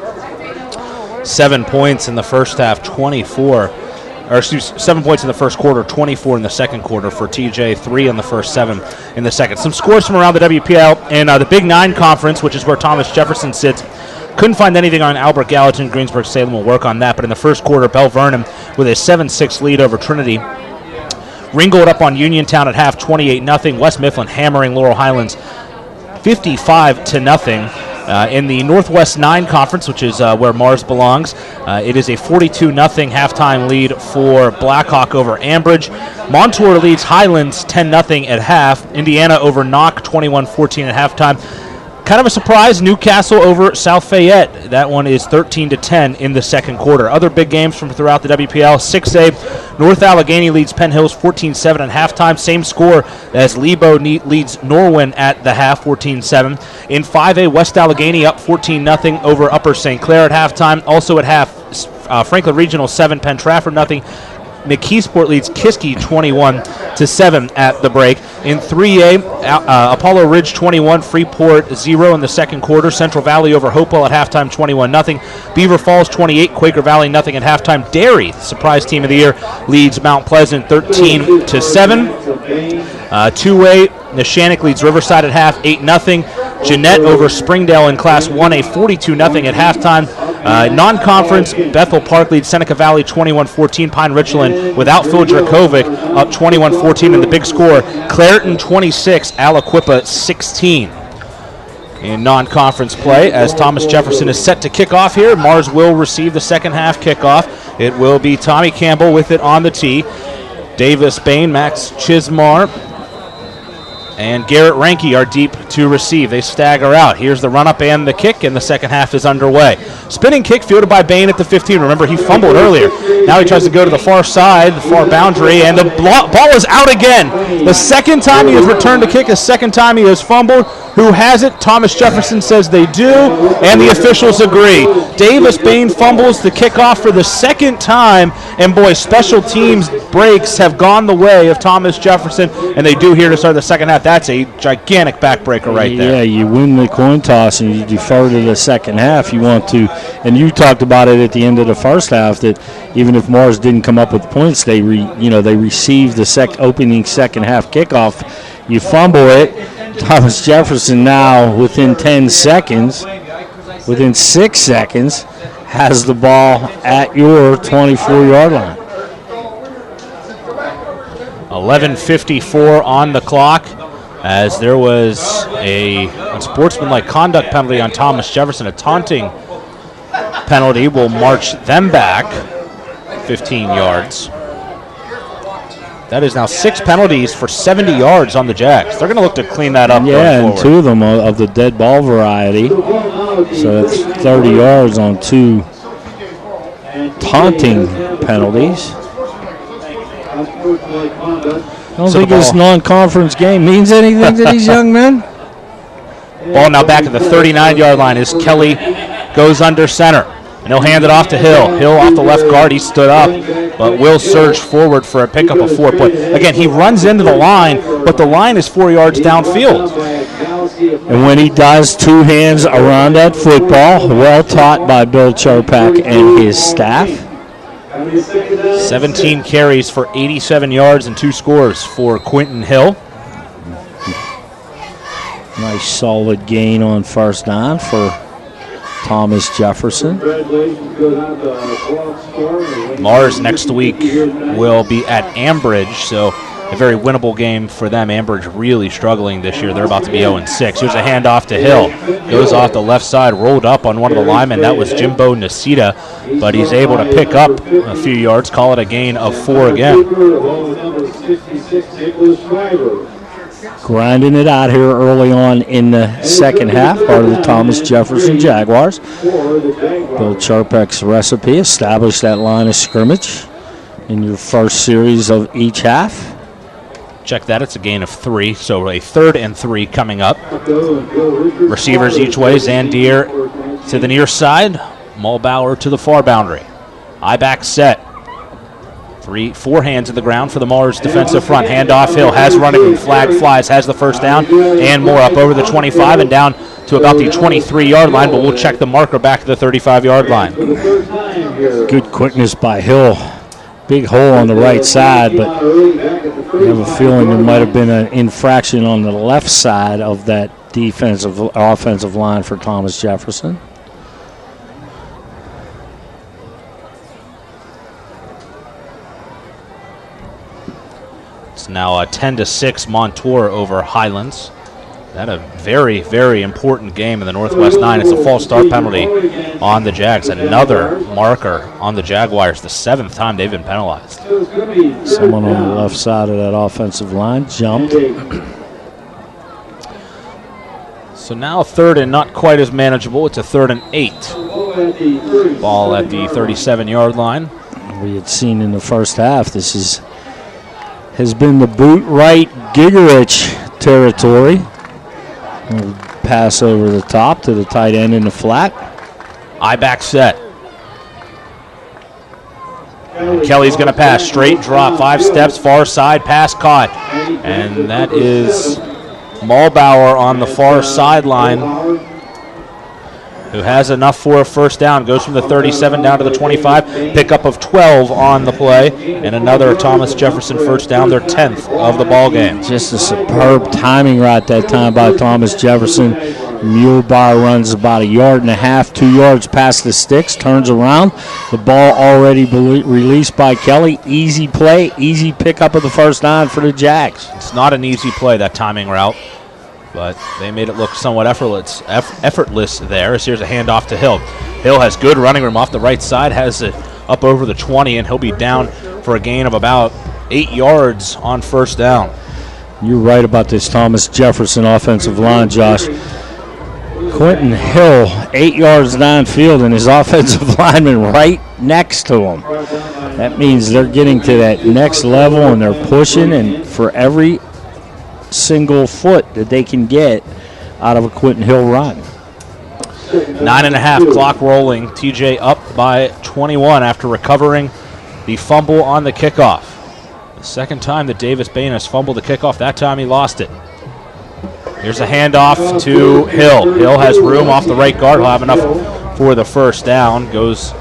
[SPEAKER 3] 7 points in the first half, 7 points in the first quarter, 24 in the second quarter for TJ, 3 in the first, 7 in the second. Some scores from around the WPIAL in the Big 9 Conference, which is where Thomas Jefferson sits. Couldn't find anything on Albert Gallatin. Greensburg-Salem will work on that. But in the first quarter, Bell Vernon with a 7-6 lead over Trinity. Ringgold up on Uniontown at half, 28-0. West Mifflin hammering Laurel Highlands 55-0. In the Northwest 9 Conference, which is where Mars belongs, it is a 42-0 halftime lead for Blackhawk over Ambridge. Montour leads Highlands 10-0 at half. Indiana over Knock 21-14 at halftime. Kind of a surprise, Newcastle over South Fayette. That one is 13-10 in the second quarter. Other big games from throughout the WPIAL. 6A, North Allegheny leads Penn Hills 14-7 at halftime. Same score as Lebo leads Norwin at the half, 14-7. In 5A, West Allegheny up 14-0 over Upper St. Clair at halftime. Also at half, Franklin Regional 7, Penn Trafford 0. McKeesport leads Kiski 21-7 at the break. In 3A, Apollo Ridge 21, Freeport 0 in the second quarter. Central Valley over Hopewell at halftime 21-0. Beaver Falls 28, Quaker Valley 0 at halftime. Derry, the surprise team of the year, leads Mount Pleasant 13-7. 2A, Neshannock leads Riverside at half 8-0. Jeanette over Springdale in Class 1A 42-0 at halftime. Non-conference, Bethel Park leads Seneca Valley 21-14. Pine Richland without Phil Dracovic up 21-14 in the big score. Clareton 26, Aliquippa 16. In non-conference play, as Thomas Jefferson is set to kick off here, Mars will receive the second half kickoff. It will be Tommy Campbell with it on the tee. Davis Bain, Max Chismar, and Garrett Ranke are deep to receive. They stagger out. Here's the run-up and the kick, and the second half is underway. Spinning kick fielded by Bain at the 15. Remember, he fumbled earlier. Now he tries to go to the far side, the far boundary, and the ball is out again. The second time he has returned to kick, the second time he has fumbled. Who has it? Thomas Jefferson says they do, and the officials agree. Davis Bain fumbles the kickoff for the second time, and boy, special teams breaks have gone the way of Thomas Jefferson, and they do here to start the second half. That's a gigantic backbreaker right there.
[SPEAKER 4] Yeah, you win the coin toss and you defer to the second half. You want to, and you talked about it at the end of the first half, that even if Mars didn't come up with points, they received the opening second half kickoff. You fumble it. Thomas Jefferson now within 10 seconds, within 6 seconds, has the ball at your 24-yard line.
[SPEAKER 3] 11:54 on the clock, as there was a unsportsmanlike conduct penalty on Thomas Jefferson. A taunting penalty will march them back 15 yards. That is now 6 penalties for 70 yards on the Jags. They're going to look to clean that up.
[SPEAKER 4] Yeah, and 2 of them are of the dead ball variety. So that's 30 yards on 2 taunting penalties. I don't think this non-conference game means anything to these young men.
[SPEAKER 3] Ball now back at the 39-yard line as Kelly goes under center. And he'll hand it off to Hill. Hill off the left guard. He stood up, but will surge forward for a pickup of 4. But again, he runs into the line, but the line is 4 yards downfield.
[SPEAKER 4] And when he does, 2 hands around that football, well taught by Bill Charpak and his staff.
[SPEAKER 3] 17 carries for 87 yards and 2 scores for Quentin Hill.
[SPEAKER 4] Nice solid gain on first down for Thomas Jefferson.
[SPEAKER 3] Mars next week will be at Ambridge, so a very winnable game for them. Ambridge really struggling this year. They're about to be 0-6. Here's a handoff to Hill. Goes off the left side, rolled up on one of the linemen. That was Jimbo Nasita, but he's able to pick up a few yards, call it a gain of 4 again.
[SPEAKER 4] Grinding it out here early on in the second half, part of the Thomas Jefferson Jaguars. Bill Charpak's recipe, establish that line of scrimmage in your first series of each half.
[SPEAKER 3] Check that. It's a gain of 3, so a 3rd and 3 coming up. Receivers each way. Zandier to the near side. Mulbauer to the far boundary. I-back set. 4 hands in the ground for the Mars defensive front. Handoff. Hill has running room. Flag flies. Has the first down. And more up over the 25 and down to about the 23-yard line, but we'll check the marker back to the 35-yard line.
[SPEAKER 4] Good quickness by Hill. Big hole on the right side, but I have a feeling there might have been an infraction on the left side of that offensive line for Thomas Jefferson.
[SPEAKER 3] It's now a 10-6 Montour over Highlands. That a very, very important game in the Northwest 9. It's a false start penalty on the Jags. Another marker on the Jaguars, the 7th time they've been penalized.
[SPEAKER 4] Someone on the left side of that offensive line jumped.
[SPEAKER 3] So now 3rd and not quite as manageable. It's a 3rd and 8. Ball at the 37-yard line.
[SPEAKER 4] We had seen in the first half, this has been the boot right Gigerich territory. Pass over the top to the tight end in the flat.
[SPEAKER 3] I-back set. And Kelly's going to pass. Straight drop. 5 steps. Far side. Pass caught. And that is Mulbauer on the far sideline, who has enough for a first down. Goes from the 37 down to the 25. Pickup of 12 on the play. And another Thomas Jefferson first down, their 10th of the ball game.
[SPEAKER 4] Just a superb timing right that time by Thomas Jefferson. Mulebauer runs about 1.5 yards, 2 yards past the sticks, turns around. The ball already released by Kelly. Easy play, easy pickup of the first down for the Jags.
[SPEAKER 3] It's not an easy play, that timing route, but they made it look somewhat effortless there. As here's a handoff to Hill. Hill has good running room off the right side, has it up over the 20, and he'll be down for a gain of about 8 yards on first down.
[SPEAKER 4] You're right about this Thomas Jefferson offensive line, Josh. Quentin Hill, 8 yards downfield, and his offensive lineman right next to him. That means they're getting to that next level, and they're pushing, and for every single foot that they can get out of a Quentin Hill run.
[SPEAKER 3] 9.5 clock rolling. TJ up by 21 after recovering the fumble on the kickoff. The second time that Davis Bain has fumbled the kickoff. That time he lost it. Here's a handoff to Hill. Hill has room off the right guard. He'll have enough for the first down. Goes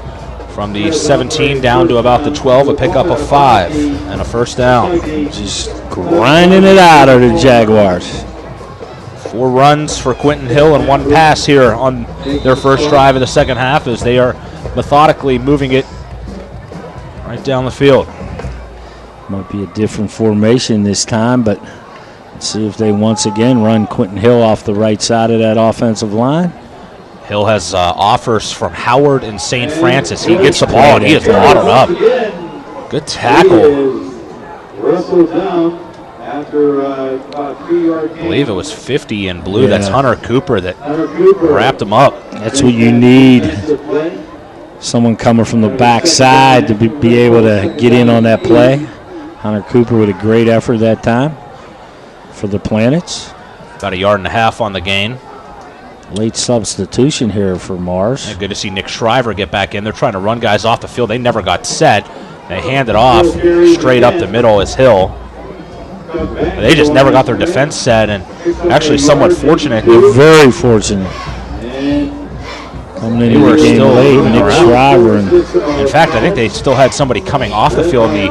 [SPEAKER 3] from the 17 down to about the 12. A pickup of 5 and a first down.
[SPEAKER 4] Just grinding it out of the Jaguars.
[SPEAKER 3] 4 runs for Quentin Hill and 1 pass here on their first drive of the second half, as they are methodically moving it right down the field.
[SPEAKER 4] Might be a different formation this time, but let's see if they once again run Quentin Hill off the right side of that offensive line.
[SPEAKER 3] Hill has offers from Howard and St. Francis. He gets the ball and he is waddled up. Good tackle. I believe it was 50 in blue. Yeah. That's Hunter Cooper that wrapped him up.
[SPEAKER 4] That's what you need. Someone coming from the backside to be able to get in on that play. Hunter Cooper with a great effort that time for the Planets.
[SPEAKER 3] About 1.5 yards on the gain.
[SPEAKER 4] Late substitution here for Mars.
[SPEAKER 3] Yeah, good to see Nick Shriver get back in. They're trying to run guys off the field. They never got set. They hand it off straight up the middle as Hill. They just never got their defense set, and actually somewhat fortunate.
[SPEAKER 4] They're very fortunate. Coming into the game late, Nick Shriver.
[SPEAKER 3] In fact, I think they still had somebody coming off the field. The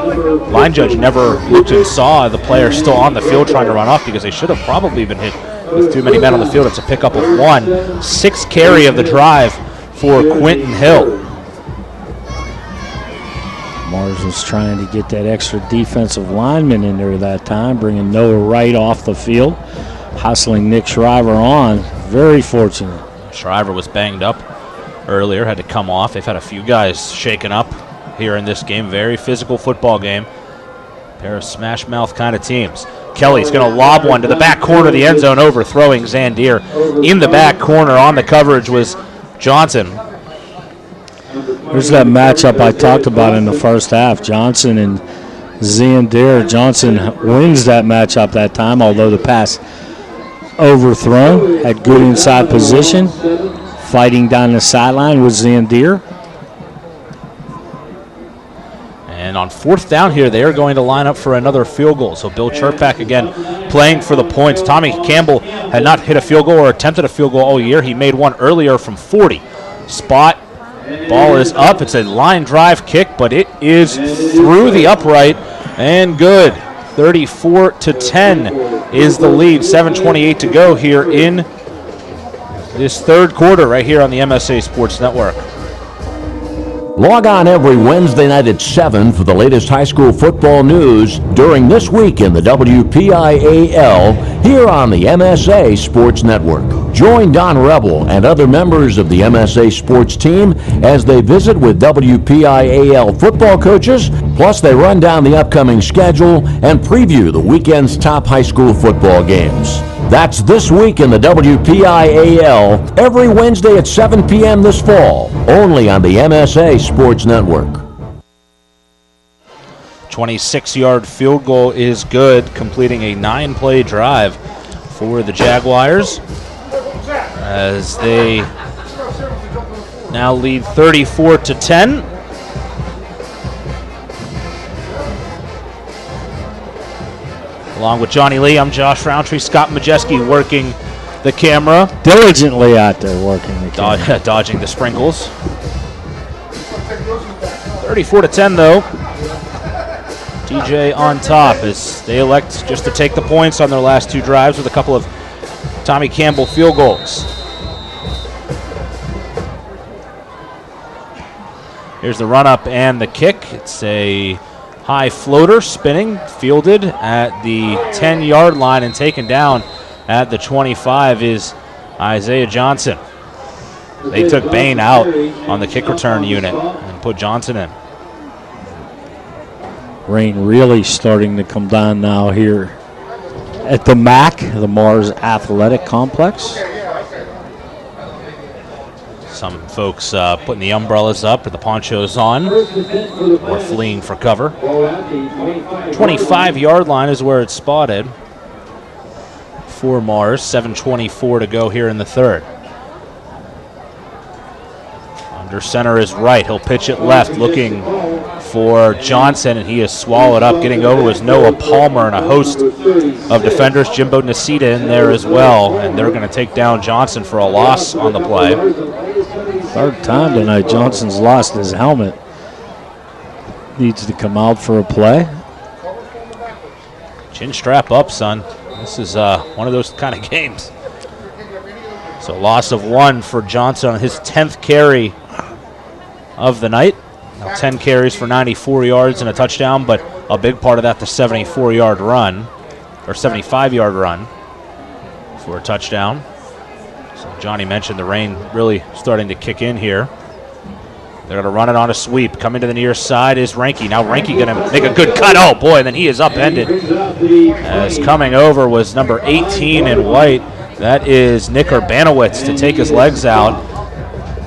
[SPEAKER 3] line judge never looked and saw the player still on the field trying to run off, because they should have probably been hit with too many men on the field. It's a pickup of 1. 6th carry of the drive for Quentin Hill.
[SPEAKER 4] Mars was trying to get that extra defensive lineman in there that time, bringing Noah Wright off the field, hustling Nick Shriver on. Very fortunate.
[SPEAKER 3] Shriver was banged up earlier, had to come off. They've had a few guys shaken up here in this game. Very physical football game. Pair of smash mouth kind of teams. Kelly's going to lob one to the back corner of the end zone, overthrowing Zandier. In the back corner on the coverage was Johnson.
[SPEAKER 4] There's that matchup I talked about in the first half. Johnson and Zandir. Johnson wins that matchup that time, although the pass overthrown. Had good inside position. Fighting down the sideline with Zandir.
[SPEAKER 3] And on 4th down here, they are going to line up for another field goal. So Bill Cherpak again playing for the points. Tommy Campbell had not hit a field goal or attempted a field goal all year. He made one earlier from 40. Spot, ball is up. It's a line drive kick, but it is through the upright and good. 34-10 is the lead. 7:28 to go here in this third quarter right here on the MSA Sports Network.
[SPEAKER 1] Log on every Wednesday night at 7 for the latest high school football news during this week in the WPIAL here on the MSA Sports Network. Join Don Rebel and other members of the MSA Sports team as they visit with WPIAL football coaches, plus they run down the upcoming schedule and preview the weekend's top high school football games. That's this week in the WPIAL, every Wednesday at 7 p.m. this fall, only on the MSA Sports Network.
[SPEAKER 3] 26-yard field goal is good, completing a 9-play drive for the Jaguars as they now lead 34-10. Along with Johnny Lee, I'm Josh Roundtree. Scott Majesky working the camera.
[SPEAKER 4] Diligently out there working the camera.
[SPEAKER 3] Dodging the sprinkles. 34-10 though. TJ on top as they elect just to take the points on their last 2 drives with a couple of Tommy Campbell field goals. Here's the run up and the kick. It's a high floater spinning, fielded at the 10-yard line and taken down at the 25 is Isaiah Johnson. They took Bain out on the kick return unit and put Johnson in.
[SPEAKER 4] Rain really starting to come down now here at the MAC, the Mars Athletic Complex.
[SPEAKER 3] Some folks putting the umbrellas up or the ponchos on or fleeing for cover. 25-yard line is where it's spotted for Mars. 7:24 to go here in the third. Under center is right. He'll pitch it left, looking for Johnson, and he is swallowed up. Getting over was Noah Palmer and a host of defenders. Jimbo Nasita in there as well, and they're going to take down Johnson for a loss on the play.
[SPEAKER 4] Third time tonight Johnson's lost his helmet. Needs to come out for a play.
[SPEAKER 3] Chin strap up, son. This is one of those kind of games. So loss of 1 for Johnson on his 10th carry of the night. Now 10 carries for 94 yards and a touchdown, but a big part of that, the 74-yard run, or 75-yard run for a touchdown. So Johnny mentioned the rain really starting to kick in here. They're going to run it on a sweep. Coming to the near side is Ranky. Now Ranky going to make a good cut. Oh, boy, and then he is upended. As coming over was number 18 in white. That is Nick Urbanowitz to take his legs out.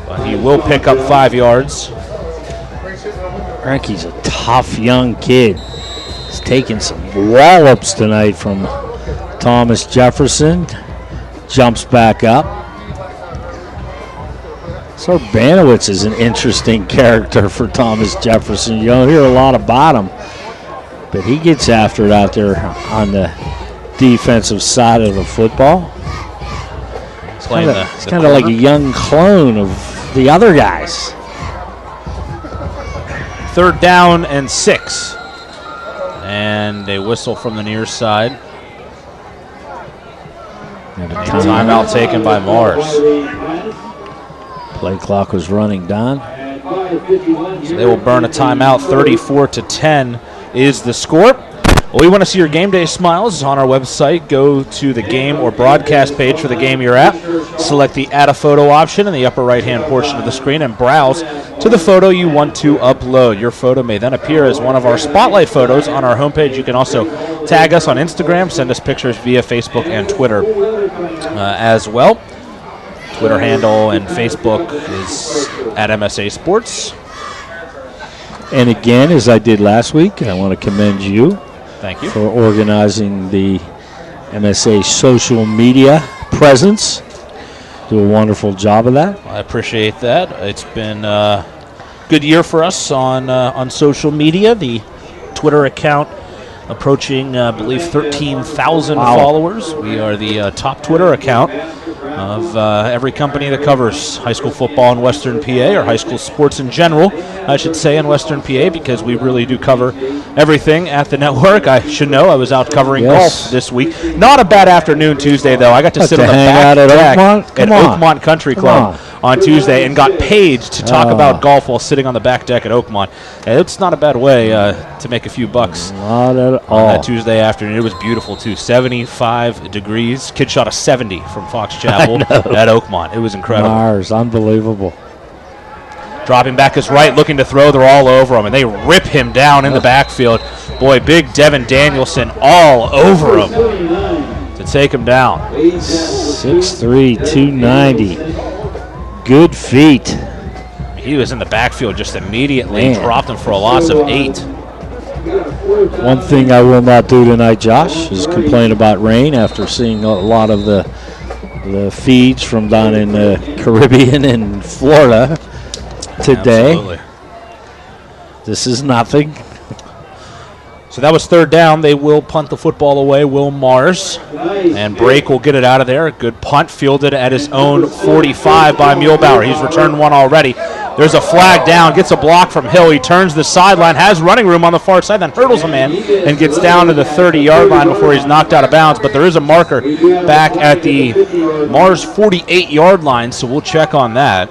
[SPEAKER 3] But he will pick up 5 yards.
[SPEAKER 4] Ranky's a tough young kid. He's taking some wallops tonight from Thomas Jefferson. Jumps back up. So Urbanowitz is an interesting character for Thomas Jefferson. You don't hear a lot about him, but he gets after it out there on the defensive side of the football. He's kind of like a young clone of the other guys.
[SPEAKER 3] 3rd down and 6. And a whistle from the near side.
[SPEAKER 4] And a
[SPEAKER 3] timeout taken by Mars.
[SPEAKER 4] Play clock was running down.
[SPEAKER 3] So they will burn a timeout. 34-10 is the score. Well, we want to see your game day smiles on our website. Go to the game or broadcast page for the game you're at. Select the Add a Photo option in the upper right-hand portion of the screen and browse to the photo you want to upload. Your photo may then appear as one of our spotlight photos on our homepage. You can also tag us on Instagram, send us pictures via Facebook and Twitter as well. Twitter handle and Facebook is at MSA Sports.
[SPEAKER 4] And again, as I did last week, I want to commend you.
[SPEAKER 3] Thank you.
[SPEAKER 4] For organizing the MSA social media presence. Do a wonderful job of that.
[SPEAKER 3] I appreciate that. It's been a good year for us on social media. The Twitter account approaching, I believe, 13,000 followers. We are the top Twitter account of every company that covers high school football in Western PA, or high school sports in general, I should say, in Western PA, because we really do cover everything at the network. I should know I was out covering golf this week. Not a bad afternoon Tuesday, though. I got to sit on the back deck at Oakmont Country Club on Tuesday and got paid to talk about golf while sitting on the back deck at Oakmont. It's not a bad way to make a few bucks.
[SPEAKER 4] Not at all.
[SPEAKER 3] On that Tuesday afternoon. It was beautiful, too. 75 degrees. Kid shot a 70 from Fox Chapel at Oakmont. It was incredible.
[SPEAKER 4] Mars, unbelievable.
[SPEAKER 3] Dropping back his right, looking to throw. They're all over him, and they rip him down in the backfield. Boy, big Devin Danielson all over him to take him down.
[SPEAKER 4] 6'3", 290. Good feet.
[SPEAKER 3] He was in the backfield just immediately. Dropped him for a loss of 8.
[SPEAKER 4] One thing I will not do tonight, Josh, is complain about rain after seeing a lot of the feeds from down in the Caribbean and Florida today.
[SPEAKER 3] Absolutely.
[SPEAKER 4] This is nothing.
[SPEAKER 3] So that was third down. They will punt the football away, Will Mars. And Brake will get it out of there. Good punt fielded at his own 45 by Muehlbauer. He's returned one already. There's a flag down, gets a block from Hill. He turns the sideline, has running room on the far side, then hurdles a man and gets down to the 30-yard line before he's knocked out of bounds. But there is a marker back at the Mars 48-yard line, so we'll check on that.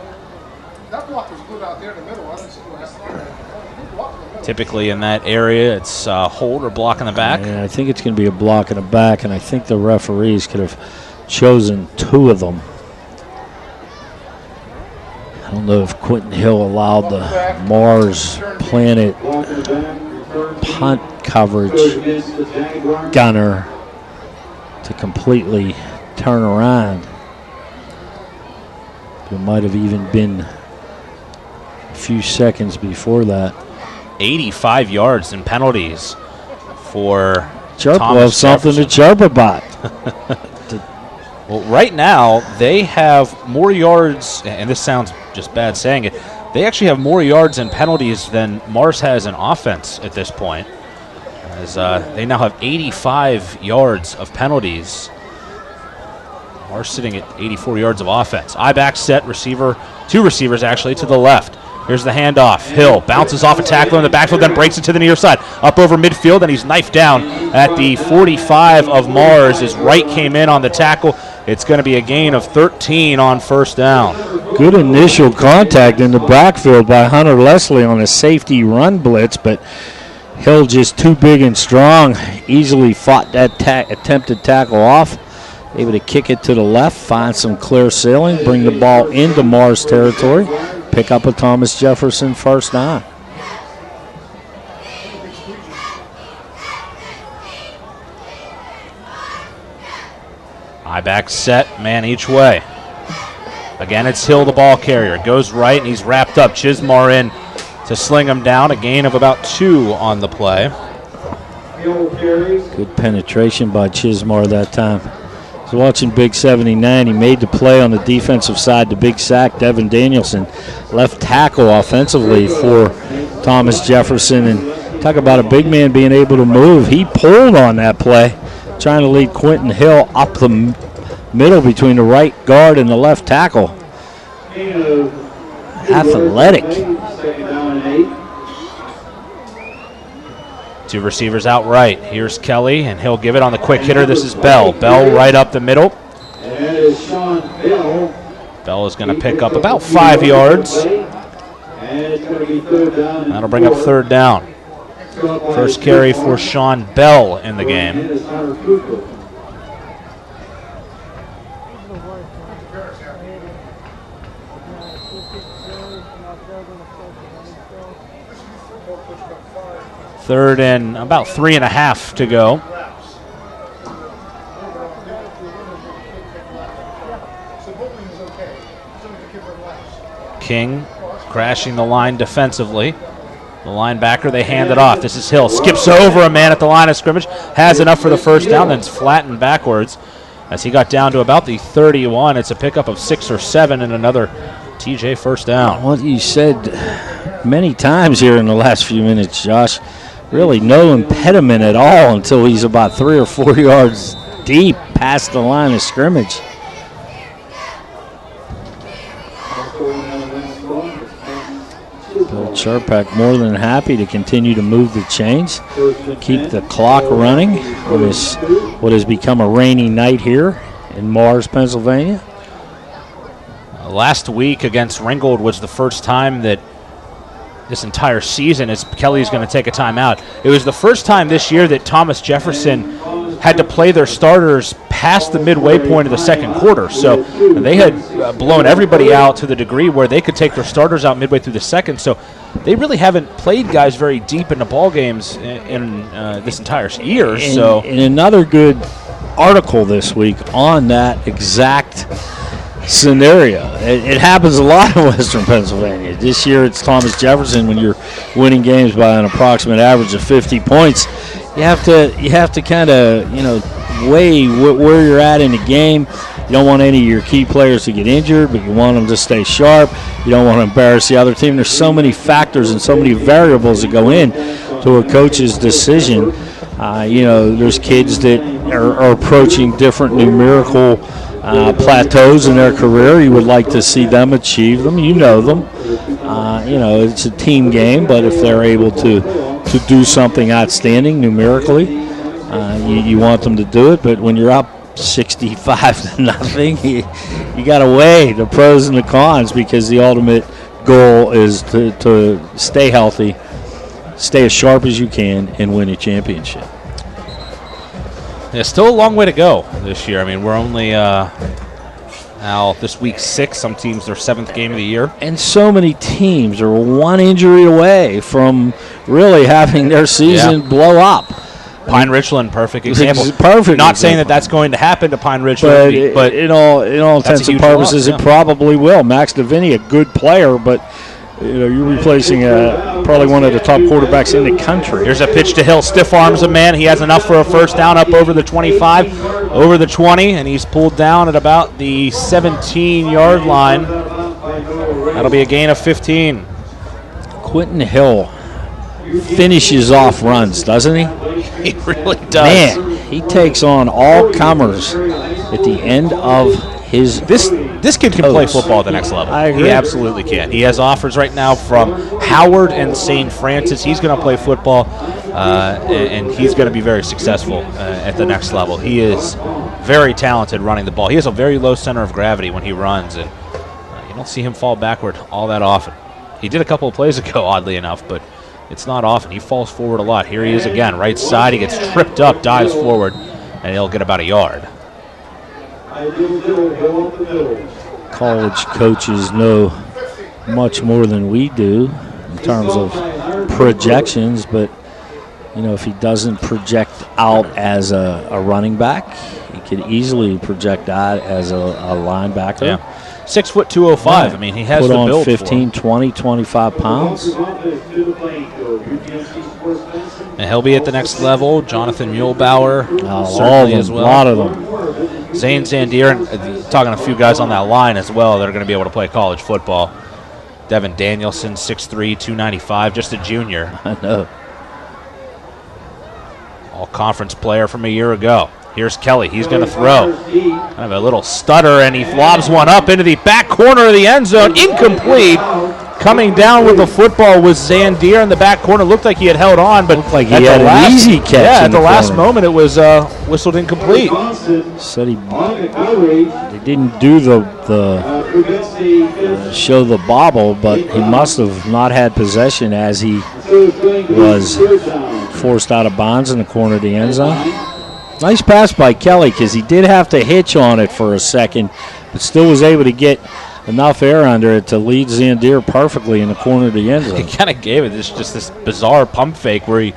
[SPEAKER 3] Typically in that area, it's hold or block in the back.
[SPEAKER 4] Yeah, I think it's going to be a block in the back, and I think the referees could have chosen 2 of them. I don't know if Quentin Hill allowed the Mars Planet punt coverage gunner to completely turn around. It might have even been a few seconds before that.
[SPEAKER 3] 85 yards in penalties for
[SPEAKER 4] Chirp
[SPEAKER 3] Thomas
[SPEAKER 4] something
[SPEAKER 3] Jefferson.
[SPEAKER 4] to chirp about.
[SPEAKER 3] Well, right now, they have more yards, and this sounds just bad saying it, they actually have more yards and penalties than Mars has in offense at this point, as they now have 85 yards of penalties. Mars sitting at 84 yards of offense. I-back set, receiver, 2 receivers actually to the left. Here's the handoff. Hill bounces off a tackler in the backfield, then breaks it to the near side. Up over midfield, and he's knifed down at the 45 of Mars as Wright came in on the tackle. It's going to be a gain of 13 on first down.
[SPEAKER 4] Good initial contact in the backfield by Hunter Leslie on a safety run blitz, but Hill just too big and strong. Easily fought that attempted tackle off. Able to kick it to the left, find some clear sailing, bring the ball into Mars territory. Pick up a Thomas Jefferson first down.
[SPEAKER 3] I-back set, man each way. Again, it's Hill, the ball carrier. Goes right, and he's wrapped up. Chismar in to sling him down. A gain of about 2 on the play.
[SPEAKER 4] Good penetration by Chismar that time. I was watching Big 79. He made the play on the defensive side, the big sack. Devin Danielson, left tackle offensively for Thomas Jefferson. And talk about a big man being able to move. He pulled on that play, trying to lead Quentin Hill up the middle between the right guard and the left tackle. Athletic.
[SPEAKER 3] 2 receivers out right. Here's Kelly, and he'll give it on the quick hitter. This is Bell. Bell right up the middle. Bell is going to pick up about 5 yards. That'll bring up third down. First carry for Sean Bell in the game. Third and about 3.5 to go. King crashing the line defensively. The linebacker, they hand it off. This is Hill. Skips over a man at the line of scrimmage. Has enough for the first down, then it's flattened backwards as he got down to about the 31. It's a pickup of 6 or 7 and another TJ first down.
[SPEAKER 4] What you said many times here in the last few minutes, Josh, really no impediment at all until he's about 3 or 4 yards deep past the line of scrimmage. Bill Charpak more than happy to continue to move the chains, keep the clock running on this what has become a rainy night here in Mars, Pennsylvania.
[SPEAKER 3] Last week against Ringgold was the first time that this entire season as Kelly's going to take a timeout. It was the first time this year that Thomas Jefferson had to play their starters past the midway point of the second quarter. So they had blown everybody out to the degree where they could take their starters out midway through the second. So they really haven't played guys very deep into ball games in this entire year.
[SPEAKER 4] In another good article this week on that exact scenario. It happens a lot in Western Pennsylvania. This year it's Thomas Jefferson. When you're winning games by an approximate average of 50 points, you have to kind of weigh where you're at in the game. You don't want any of your key players to get injured, but you want them to stay sharp. You don't want to embarrass the other team. There's so many factors and so many variables that go in to a coach's decision. There's kids that are approaching different numerical plateaus in their career. You would like to see them achieve them. You know them. It's a team game, but if they're able to do something outstanding numerically, you want them to do it. But when you're up 65-0, you got to weigh the pros and the cons, because the ultimate goal is to stay healthy, stay as sharp as you can, and win a championship.
[SPEAKER 3] Yeah, still a long way to go this year. I mean, we're only now this week 6. Some teams their 7th game of the year,
[SPEAKER 4] and so many teams are one injury away from really having their season blow up.
[SPEAKER 3] Pine Richland, perfect example.
[SPEAKER 4] Perfect.
[SPEAKER 3] Not saying that that's going to happen to Pine Richland, but
[SPEAKER 4] in all intents and purposes, it probably will. Max Deviney, a good player, but you're replacing probably one of the top quarterbacks in the country.
[SPEAKER 3] Here's a pitch to Hill. Stiff arms a man. He has enough for a first down up over the 25, over the 20, and he's pulled down at about the 17-yard line. That'll be a gain of 15.
[SPEAKER 4] Quentin Hill finishes off runs, doesn't he?
[SPEAKER 3] He really does.
[SPEAKER 4] Man, he takes on all comers at the end of his
[SPEAKER 3] This kid can play football at the next level.
[SPEAKER 4] I agree.
[SPEAKER 3] He absolutely can. He has offers right now from Howard and St. Francis. He's going to play football, and he's going to be very successful at the next level. He is very talented running the ball. He has a very low center of gravity when he runs, and you don't see him fall backward all that often. He did a couple of plays ago, oddly enough, but it's not often. He falls forward a lot. Here he is again, right side. He gets tripped up, dives forward, and he'll get about a yard.
[SPEAKER 4] College coaches know much more than we do in terms of projections, but if he doesn't project out as a running back, he could easily project out as a linebacker.
[SPEAKER 3] Yeah. 6 foot 205. I mean, he has
[SPEAKER 4] put
[SPEAKER 3] the
[SPEAKER 4] on
[SPEAKER 3] build
[SPEAKER 4] 15, 20, 25 pounds.
[SPEAKER 3] And he'll be at the next level. Jonathan Muehlbauer,
[SPEAKER 4] certainly
[SPEAKER 3] as well.
[SPEAKER 4] A lot of them.
[SPEAKER 3] Zane Zandier, and talking a few guys on that line as well that are going to be able to play college football. Devin Danielson, 6'3", 295, just a junior.
[SPEAKER 4] I know.
[SPEAKER 3] All-conference player from a year ago. Here's Kelly. He's going to throw. Kind of a little stutter, and he lobs one up into the back corner of the end zone. Incomplete. Coming down with the football was Zandier in the back corner. Looked like he had held on, but
[SPEAKER 4] looked like he had an easy catch.
[SPEAKER 3] Yeah, at the last moment it was whistled incomplete.
[SPEAKER 4] Said they didn't do the show the bobble, but he must have not had possession as he was forced out of bounds in the corner of the end zone. Nice pass by Kelly, because he did have to hitch on it for a second, but still was able to get enough air under it to lead Zandier perfectly in the corner of the end zone.
[SPEAKER 3] He kind of gave it this bizarre pump fake where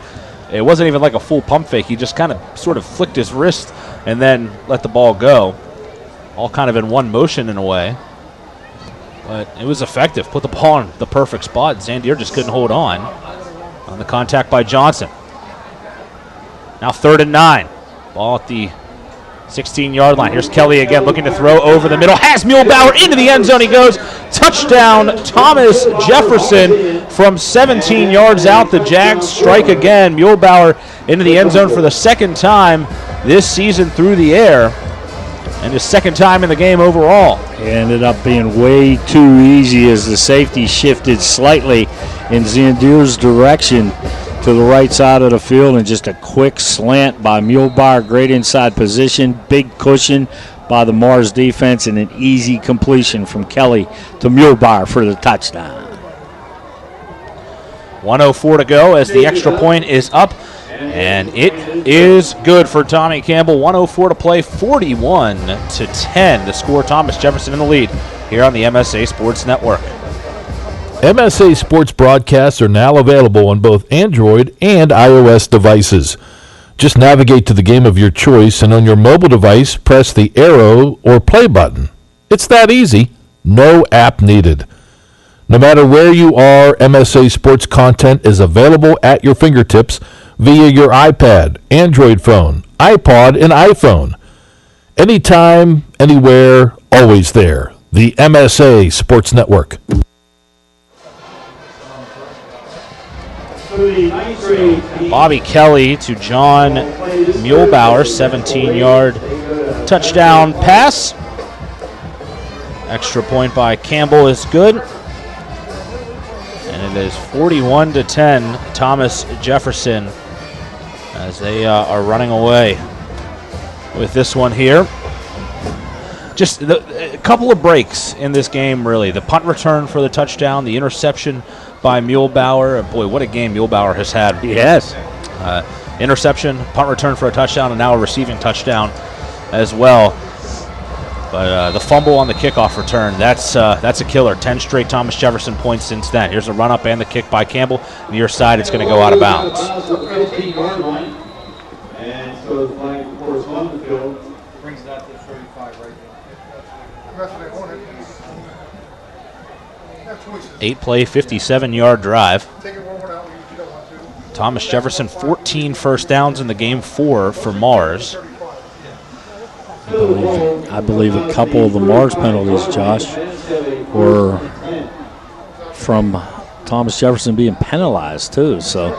[SPEAKER 3] it wasn't even like a full pump fake. He just kind of sort of flicked his wrist and then let the ball go. All kind of in one motion in a way. But it was effective. Put the ball in the perfect spot. Zandier just couldn't hold on. on the contact by Johnson. Now 3rd and 9. Ball at the 16-yard line. Here's Kelly again looking to throw over the middle. Has Muehlbauer into the end zone. He goes. Touchdown, Thomas Jefferson from 17 yards out. The Jags strike again. Muehlbauer into the end zone for the second time this season through the air, and his second time in the game overall.
[SPEAKER 4] It ended up being way too easy as the safety shifted slightly in Zandier's direction to the right side of the field, and just a quick slant by Muehlbauer. Great inside position, big cushion by the Mars defense, and an easy completion from Kelly to Muehlbauer for the touchdown.
[SPEAKER 3] 1:04 to go as the extra point is up, and it is good for Tommy Campbell. 1:04 to play, 41-10 to score. Thomas Jefferson in the lead here on the MSA Sports Network.
[SPEAKER 2] MSA Sports broadcasts are now available on both Android and iOS devices. Just navigate to the game of your choice, and on your mobile device, press the arrow or play button. It's that easy. No app needed. No matter where you are, MSA Sports content is available at your fingertips via your iPad, Android phone, iPod, and iPhone. Anytime, anywhere, always there. The MSA Sports Network.
[SPEAKER 3] Bobby Kelly to John Muehlbauer, 17-yard touchdown pass. Extra point by Campbell is good. And it is 41-10, Thomas Jefferson, as they are running away with this one here. Just a couple of breaks in this game, really. The punt return for the touchdown, the interception by Muehlbauer. Boy, what a game Muehlbauer has had.
[SPEAKER 4] Yes.
[SPEAKER 3] Interception, punt return for a touchdown, and now a receiving touchdown as well. But the fumble on the kickoff return, that's a killer. 10 straight Thomas Jefferson points since then. Here's a run-up and the kick by Campbell. Near side, it's going to go out of bounds.
[SPEAKER 6] And so the flag course on the field brings that to 35 right now.
[SPEAKER 3] 8-play, 57-yard drive. Thomas Jefferson, 14 first downs in the game, 4 for Mars.
[SPEAKER 4] I believe a couple of the Mars penalties, Josh, were from Thomas Jefferson being penalized too. So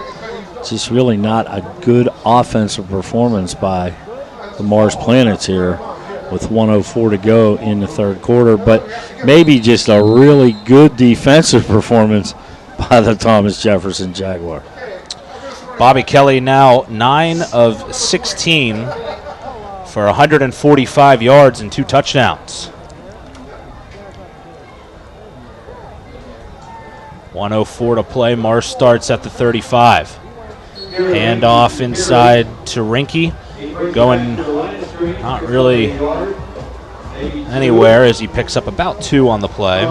[SPEAKER 4] just really not a good offensive performance by the Mars Planets here with 1:04 to go in the third quarter. But maybe just a really good defensive performance by the Thomas Jefferson Jaguar.
[SPEAKER 3] Bobby Kelly now 9 of 16 for 145 yards and 2 touchdowns. 1:04 to play. Mars starts at the 35. Hand off inside to Rinke. Going not really anywhere as he picks up about 2 on the play.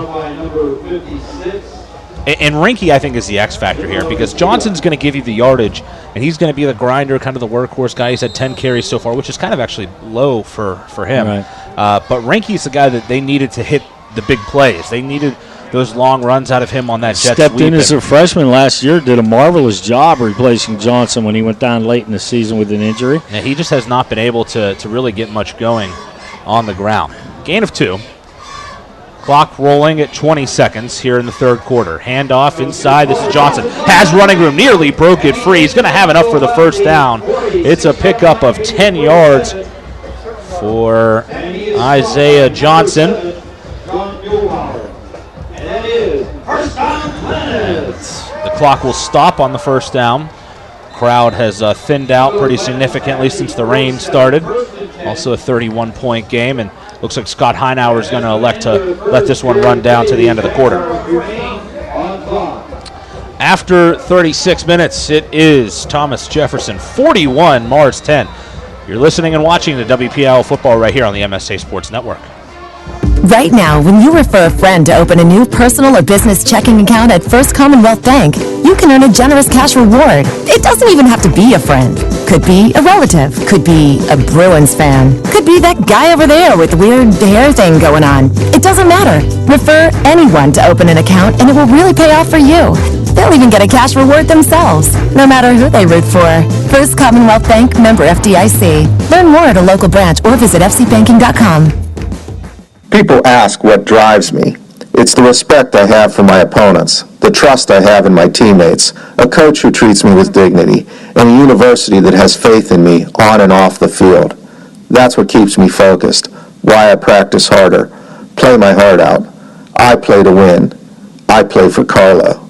[SPEAKER 3] And Rinke, I think, is the X factor here because Johnson's going to give you the yardage, and he's going to be the grinder, kind of the workhorse guy. He's had 10 carries so far, which is kind of actually low for him.
[SPEAKER 4] Right.
[SPEAKER 3] But Rinke's the guy that they needed to hit the big plays. They needed those long runs out of him on that jet
[SPEAKER 4] Stepped
[SPEAKER 3] sweep.
[SPEAKER 4] in as a freshman last year, did a marvelous job replacing Johnson when he went down late in the season with an injury.
[SPEAKER 3] Yeah, he just has not been able to really get much going on the ground. Gain of 2. Clock rolling at 20 seconds here in the third quarter. Handoff inside. This is Johnson. Has running room. Nearly broke it free. He's going to have enough for the first down. It's a pickup of 10 yards for Isaiah Johnson. The clock will stop on the first down. Crowd has thinned out pretty significantly since the rain started. Also a 31-point game, and looks like Scott Heinauer is going to elect to let this one run down to the end of the quarter. After 36 minutes, it is Thomas Jefferson 41, Mars 10. You're listening and watching the WPIAL football right here on the MSA Sports Network.
[SPEAKER 5] Right now, when you refer a friend to open a new personal or business checking account at First Commonwealth Bank, you can earn a generous cash reward. It doesn't even have to be a friend. Could be a relative. Could be a Bruins fan. Could be that guy over there with the weird hair thing going on. It doesn't matter. Refer anyone to open an account and it will really pay off for you. They'll even get a cash reward themselves, no matter who they root for. First Commonwealth Bank, member FDIC. Learn more at a local branch or visit fcbanking.com.
[SPEAKER 8] People ask what drives me. It's the respect I have for my opponents, the trust I have in my teammates, a coach who treats me with dignity, and a university that has faith in me on and off the field. That's what keeps me focused, why I practice harder, play my heart out. I play to win. I play for Carlo.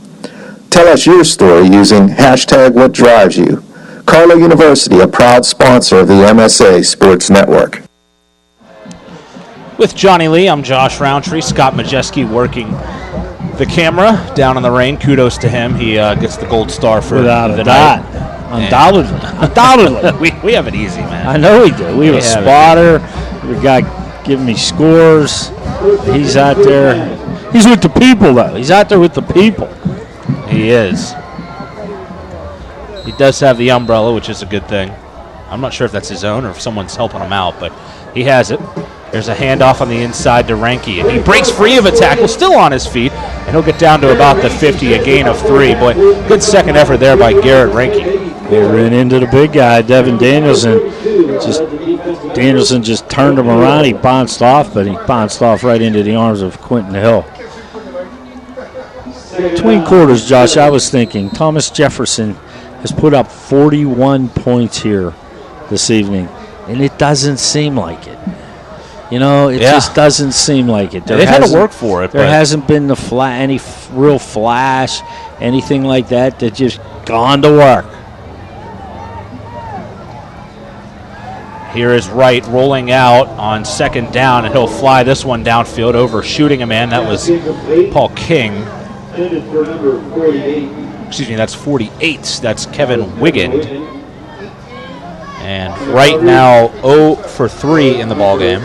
[SPEAKER 8] Tell us your story using #WhatDrivesYou. Carlo University, a proud sponsor of the MSA Sports Network.
[SPEAKER 3] With Johnny Lee, I'm Josh Roundtree. Scott Majesky working the camera down in the rain. Kudos to him. He gets the gold star for
[SPEAKER 4] Without
[SPEAKER 3] the
[SPEAKER 4] a doubt.
[SPEAKER 3] night.
[SPEAKER 4] Undoubtedly.
[SPEAKER 3] we have it easy, man.
[SPEAKER 4] I know we do. We have a spotter. We got giving me scores. He's out there. He's with the people, though. He's out there with the people.
[SPEAKER 3] He is. He does have the umbrella, which is a good thing. I'm not sure if that's his own or if someone's helping him out, but he has it. There's a handoff on the inside to Renke, and he breaks free of a tackle, still on his feet, and he'll get down to about the 50, a gain of 3. Boy, good second effort there by Garrett Renke.
[SPEAKER 4] They ran into the big guy, Devin Danielson. Danielson just turned him around. He bounced off, but he bounced off right into the arms of Quentin Hill. Between quarters, Josh, I was thinking Thomas Jefferson has put up 41 points here this evening, and it doesn't seem like it. You know, it just doesn't seem like it.
[SPEAKER 3] They've had to work for it.
[SPEAKER 4] There hasn't been any real flash, anything like that. They've just gone to work.
[SPEAKER 3] Here is Wright rolling out on second down, and he'll fly this one downfield over shooting a man. That was Paul King. Excuse me, that's 48. That's Kevin Wigand. And right now, 0 for 3 in the ballgame.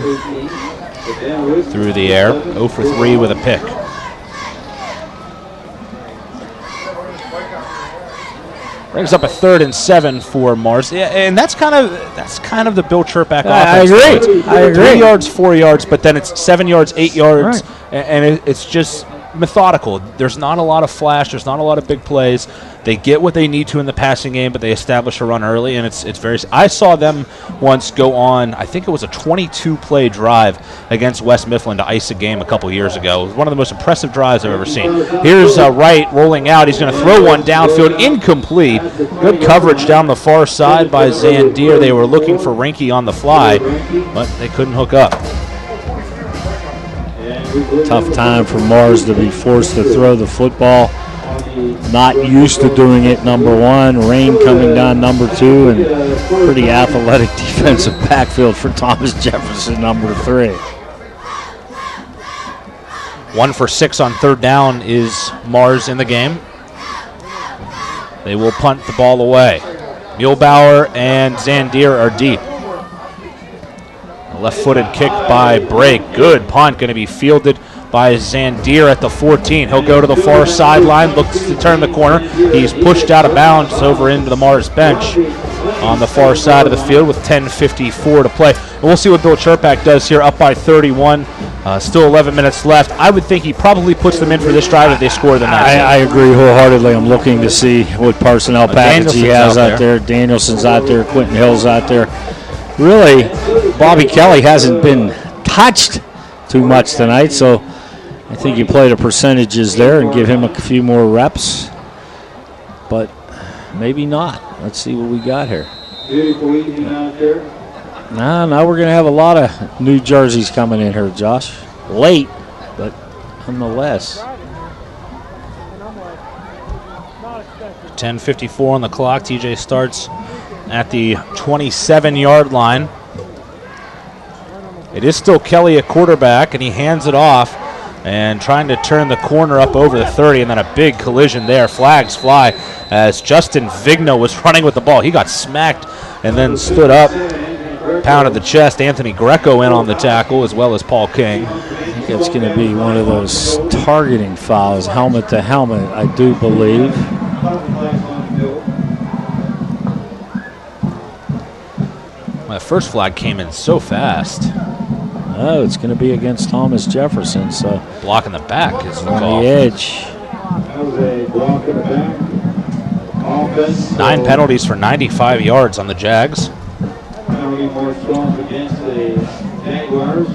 [SPEAKER 3] Through the air, 0 for 3 with a pick. Brings up a 3rd and 7 for Mars. Yeah, and that's kind of the Bill Chirpak offense.
[SPEAKER 4] I agree.
[SPEAKER 3] 3 yards, 4 yards, but then it's 7 yards, 8 yards, and it's just methodical. There's not a lot of flash. There's not a lot of big plays. They get what they need to in the passing game, but they establish a run early, and it's very. I saw them once go on. I think it was a 22-play drive against West Mifflin to ice a game a couple years ago. It was one of the most impressive drives I've ever seen. Here's Wright rolling out. He's going to throw one downfield, incomplete. Good coverage down the far side by Zandier. They were looking for Renke on the fly, but they couldn't hook up.
[SPEAKER 4] Tough time for Mars to be forced to throw the football. Not used to doing it, number one. Rain coming down, number 2, and pretty athletic defensive backfield for Thomas Jefferson, number 3.
[SPEAKER 3] 1 for 6 on third down is Mars in the game. They will punt the ball away. Muehlbauer and Zandier are deep. A left-footed kick by Brake. Good punt, going to be fielded by Zandier at the 14. He'll go to the far sideline, looks to turn the corner. He's pushed out of bounds over into the Mars bench on the far side of the field with 10:54 to play. And we'll see what Bill Chirpak does here, up by 31. Still 11 minutes left. I would think he probably puts them in for this drive if they score the next.
[SPEAKER 4] I agree wholeheartedly. I'm looking to see what personnel package he has out there. Danielson's out there. Quentin Hill's out there. Really, Bobby Kelly hasn't been touched too much tonight, so I think you play the percentages there and give him a few more reps, but maybe not. Let's see what we got here. Now we're going to have a lot of new jerseys coming in here, Josh. Late, but nonetheless.
[SPEAKER 3] 10:54 on the clock. TJ starts at the 27-yard line. It is still Kelly at quarterback, and he hands it off and trying to turn the corner up over the 30, and then a big collision there. Flags fly as Justin Vigno was running with the ball. He got smacked and then stood up, pounded the chest. Anthony Greco in on the tackle, as well as Paul King.
[SPEAKER 4] I think it's going to be one of those targeting fouls, helmet to helmet, I do believe.
[SPEAKER 3] That first flag came in so fast.
[SPEAKER 4] Oh, it's going to be against Thomas Jefferson. So
[SPEAKER 3] block in the back is the
[SPEAKER 4] on
[SPEAKER 3] call.
[SPEAKER 4] The edge.
[SPEAKER 6] That was a block in the back. Offense.
[SPEAKER 3] 9 penalties for 95 yards on the Jags.
[SPEAKER 6] Penalty more strong against the Jaguars.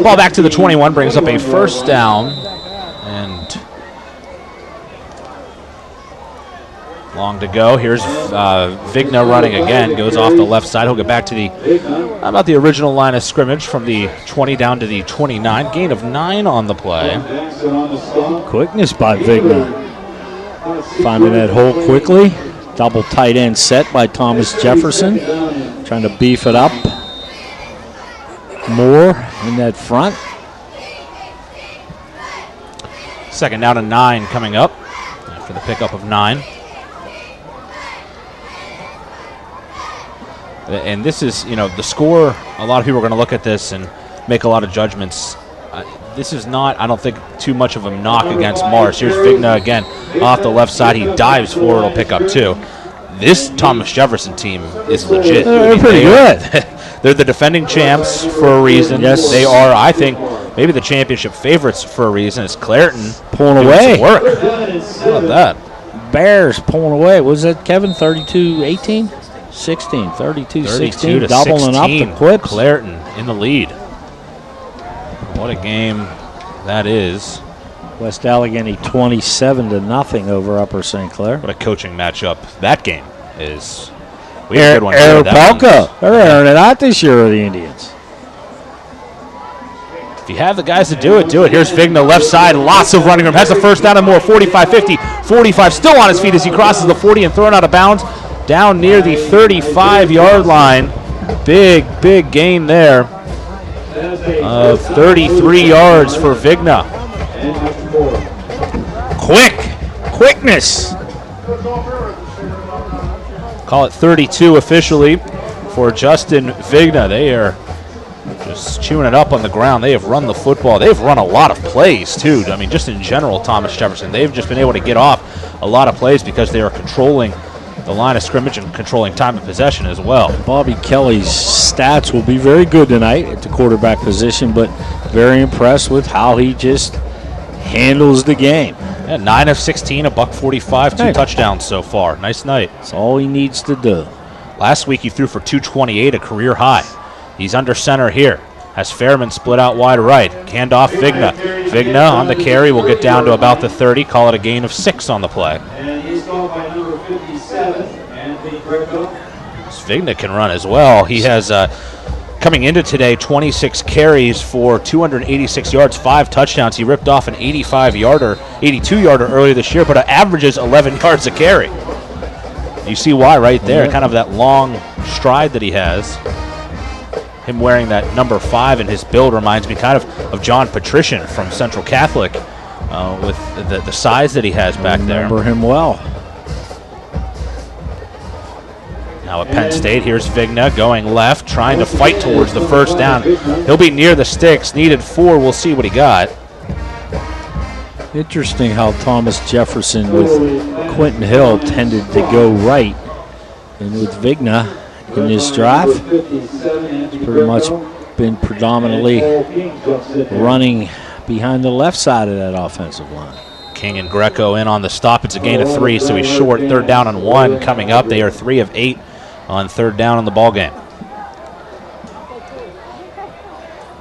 [SPEAKER 3] Ball back to the 21, brings up a first down, and long to go. Here's Vigna running again, goes off the left side. He'll get back to about the original line of scrimmage from the 20 down to the 29. Gain of 9 on the play.
[SPEAKER 4] Quickness by Vigna. Finding that hole quickly. Double tight end set by Thomas Jefferson. Trying to beef it up more in that front.
[SPEAKER 3] Second down and 9 coming up after the pickup of 9. And this is, the score, a lot of people are going to look at this and make a lot of judgments. This is not, I don't think, too much of a knock against Mars. Here's Vigna again off the left side. He dives forward, he'll pick up 2. This Thomas Jefferson team is legit.
[SPEAKER 4] They're pretty good.
[SPEAKER 3] They're the defending champs for a reason.
[SPEAKER 4] Yes.
[SPEAKER 3] They are, I think, maybe the championship favorites for a reason. It's Clareton
[SPEAKER 4] pulling away.
[SPEAKER 3] Some work. How about that?
[SPEAKER 4] Bears pulling away. Was that Kevin 32-18? 16, 32-16, doubling up the clips.
[SPEAKER 3] Clareton in the lead. What a game that is.
[SPEAKER 4] West Allegheny 27-0 over Upper St. Clair.
[SPEAKER 3] What a coaching matchup that game is. We
[SPEAKER 4] had
[SPEAKER 3] a good one.
[SPEAKER 4] Palka. They're airing it out this year of the Indians.
[SPEAKER 3] If you have the guys to do it, do it. Here's Vigna, left side, lots of running room. Has the first down and more, 45-50. 45 still on his feet as he crosses the 40 and thrown out of bounds down near the 35-yard line. Big gain there of 33 yards for Vigna.
[SPEAKER 4] Quickness.
[SPEAKER 3] Call it 32 officially for Justin Vigna. They are just chewing it up on the ground. They have run the football. They've run a lot of plays, too. I mean, just in general, Thomas Jefferson. They've just been able to get off a lot of plays because they are controlling the line of scrimmage and controlling time of possession as well.
[SPEAKER 4] Bobby Kelly's stats will be very good tonight at the quarterback position, but very impressed with how he just handles the game.
[SPEAKER 3] Yeah, 9 of 16, a $145, 2 touchdowns so far. Nice night.
[SPEAKER 4] That's all he needs to do.
[SPEAKER 3] Last week he threw for 228, a career high. He's under center here. Has Fairman split out wide right. Hand off Vigna. Vigna on the carry will get down to about the 30. Call it a gain of 6 on the play.
[SPEAKER 6] And he's called by number 57, Anthony Greco.
[SPEAKER 3] Vigna can run as well. He has, coming into today, 26 carries for 286 yards, 5 touchdowns. He ripped off an 82-yarder earlier this year, but averages 11 yards a carry. You see why right there, kind of that long stride that he has. Him wearing that number 5 in his build reminds me kind of John Patrician from Central Catholic with the size that he has back there.
[SPEAKER 4] Remember him well.
[SPEAKER 3] Now at Penn State, here's Vigna going left, trying to fight towards the first down. He'll be near the sticks, needed 4. We'll see what he got.
[SPEAKER 4] Interesting how Thomas Jefferson with Quentin Hill tended to go right. And with Vigna in this drive, it's pretty much been predominantly running behind the left side of that offensive line.
[SPEAKER 3] King and Greco in on the stop. It's a gain of 3, so he's short. 3rd down and 1 coming up. They are 3 of 8 on 3rd down in the ball game.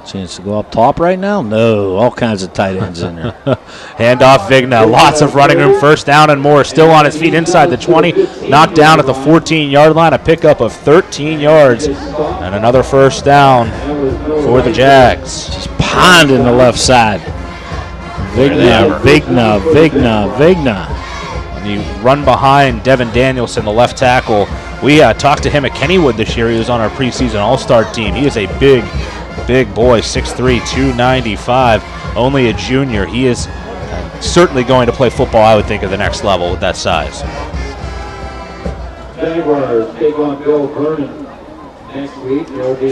[SPEAKER 4] Chance to go up top right now? No, all kinds of tight ends in there.
[SPEAKER 3] Hand off Vigna. Lots of running room. 1st down and more. Still on his feet inside the 20. Knocked down at the 14-yard line. A pickup of 13 yards. And another 1st down for the Jags.
[SPEAKER 4] Just ponding the left side. Vigna.
[SPEAKER 3] And you run behind Devin Danielson, the left tackle. We talked to him at Kennywood this year. He was on our preseason all-star team. He is a big boy, 6'3", 295, only a junior. He is certainly going to play football, I would think, at the next level with that size.
[SPEAKER 6] Jaguars take on Bill Vernon next week.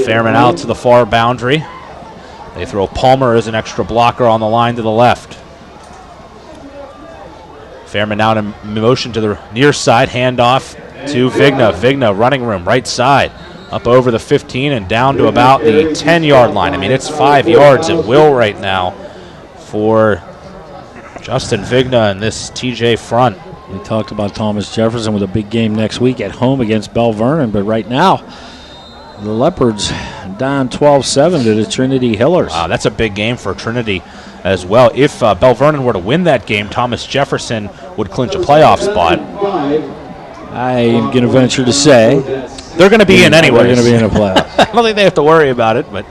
[SPEAKER 3] Fairman out to the far boundary. They throw Palmer as an extra blocker on the line to the left. Fairman now in motion to the near side, handoff to Vigna. Vigna running room, right side, up over the 15 and down to about the 10-yard line. I mean, it's 5 yards at will right now for Justin Vigna and this TJ front.
[SPEAKER 4] We talked about Thomas Jefferson with a big game next week at home against Bell Vernon, but right now the Leopards down 12-7 to the Trinity Hillers.
[SPEAKER 3] Wow, that's a big game for Trinity as well. If Bell Vernon were to win that game, Thomas Jefferson would clinch a playoff spot.
[SPEAKER 4] I'm going to venture to say
[SPEAKER 3] they're going to be in anyway.
[SPEAKER 4] They're going to be in a playoff.
[SPEAKER 3] I don't think they have to worry about it, but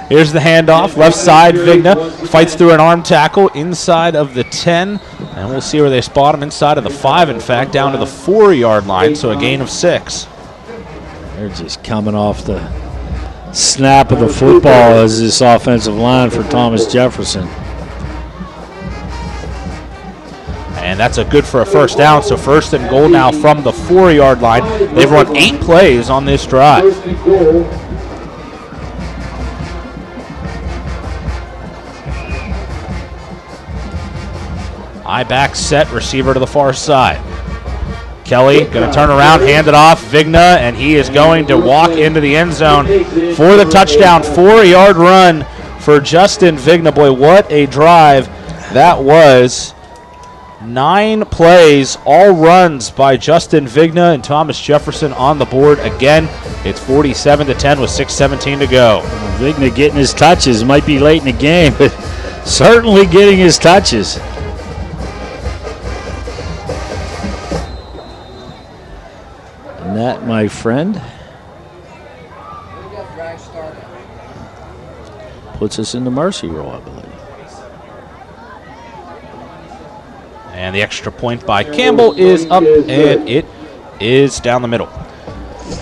[SPEAKER 3] here's the handoff. Left side, Vigna fights through an arm tackle inside of the 10, and we'll see where they spot him inside of the 5, in fact, down to the 4-yard line, so a gain of 6.
[SPEAKER 4] They're just coming off the snap of the football as this offensive line for Thomas Jefferson.
[SPEAKER 3] And that's a good for a first down, so first and goal now from the 4-yard line. They've run 8 plays on this drive. High back set, receiver to the far side. Kelly going to turn around, hand it off, Vigna, and he is going to walk into the end zone for the touchdown. 4-yard run for Justin Vigna. Boy, what a drive that was. 9 plays, all runs by Justin Vigna and Thomas Jefferson on the board. Again, it's 47-10 with 6:17 to go.
[SPEAKER 4] Vigna getting his touches. Might be late in the game, but certainly getting his touches. And that, my friend, puts us in the mercy roll, I believe.
[SPEAKER 3] And the extra point by Campbell is up, and it is down the middle.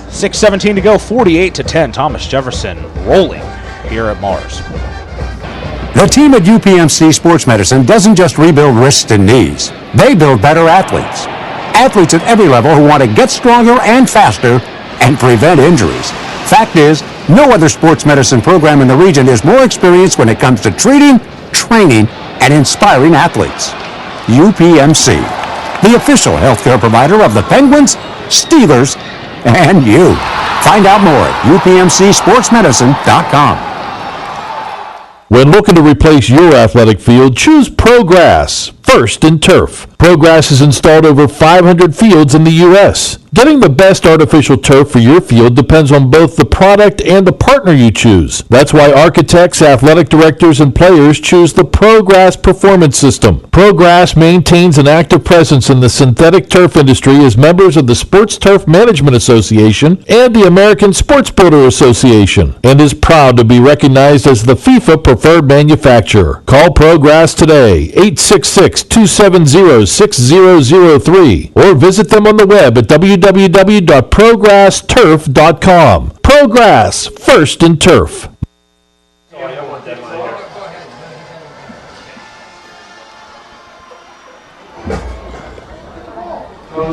[SPEAKER 3] 6:17 to go, 48-10. Thomas Jefferson rolling here at Mars.
[SPEAKER 7] The team at UPMC Sports Medicine doesn't just rebuild wrists and knees. They build better athletes. Athletes at every level who want to get stronger and faster and prevent injuries. Fact is, no other sports medicine program in the region is more experienced when it comes to treating, training, and inspiring athletes. UPMC, the official healthcare provider of the Penguins, Steelers, and you. Find out more at upmcsportsmedicine.com.
[SPEAKER 2] When looking to replace your athletic field, choose ProGrass, First in Turf. ProGrass has installed over 500 fields in the U.S. Getting the best artificial turf for your field depends on both the product and the partner you choose. That's why architects, athletic directors, and players choose the ProGrass Performance System. ProGrass maintains an active presence in the synthetic turf industry as members of the Sports Turf Management Association and the American Sports Builder Association, and is proud to be recognized as the FIFA preferred manufacturer. Call ProGrass today, 866-270-6003, or visit them on the web at www.progressturf.com. ProGrass, First in Turf.
[SPEAKER 3] All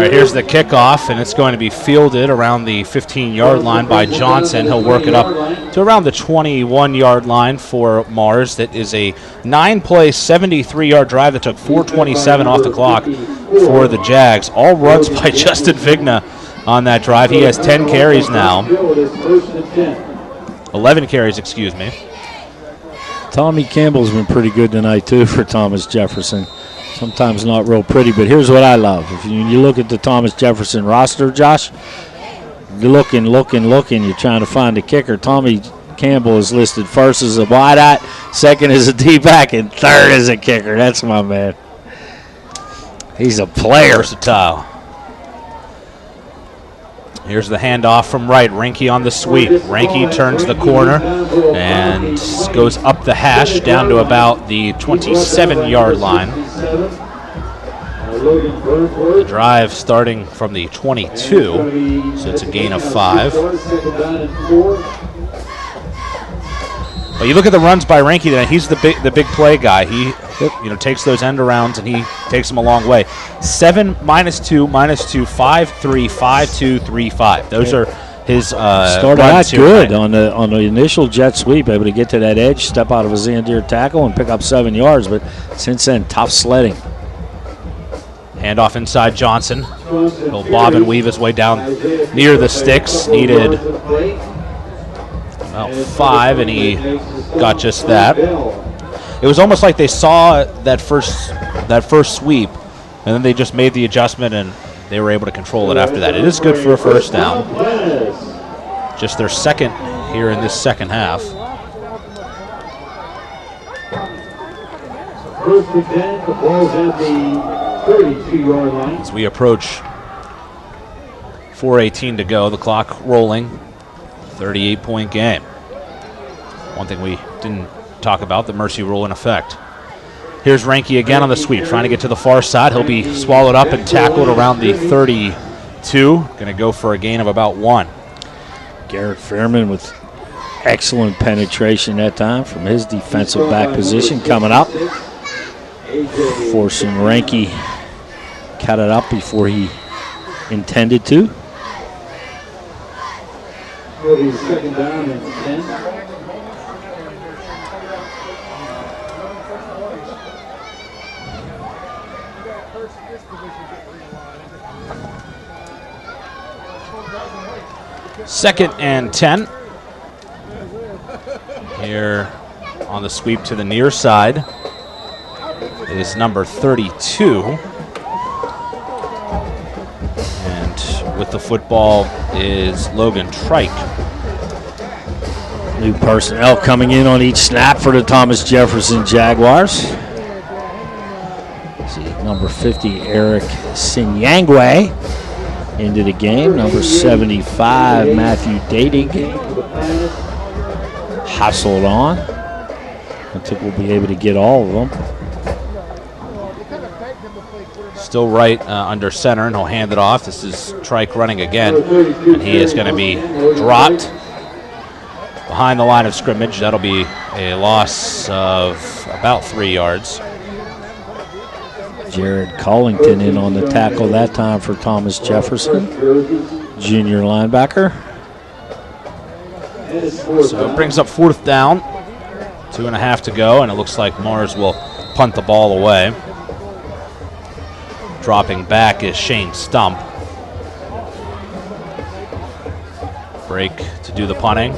[SPEAKER 3] right, here's the kickoff, and it's going to be fielded around the 15-yard line by Johnson. He'll work it up to around the 21-yard line for Mars. That is a 9-play, 73-yard drive that took 4:27 off the clock for the Jags. All runs by Justin Vigna on that drive. He has 10 carries now. 11 carries, excuse me.
[SPEAKER 4] Tommy Campbell's been pretty good tonight, too, for Thomas Jefferson. Sometimes not real pretty, but here's what I love. If you look at the Thomas Jefferson roster, Josh, you're looking, you're trying to find a kicker. Tommy Campbell is listed first as a wideout, second as a D-back, and third as a kicker. That's my man. He's a player.
[SPEAKER 3] Versatile. Here's the handoff from right. Reinke on the sweep. Reinke turns the corner and goes up the hash down to about the 27-yard line. The drive starting from the 22, so it's a gain of 5. But you look at the runs by Reinke tonight. He's the big play guy. He takes those end arounds and he takes them a long way. 7, -2, -2, 5, 3, 5, 2, 3, 5. Those are his
[SPEAKER 4] started out good on the initial jet sweep, able to get to that edge, step out of his end tackle, and pick up 7 yards. But since then, tough sledding.
[SPEAKER 3] Hand off inside Johnson. He'll bob and weave his way down near the sticks. Needed about 5, and he got just that. It was almost like they saw that first sweep, and then they just made the adjustment, and they were able to control it after that. It is good for a first down. Just their second here in this second half.
[SPEAKER 6] First and 10, the ball's at the 32-yard line.
[SPEAKER 3] As we approach 4:18 to go, the clock rolling, 38-point game. One thing we didn't talk about, the mercy rule in effect. Here's Ranke again on the sweep, trying to get to the far side. He'll be swallowed up and tackled around the 32. Going to go for a gain of about 1.
[SPEAKER 4] Garrett Fairman with excellent penetration that time from his defensive back position coming up. Forcing Ranke cut it up before he intended to.
[SPEAKER 6] Will be second down and 10.
[SPEAKER 3] Second and 10. Here on the sweep to the near side is number 32. And with the football is Logan Trike.
[SPEAKER 4] New personnel coming in on each snap for the Thomas Jefferson Jaguars. See, number 50, Eric Sinyangwe into the game. Number 75, Matthew Dadig, hustled on. I think we'll be able to get all of them.
[SPEAKER 3] Still right under center, and he'll hand it off. This is Trike running again, and he is going to be dropped behind the line of scrimmage. That'll be a loss of about 3 yards.
[SPEAKER 4] Jared Collington in on the tackle that time for Thomas Jefferson, junior linebacker.
[SPEAKER 3] So it brings up 4th down, 2.5 to go, and it looks like Mars will punt the ball away. Dropping back is Shane Stump. Break to do the punting.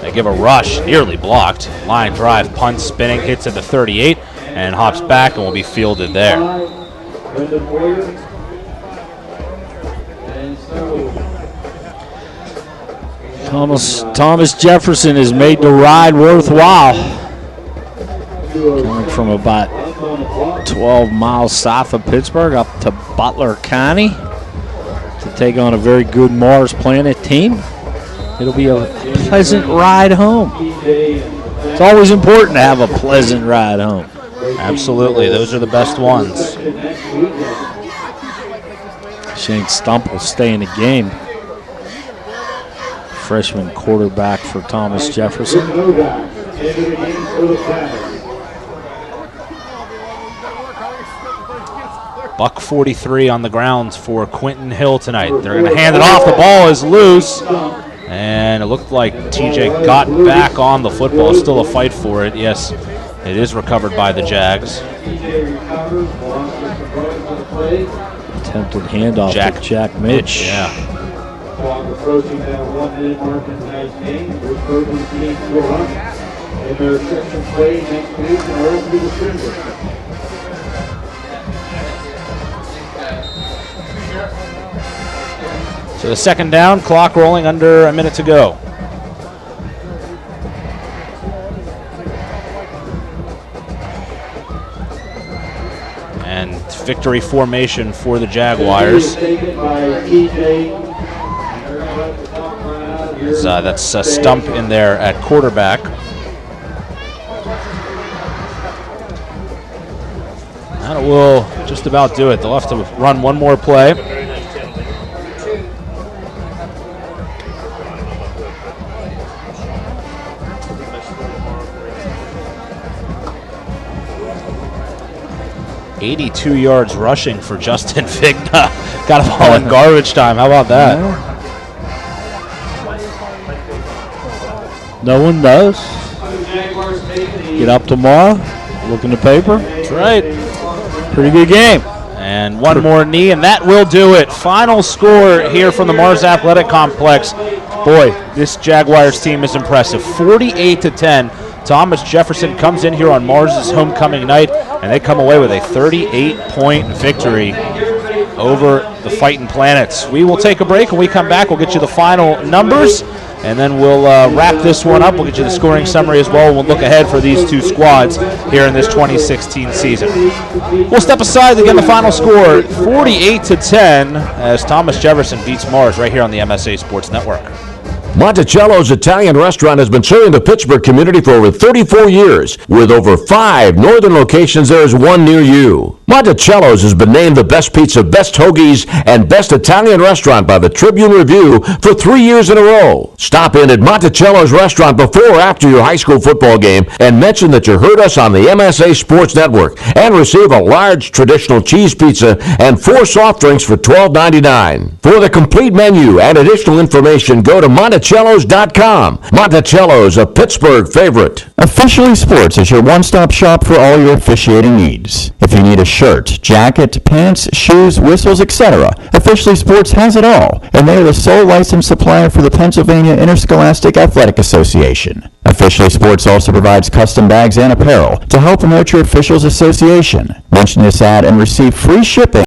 [SPEAKER 3] They give a rush, nearly blocked. Line drive, punt, spinning, hits at the 38, and hops back and will be fielded there.
[SPEAKER 4] Thomas Jefferson has made the ride worthwhile. Coming from about 12 miles south of Pittsburgh up to Butler County to take on a very good Mars Planet team. It'll be a pleasant ride home. It's always important to have a pleasant ride home.
[SPEAKER 3] Absolutely, those are the best ones.
[SPEAKER 4] Shane Stump will stay in the game. Freshman quarterback for Thomas Jefferson.
[SPEAKER 3] Buck 43 on the grounds for Quentin Hill tonight. They're going to hand it off. The ball is loose. And it looked like TJ got back on the football. Still a fight for it. Yes, it is recovered by the Jags.
[SPEAKER 4] Attempted handoff to Jack Mitch.
[SPEAKER 3] Yeah.
[SPEAKER 6] Clock approaching that 1 minute mark in tonight's game. We're closing teams to run in their section play next week in early December.
[SPEAKER 3] So the second down, clock rolling under a minute to go. And victory formation for the Jaguars. That's a Stump in there at quarterback. That will just about do it. They'll have to run one more play. .82 yards rushing for Justin Vigna. Got a ball in garbage time. How about that?
[SPEAKER 4] No one does. Get up tomorrow, look in the paper.
[SPEAKER 3] That's right.
[SPEAKER 4] Pretty good game.
[SPEAKER 3] And one more knee, and that will do it. Final score here from the Mars Athletic Complex. Boy, this Jaguars team is impressive. 48-10. Thomas Jefferson comes in here on Mars' homecoming night, and they come away with a 38-point victory over the Fightin' Planets. We will take a break. When we come back, we'll get you the final numbers, and then we'll wrap this one up. We'll get you the scoring summary as well. We'll look ahead for these two squads here in this 2016 season. We'll step aside again. The final score, 48-10, as Thomas Jefferson beats Mars right here on the MSA Sports Network.
[SPEAKER 1] Monticello's Italian restaurant has been serving the Pittsburgh community for over 34 years. With over 5 northern locations, there is one near you. Monticello's has been named the best pizza, best hoagies, and best Italian restaurant by the Tribune Review for 3 years in a row. Stop in at Monticello's restaurant before or after your high school football game and mention that you heard us on the MSA Sports Network and receive a large traditional cheese pizza and 4 soft drinks for $12.99. For the complete menu and additional information, go to Monticello's.com. Monticello's, a Pittsburgh favorite.
[SPEAKER 9] Officially Sports is your one-stop shop for all your officiating needs. If you need a shirt, jacket, pants, shoes, whistles, etc., Officially Sports has it all, and they are the sole licensed supplier for the Pennsylvania Interscholastic Athletic Association. Officially Sports also provides custom bags and apparel to help promote your officials association. Mention this ad and receive free shipping